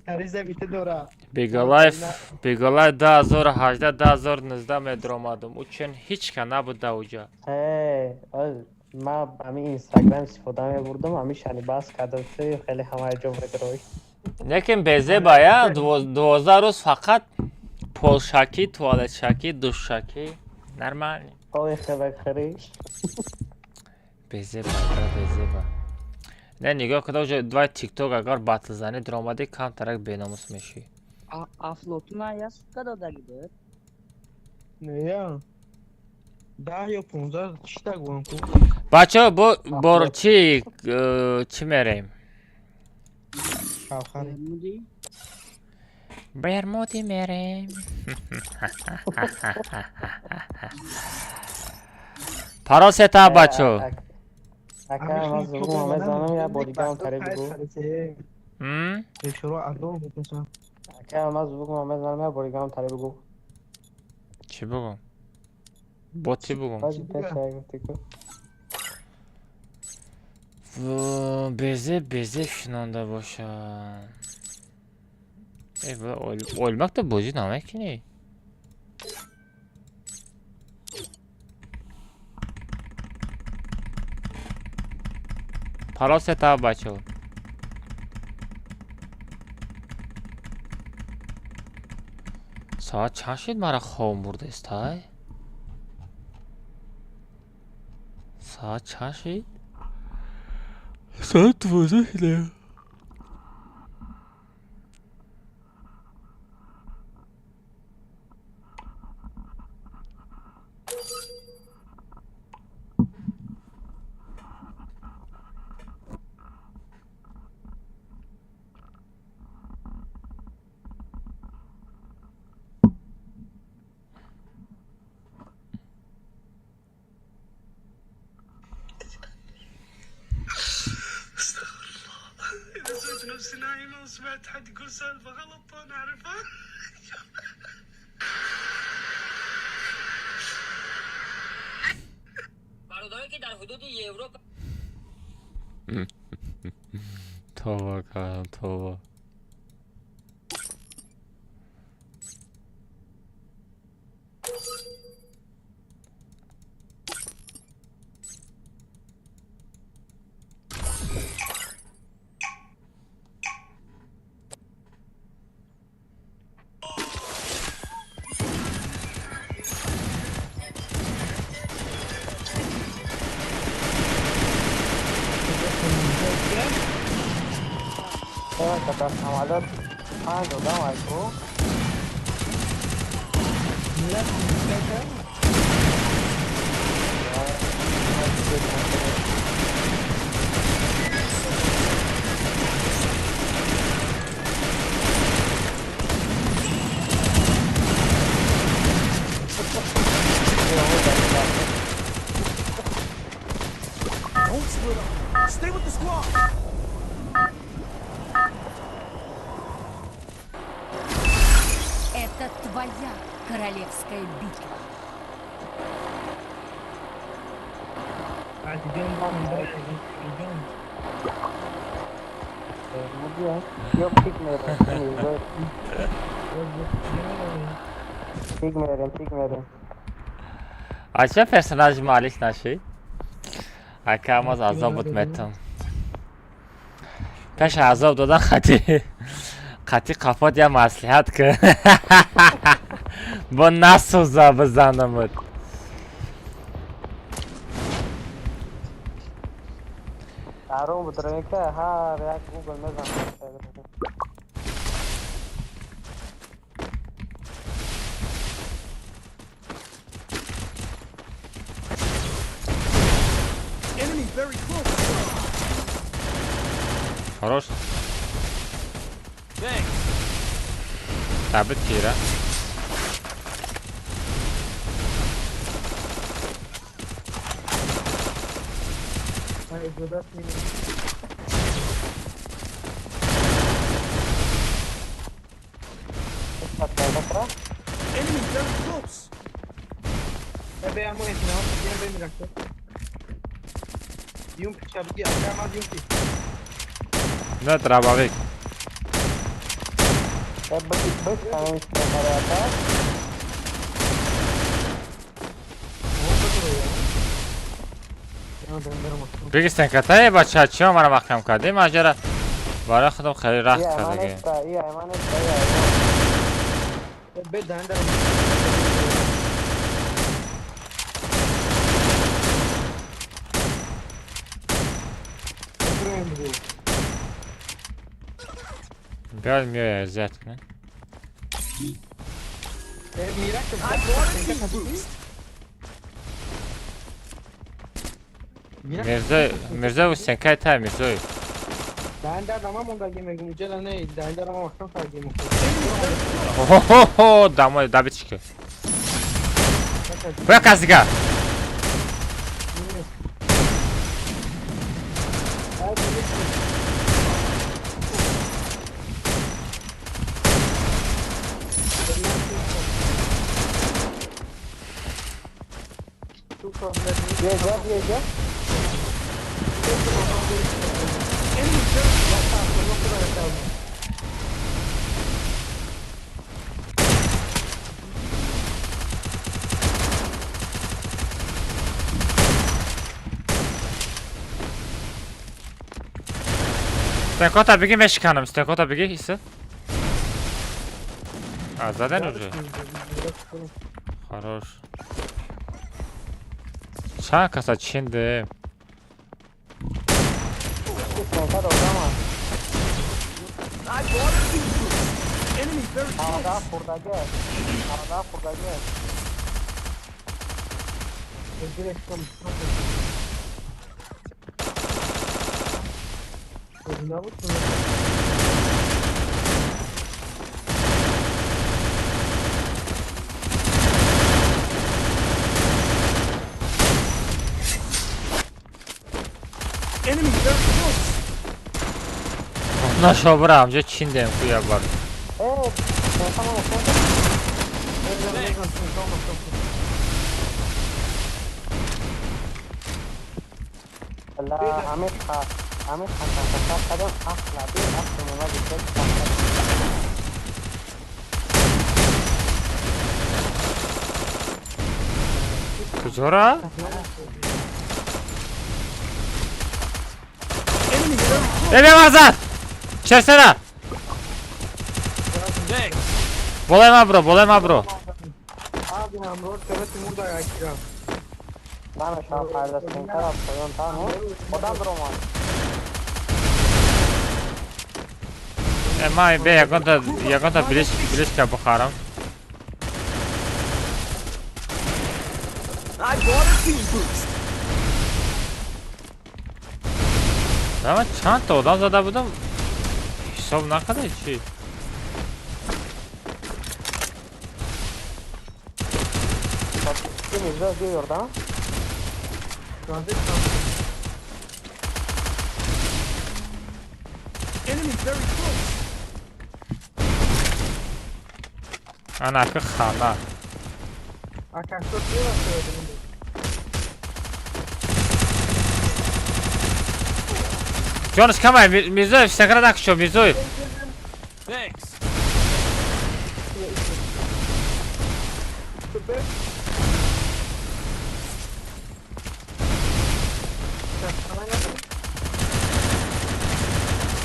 S7: تاریزه بیتی دورا
S1: بیگا لایف 2018 2019 میدرامادم اون هیچ که نبود اونجا
S4: ما همین اینستاگرام استفاده می‌بردم همیشه باز کردم خیلی همه جمع روی
S1: لیکن بزه باید 12 روز فقط پول شکی توالت شکی دوش شکی نرمال
S4: اوه خیلی خری
S1: بزه با نه نگاه کده اونجا دوای تیک توک اگر باتل زنی درامادی کم ترک بیناموس میشی
S5: Aflotuna yaz kadar gider.
S7: نه یا 10 یا 15 چی گویم کو
S1: بچه ها برو چی میریم برمودی میریم پراستا بچه
S4: اکا ما زبون همه یا بودیگام تاری بگو
S7: شروع اردو بکنم
S4: اکا ما زبون همه یا بودیگام تاری بگو
S1: چی بگم؟ بوتی بگم بزه شنانده باشم اولمک تو بازی نامه کنی پراستا بچه ها ساعت چند شد مرا خواب برده است های ساعت چند شد ساعت 12 شده
S3: نفسي نايمة وسمعت حد يقول سالفة غلط وأنا أعرفها
S12: برادرایی که در حدود یورو
S1: توبه کردم توبه
S4: kata amalat do dá mais pô
S3: Don't split up. Stay with the squad.
S11: Это твоя королевская битва.
S4: Yok çıkmıyorum.
S1: Acaba personaj malik naşi? Akam az azab etmedim. Peş azab دادن خطی قفات یا مصلحت که با نسوزه بزنمت
S4: Arun buturin که هر یک گوگل میزنم
S3: Enemy very close.
S1: Хорош. Tablet Kira.
S7: Hayır, Vedat yine. Enemy very close. Veamos esse não, viene bem miracle. E picha aqui, acá mais de picha.
S1: Ne trabavik. بگی سنکتای بچه چی ما رو محکم کردی ماجرا برای خودم خیلی رخت کردگی بیاد میای ازیت کنه Mirza bu senkay tay Mirza.
S7: Ben de adamım onda yemek mücadele ne? Ben de adamım akşam saat yemek.
S1: Ohoho damay da biçki. Bırak kasika.
S4: Gel.
S1: Stenkota bigi meşkanım. Stenkota bigi hisset. Zaten уже. Хорош. Çan kasa Çin'de.
S7: Enemy very close.
S1: Ondan sonra amca Çin'deyim kuya var.
S4: Allah Ahmet Khan kadın asla bir aklımına gidecek.
S1: Kuzora? Bebe Azat! İçerisine! Bolema bro.
S7: Abi namrod evet burada ya.
S4: Bana şu an faydasını taraf koyun tamam mı? Odan durma.
S1: Ema be yakında biliş ka bukharam.
S3: I bought a team boost.
S1: Ama çanta odan zada budum. Hesab ne kadar şey.
S4: Kim izliyor diyor orada?
S7: Enemy very close.
S1: Ana ki khana.
S7: Arkadaşlar diyorlar söyledim.
S1: Jonas kamay Mirzoyev sekradak şu Mirzoyev.
S3: Thanks.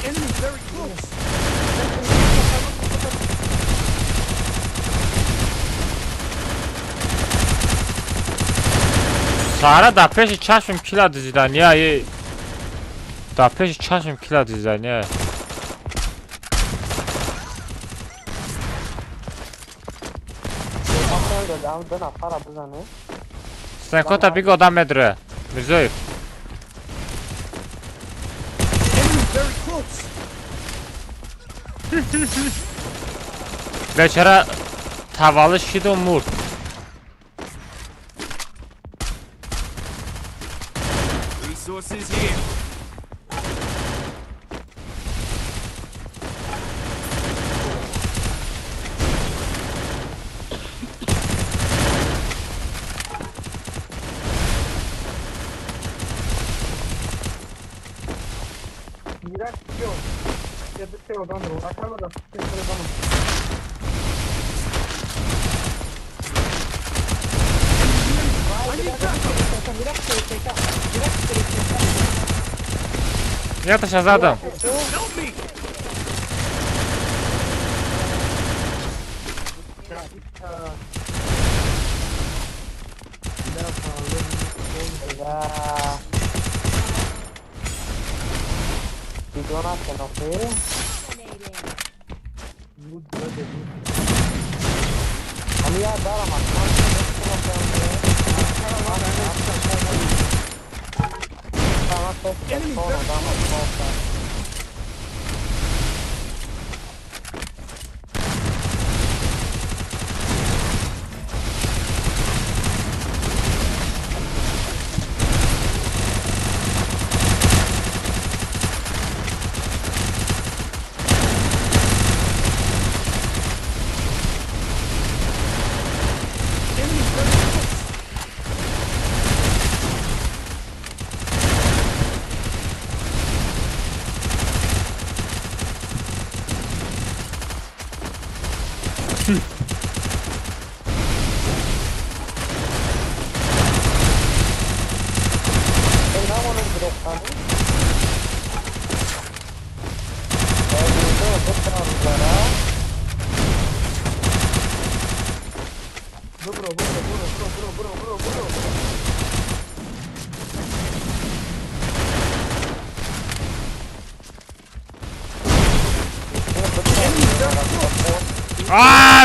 S7: Enemy very close.
S1: Sara da peşi çarşım kila diziden ya. Da peşi çarşım kila diziden ya. Sen kota bir adam medre. Mirzoyev.
S7: Enemy very close.
S3: boost.
S1: Beçara tavalı şid و مرد.
S3: Resources here.
S7: Mira, yo. Ya te estoy botando. Acá lo estoy botando. Mira que se despeja. Mira que se despeja.
S1: Я то сейчас задам.
S3: Help me.
S4: Bidona que no sé. Aliya dar ama.
S3: Enemy very close. Enemy very close.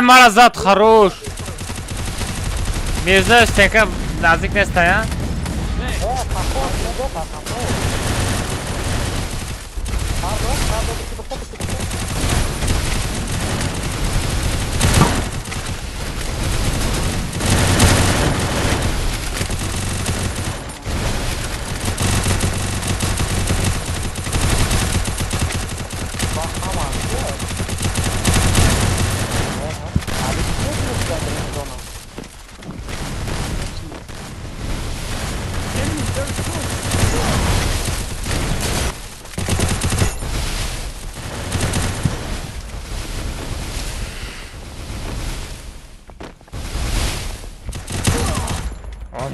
S1: Маразат хорош. Мирза стенка наздик неста, я?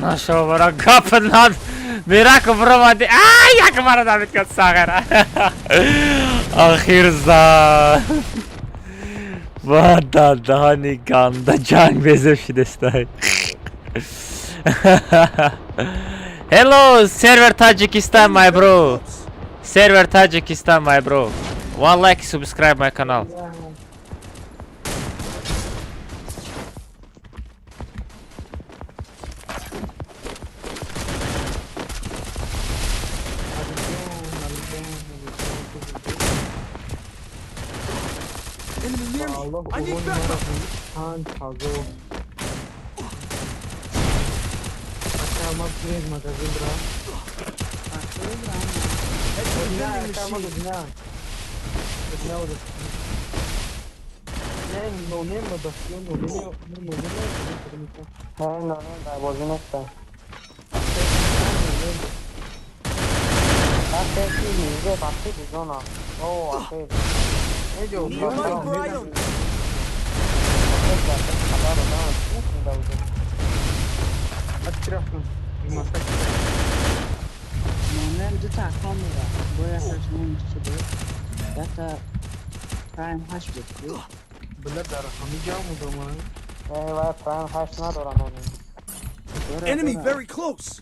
S1: Нашего врага под над Мираку проводи. Як мара Давид кат сагара. Ахирза. Vada dani ganda can bezevşidestay. Hello, server Tajikistan, my bro. Server Tajikistan, my bro. One like, subscribe my canal.
S3: Enemy near me. I need backup.
S5: Mən de ta kamera. Boya saçımın içinde. Data Prime hash bekliyor.
S3: Enemy very close.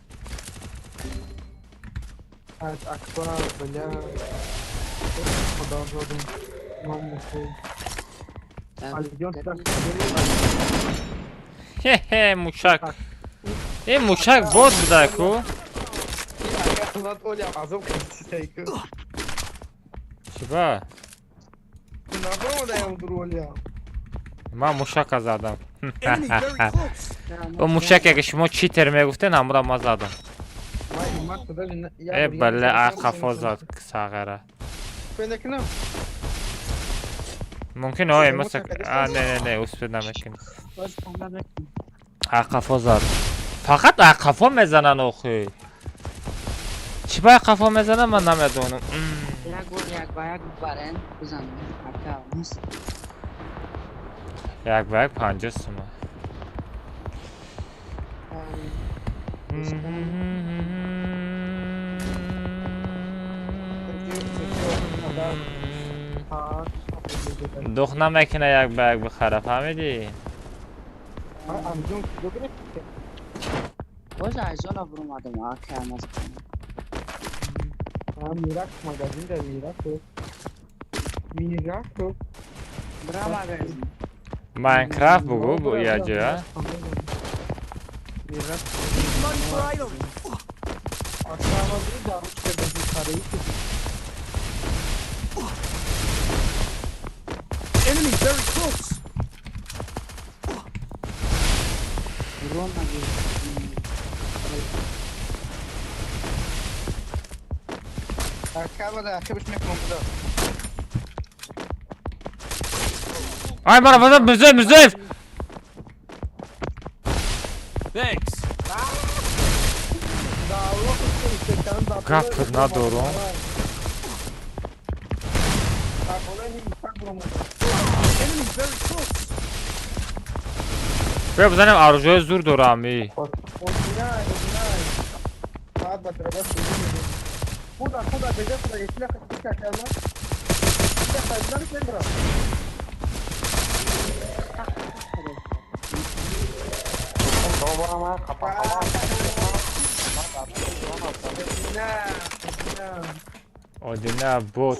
S1: Хе-хе, мушак. Мушак бот будаку. چیبا
S7: نبرو دایم درولیا
S1: من موشک زدم
S3: Enemy very close.
S1: اون موشکی که شما چیتر میگفتین همون ما زدم
S7: وای مات دادن
S1: ای بله قفا زد ساغره
S7: فندکنم
S1: ممکن آه مثل نه اسپید نمیکنی قفا زد فقط قفا میزنن آخه چی باید قفا میزنن من نمیدونم
S5: یک گل یک با یک برن بزن حتی نیست
S1: یک با یک 50 تومن دخ نمیکنه یک با یک بخره فهمیدی؟
S7: امجون دوگره
S5: باز ایزان ابرو اومدم ها که هم از
S7: میراک مگازین در میراک
S5: برا مگازین
S1: ماینکرافت بگو یا جا
S3: Money for item. Enemy very close.
S5: برو مگازین
S7: acaba de akıbış mekanında.
S1: ay bana bana müzev
S3: Thanks.
S1: Kapır na doğru
S3: Enemy very close.
S1: به بزنیم آرژوی زور دورامی
S7: Kuda bece kuda yeşile kaçmış kaçarlar. Bir de fazladan kendira.
S1: Odine bot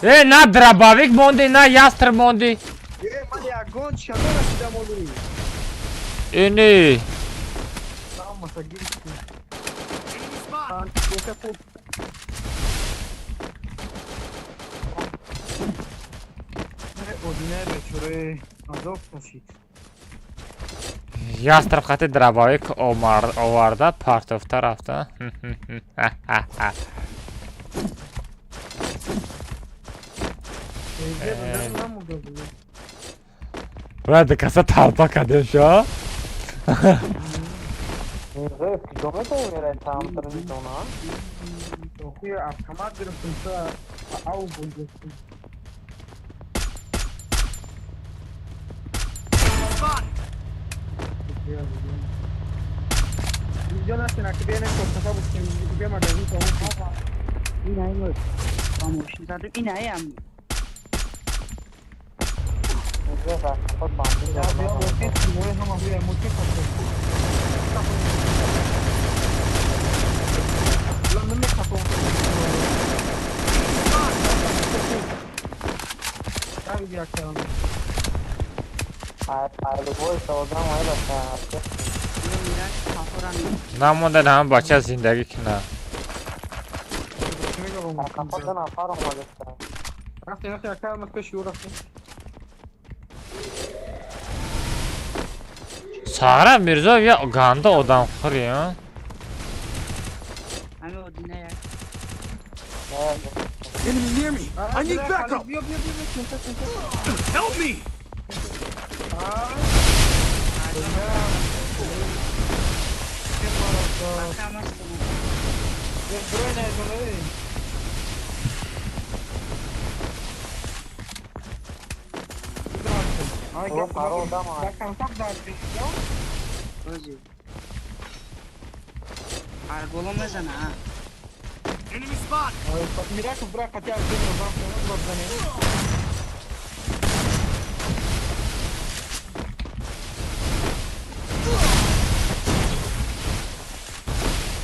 S1: na drabavik mondi na yastr mondi
S7: Man ya gon şadana sidam oluyor.
S1: ini
S7: Tamam masa girişti. Odine çöre azok taşıydı.
S1: ястраб хати драбавик оварда партофта рафта باید کسا تلپا کده شو
S7: Okuyor автомат görüntüsü av bulacaksın. Videolar aquí viene con cosas que ve magazine con
S5: این های مورد خاموشی زدم این های هم
S1: نمونده همه بچه زندگی کنه
S7: رفتی اکر ما پیش رفتی
S1: سارا میرزا یا گنده آدم خوری ها
S5: همه اودینه یک
S3: Enemy near me. I need backup. Help me.
S5: بازی ارگولو میزنه ها
S3: Enemy spot.
S7: Miracle bırak hadi abi beni bırak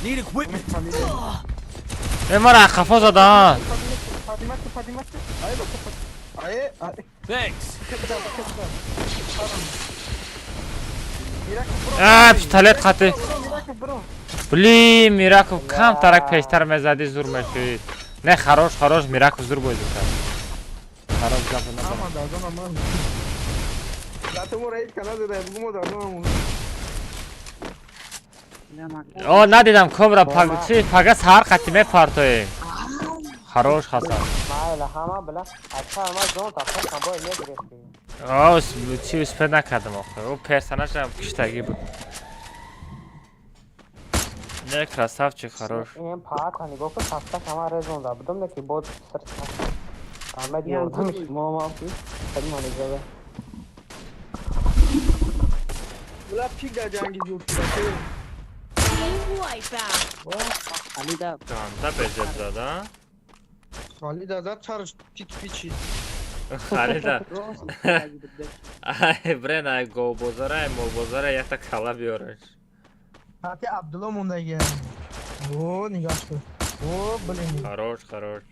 S3: Need equipment.
S1: امارا خفا زده ها
S3: Thanks.
S1: پیستالت خطی بلی میراکو کم ترک پیشتر میزدی زور میشوید نه خراش میراکو زور بازی کرد خراب گپ نزن.
S7: اما دازان من لاتمو رئیس کنه داده بگو دازان
S1: آه ندیدم کبرا پگ چی پگس هر خطیمه پارتوی خروش حسن
S4: مایل همه بلا اچھا ما زون تا خود کبای نگرفتیم
S1: آه چی اسپد نکردم آخه او پرسنش هم کشتگی بود نه کراساف چی خروش
S4: این پاک کنی گفت خسته کما رزون دا بدم نکی بود سر احمد یادمش ما خیلی مالی جاده
S7: بلا پیک در جنگی جور شده
S5: خالیدا
S1: گانده بجد دادا
S7: خالی دازد چارش پیک پیچی
S1: خالیدا برن گو بزاره مو بزاره یک تا کلا بیارش
S7: حتی عبدالله مونده گه اوه نگاش کن اوه بلینی
S1: خروش خروش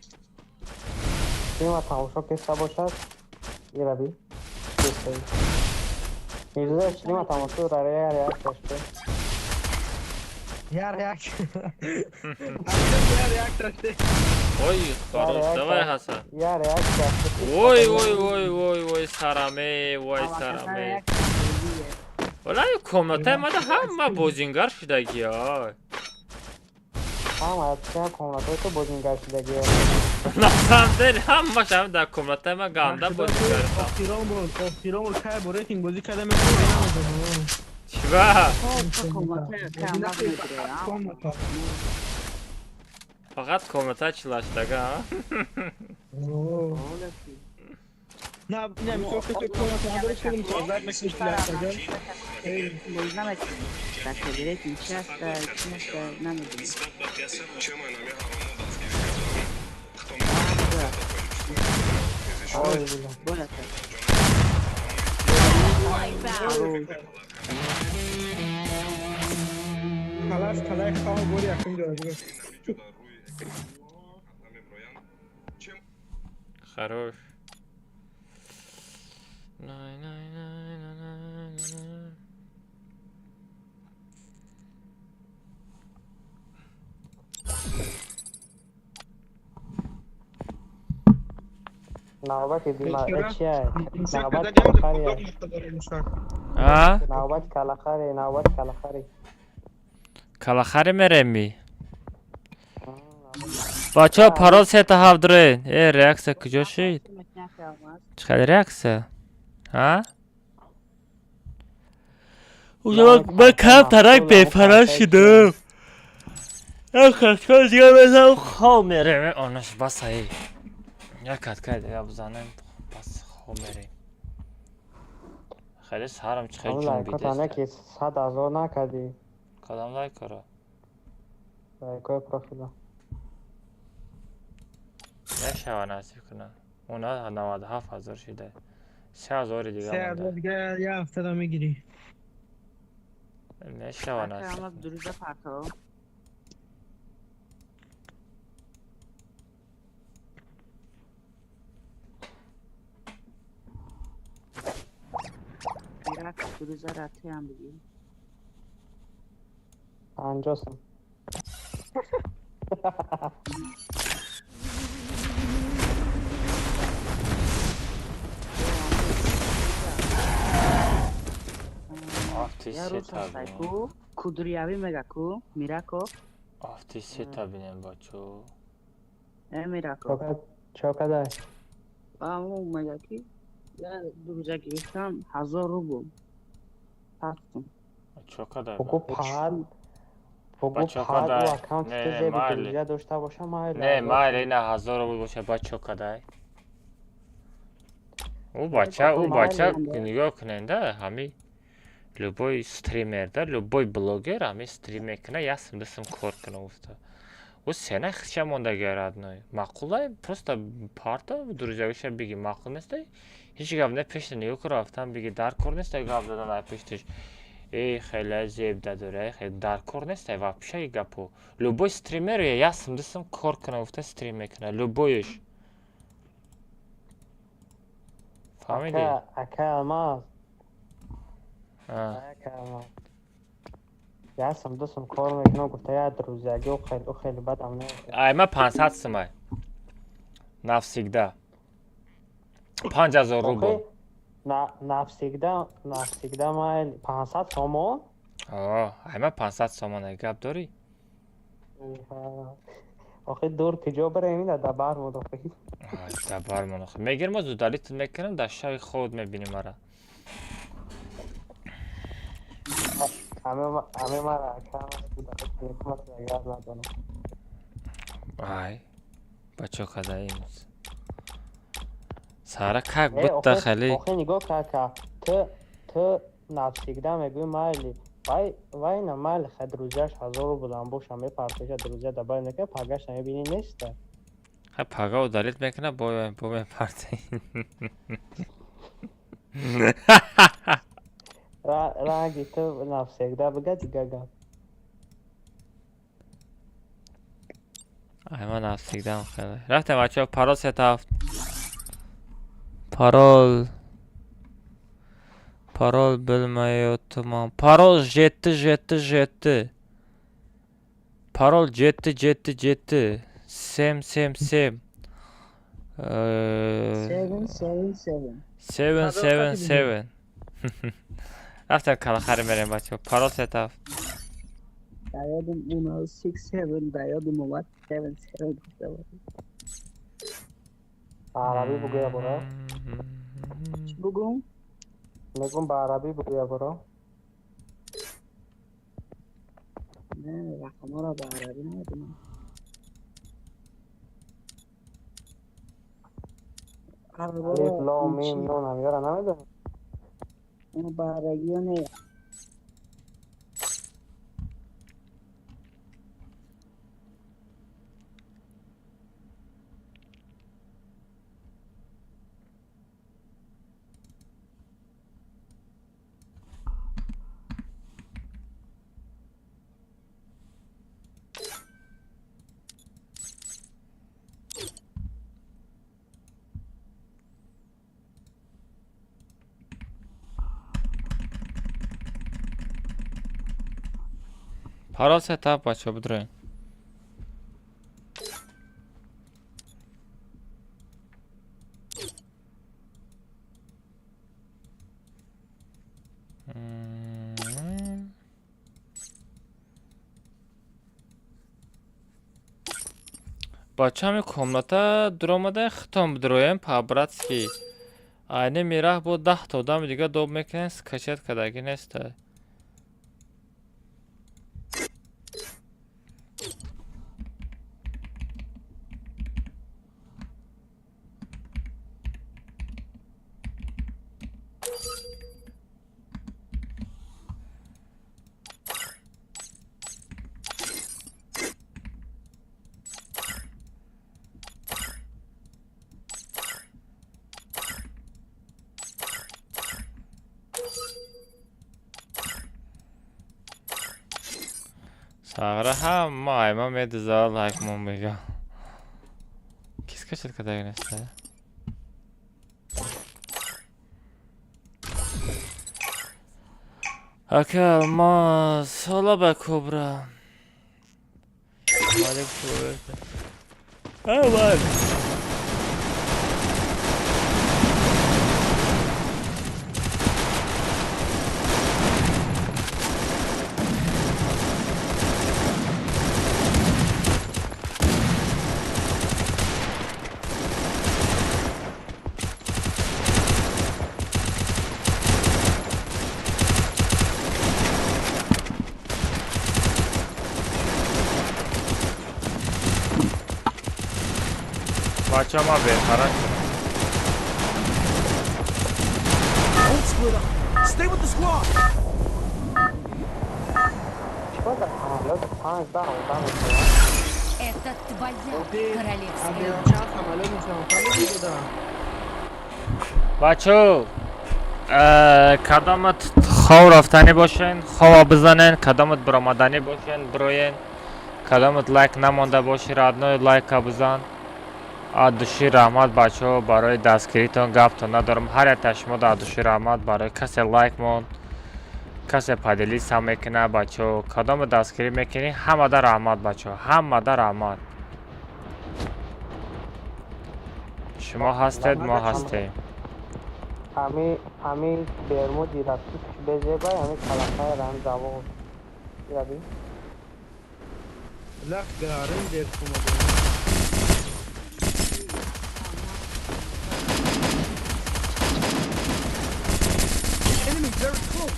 S4: این تماشا کسا باشد یه ربی کسایی میزده شدیم تماشا را ریاک داشته
S7: یار یک یار یک داشته
S1: اوی خروش دوای حسن
S4: یار یک داشته
S1: وای وای وای وای وای سرمه وای سرمه ولی کامنت مده همه بوزینگر شدگی های
S4: همه چه کامنتای تو بوزینگر شدگی
S1: نفهمدن همه شما در کامنت ما گنده بوزینگر
S7: اختیرام رو که با ریتینگ بازی کده میکنم
S1: چی با؟ فقط کامنت ها چلاشتگه ها؟
S7: نه میتونم که تو کامنت ها درست کنیم تازد نکنیم چلاشتگه خلاص خلاص خواه بوری اکنی دارده
S1: خروش نای نای نای نای نای
S4: نوبت دیما چیه نوبت کلاخری
S1: ها
S4: نوبت کلاخری نوبت کلاخری
S1: کلاخری مرمی بچه ها پرال سه تا هفت داره ای ریاکس کجا شید چقدر ریاکسه ها اوجا من کم ترک بیپرال شدم یک کتکا دیگه بزنم خواه میرم آنش بس هایی یک کتکا دیگه بزنم بس خواه میرم خیلی سرم چقدر جون بیده
S4: لایکات که 100,000 نکردی
S1: کدام لایک را
S4: لایکای پروفیلا
S1: نشوه نصیب کنه اونا 97,000 شده 3,000 دیگه
S7: 3,000 دیگه یه هفته دا میگیری
S1: نشوه نصیب
S5: اما دروزه پرتو بیرک دروزه راتی هم بگیم
S4: 50 سم
S1: آفتیسی تا بینیم
S5: کدریاوی مگاکو میراکو
S1: آفتیسی تا بینیم بچو
S5: میراکو
S4: چوکا دای
S5: همون مگاکی یا دروزه گرفتم 1000 روبل پاستم
S1: چوکا دای
S4: بگو پاد بگو پاد و اکانت که جیب دروزه داشته باشه مایل
S1: نه مایل اینه 1000 روبل باشه با چوکا دای او بچه نگاه کننده همی любой стример да любой блогер ами стрим мекуна ясм дасм кор куна уста у сена хиша мондагия родной маъқулай просто парта друзьягиша биги маъқул нестай ҳеҷ гап не пешта нигоҳ кун рафтам биги дар кор нестай гап задан ай пешташ хеле зебда дора хеле дар кор нестай вообще гапу любой стример ясм дасм кор куна уфта стрим мекуна любойш фаҳмиди
S4: ака алмаз ясм дусм кор мекунам гуфта як рӯзагӣ خیلی بدم نمیاد
S1: ай ма 500 сомай навсегда 5000 рубл.
S4: навсегда майли 500 сомон.
S1: Ама 500 сомон гап дори?
S4: آخه دور کجا بریم این دبر مدافعی
S1: دبر مناخ میگیرم از دالیت میکنم در شب خود میبینیم مرا
S4: همه مرا کم حکمت نگرد ندانم
S1: بچه کده ایمز سارا کک بود داخلی
S4: آخه نگاه که تو نفسیگده میگوی مایلی وای نه مایل خد روزش 1000 رو بودم باشم میپرتشه در روزه دبر نکه پاگش نمیبینی نیست
S1: پاگا و دالیت میکنه با میپرته
S4: رنگی تو نفسیگده بگه دیگه گم
S1: من نفسیگده خیلی رفتم بچه ها پارول ستافت Parol bilmayotman. Parol jetti. Parol jetti. Sem. 777. رفتم کلاخری میریم بچه پارول ستاف
S5: دایادم اونا 67 دایادم اومد 77 گفته بود
S4: عربی بگویا برا
S5: چی بگم؟
S4: میگم به عربی بگویا برا
S5: نه رقم ها را به عربی نمیدونم
S4: الف لام میم نون هم یارا نمیدونم
S5: اونو به عربی ها نه
S1: پارول ستاف بچه بدرین بچه همی کاملتا درامده ختم بدرویم پابراتسکی aynı mirah bu 10 تا odam دیگه دوب میکنه скачать کداگی نیسته Sağra hamma ayma medizal hakmon bega. Kiska kadar neste. Aka ma sola be kobra. Malik kuvvet. Evet. بچه ما بهتره
S3: Don't split up. Stay with the squad.
S11: Это твоя королевская
S1: بچه کدامت خواه رفتنی باشین خواه بزنین کدامت برامدنی باشین بروین کدامت لایک نمانده باشی رادنوی لایک بزن آدوشی رحمت بچه ها برای دستگیریتون گفتون ندارم هر یک شما آدوشی رحمت برای کسی لایک مون کسی پدلی سم میکنه بچه ها کدام دستگیری میکنی همه در رحمت بچه ها همه در رحمت شما هستید ما هستیم
S4: همی برمودی رفتی کش بزه بای همی کلقه رم زبان یادی
S7: لخ گارن دیر کمه Enemy very close.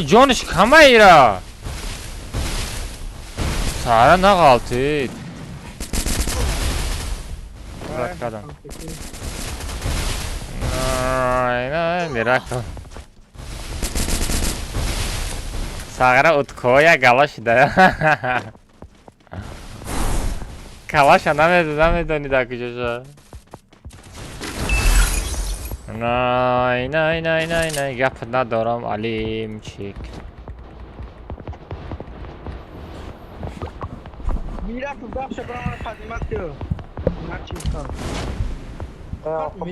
S1: جونش کمه ایرا سارا نقالتید بırak kadın. Aynen miracle. Sagara utkoya galaş da. Kalaş anam dönü da kıcıca. Nay yapına doram alimçik.
S7: Miracle baxa para خدمت که هر چیز کار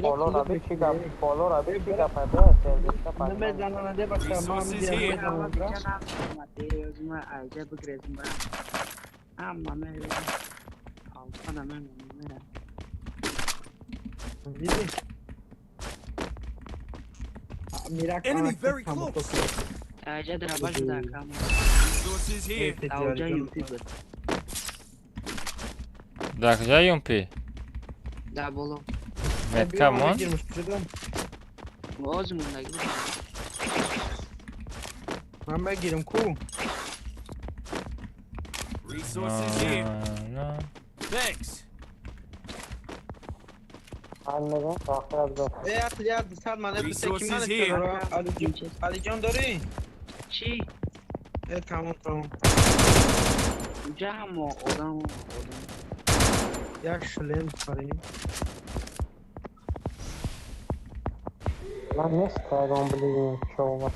S4: فالو را به چی گپ پیدا سرویس کا پاس
S7: نمی‌دانم باشه ما می‌دونم
S5: عجب گرزم اما من آلفا من
S7: دیدی Miracle
S3: Enemy very close.
S5: عجب در باش در کام
S3: Resources here.
S5: اوجا یوتیوب
S1: Da kıca yumpi.
S5: da bolo
S1: Metka mon.
S5: Bozumunda gibi.
S7: Ben بگیرم کو
S3: Resources here. Thanks.
S4: anne آخر دو
S7: یا سر من
S3: Resources here.
S7: علی جان داری
S5: چی؟
S7: تمام
S5: جمع آدم
S7: یک شلم کنیم
S4: من نیست کارم بلیم شما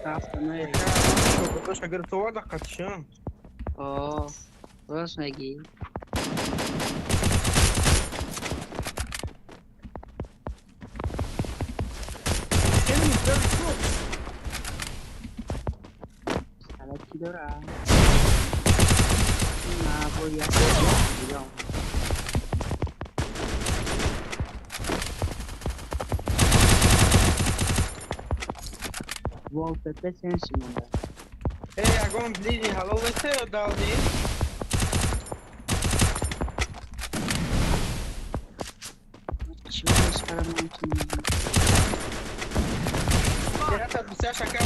S5: رفتنه
S7: باش اگر تو وارد قدشم
S5: راست نگی
S3: Enemy very close.
S5: الکی دارم نه باید بیام والپپر سنسی مونده
S7: اگم بلیدی حلال بسته یا دالدی
S5: چی باید برای من کنیم
S7: حتی بسیار شکر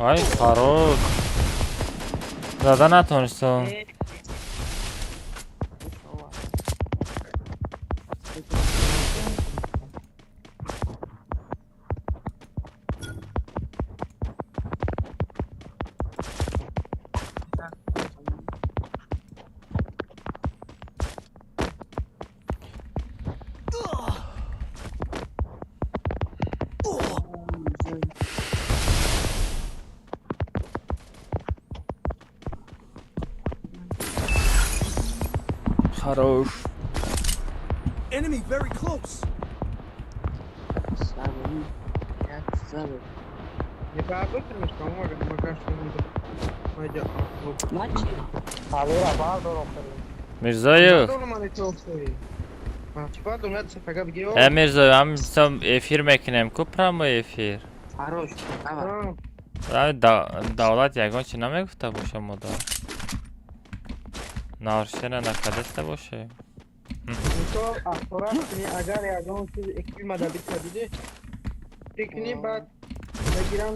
S1: Ay Faruk. Zaten atmışsın. Хорош.
S3: Enemy very close.
S5: Sabır. Ya sabır.
S7: یه بعد بکنمش کامو اگر مکرش کنید ماجا
S5: Maçı.
S4: حالی را باید رو کنیم
S1: Mirzayı.
S7: دولو من توفی چیکار دولت سفگا بگیری
S1: Mirzayı am sam efir mekinem kupram efir.
S5: Хорош. Давай.
S1: Davlat yagon چی نمیگفته باشه مدا. نارشن نکدسته باشه.
S7: تو اخورا کنی اگر یادم چیز اکیل مدبی تدیده بکنی بعد بگیرم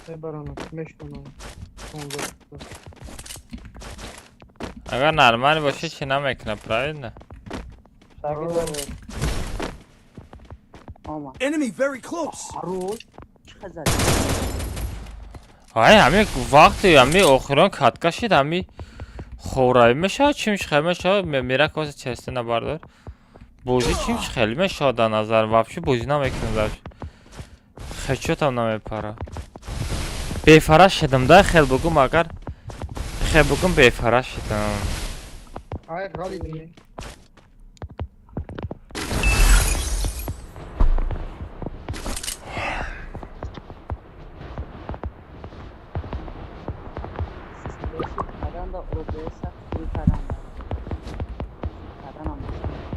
S7: ببرانم مشکنم
S1: اگر نرمال باشه چی نمیکنه پراید نه.
S4: شاگرد داریم
S5: Ama.
S3: Enemy very close.
S5: Хорош. Çıkacak.
S1: های همین وقتی همین آخران کات کشید همین خورای میشه چیم میشه میره کاس چسته نبردار بوزی چیم خیلی میشه در نظر وابشی بوزی نمیکنه درش خیچوت هم نمیپره بیفرش شدم ده خیل بگم اگر خیل بگم بیفرش شدم
S7: آی غالی دمی
S5: Adam da OBS kurtaran. Adam ama.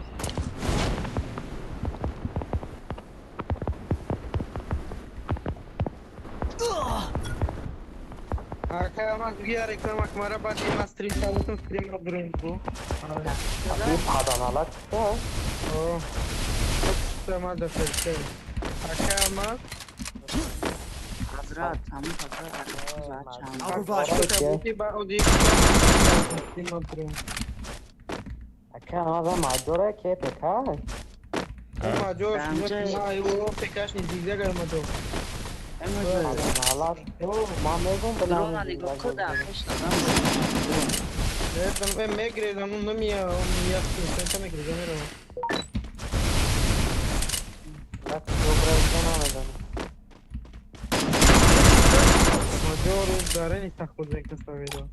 S7: Ama diğer reklam akmara bak master sağlıkın stream yaptırın bu.
S4: Abi padanalar çıktı.
S7: Oh. Tamam da şey. Akama.
S5: Hazrat, hamı hazrat.
S7: I'll provide you. Ba o değil. Stream yaptırın.
S4: Akama da majora ke peka.
S7: Ama Josh, o pekaş ne diyecek gelmedi.
S4: Padanalar. Mamegum
S5: Drone
S4: bela.
S5: ali go koda, peşte ben
S7: Ben megre lan onu mi ya? Onu yaptım. Sen megre canım.
S4: Bak dobra izlemedim.
S7: Major darın istakılacak da söyledi.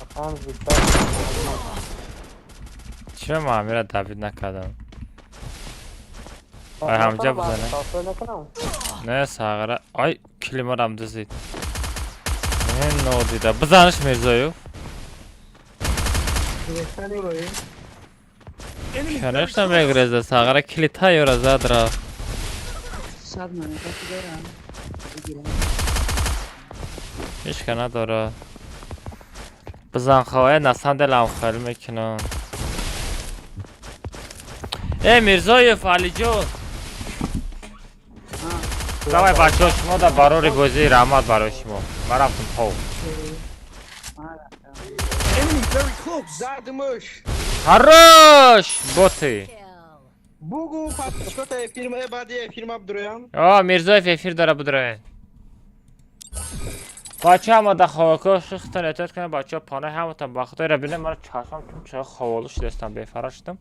S4: Bakan zıplar.
S1: چرا معمیره دوید نکردم آی همجا بزنه نه ساغره آی کلیما رم دزید نه نو دیده بزنش میرزایو کنش نمیگرزده ساغره کلیت های را زد را
S5: sad mene kako dara.
S1: هیچ که نداره بزن خواه نسان دلم خیلی میکنم ای میرزایف علی جون давай بچه شما در برای بازی رحمت برای شما من رفتم پاو
S3: Enemy very close.
S7: Zadmış.
S1: حراش بوتی
S7: Bugu patkota firma ebadiye firma Abdurrahman.
S1: آه میرزایف افیر داره بدره بچه همه در خواهکا شختن اعتاد کنه بچه پانه همه تا بخطای را بینه من چشم چون چه خوالوش دستم بفراشتم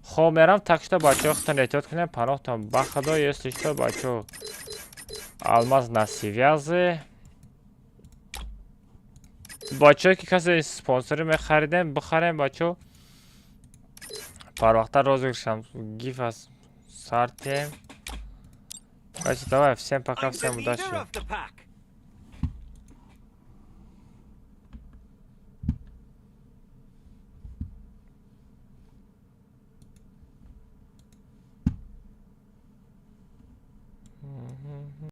S1: خواه میرم تکشتا بچه ختن اعتاد کنه پانه تا بخطای استشتا بچه алмаз на связи بچه که کسی سپانسری میخریدن بخرین بچه پر وقتا روز گرشم گیف از سارتیم بچه давай всем пока всем удачи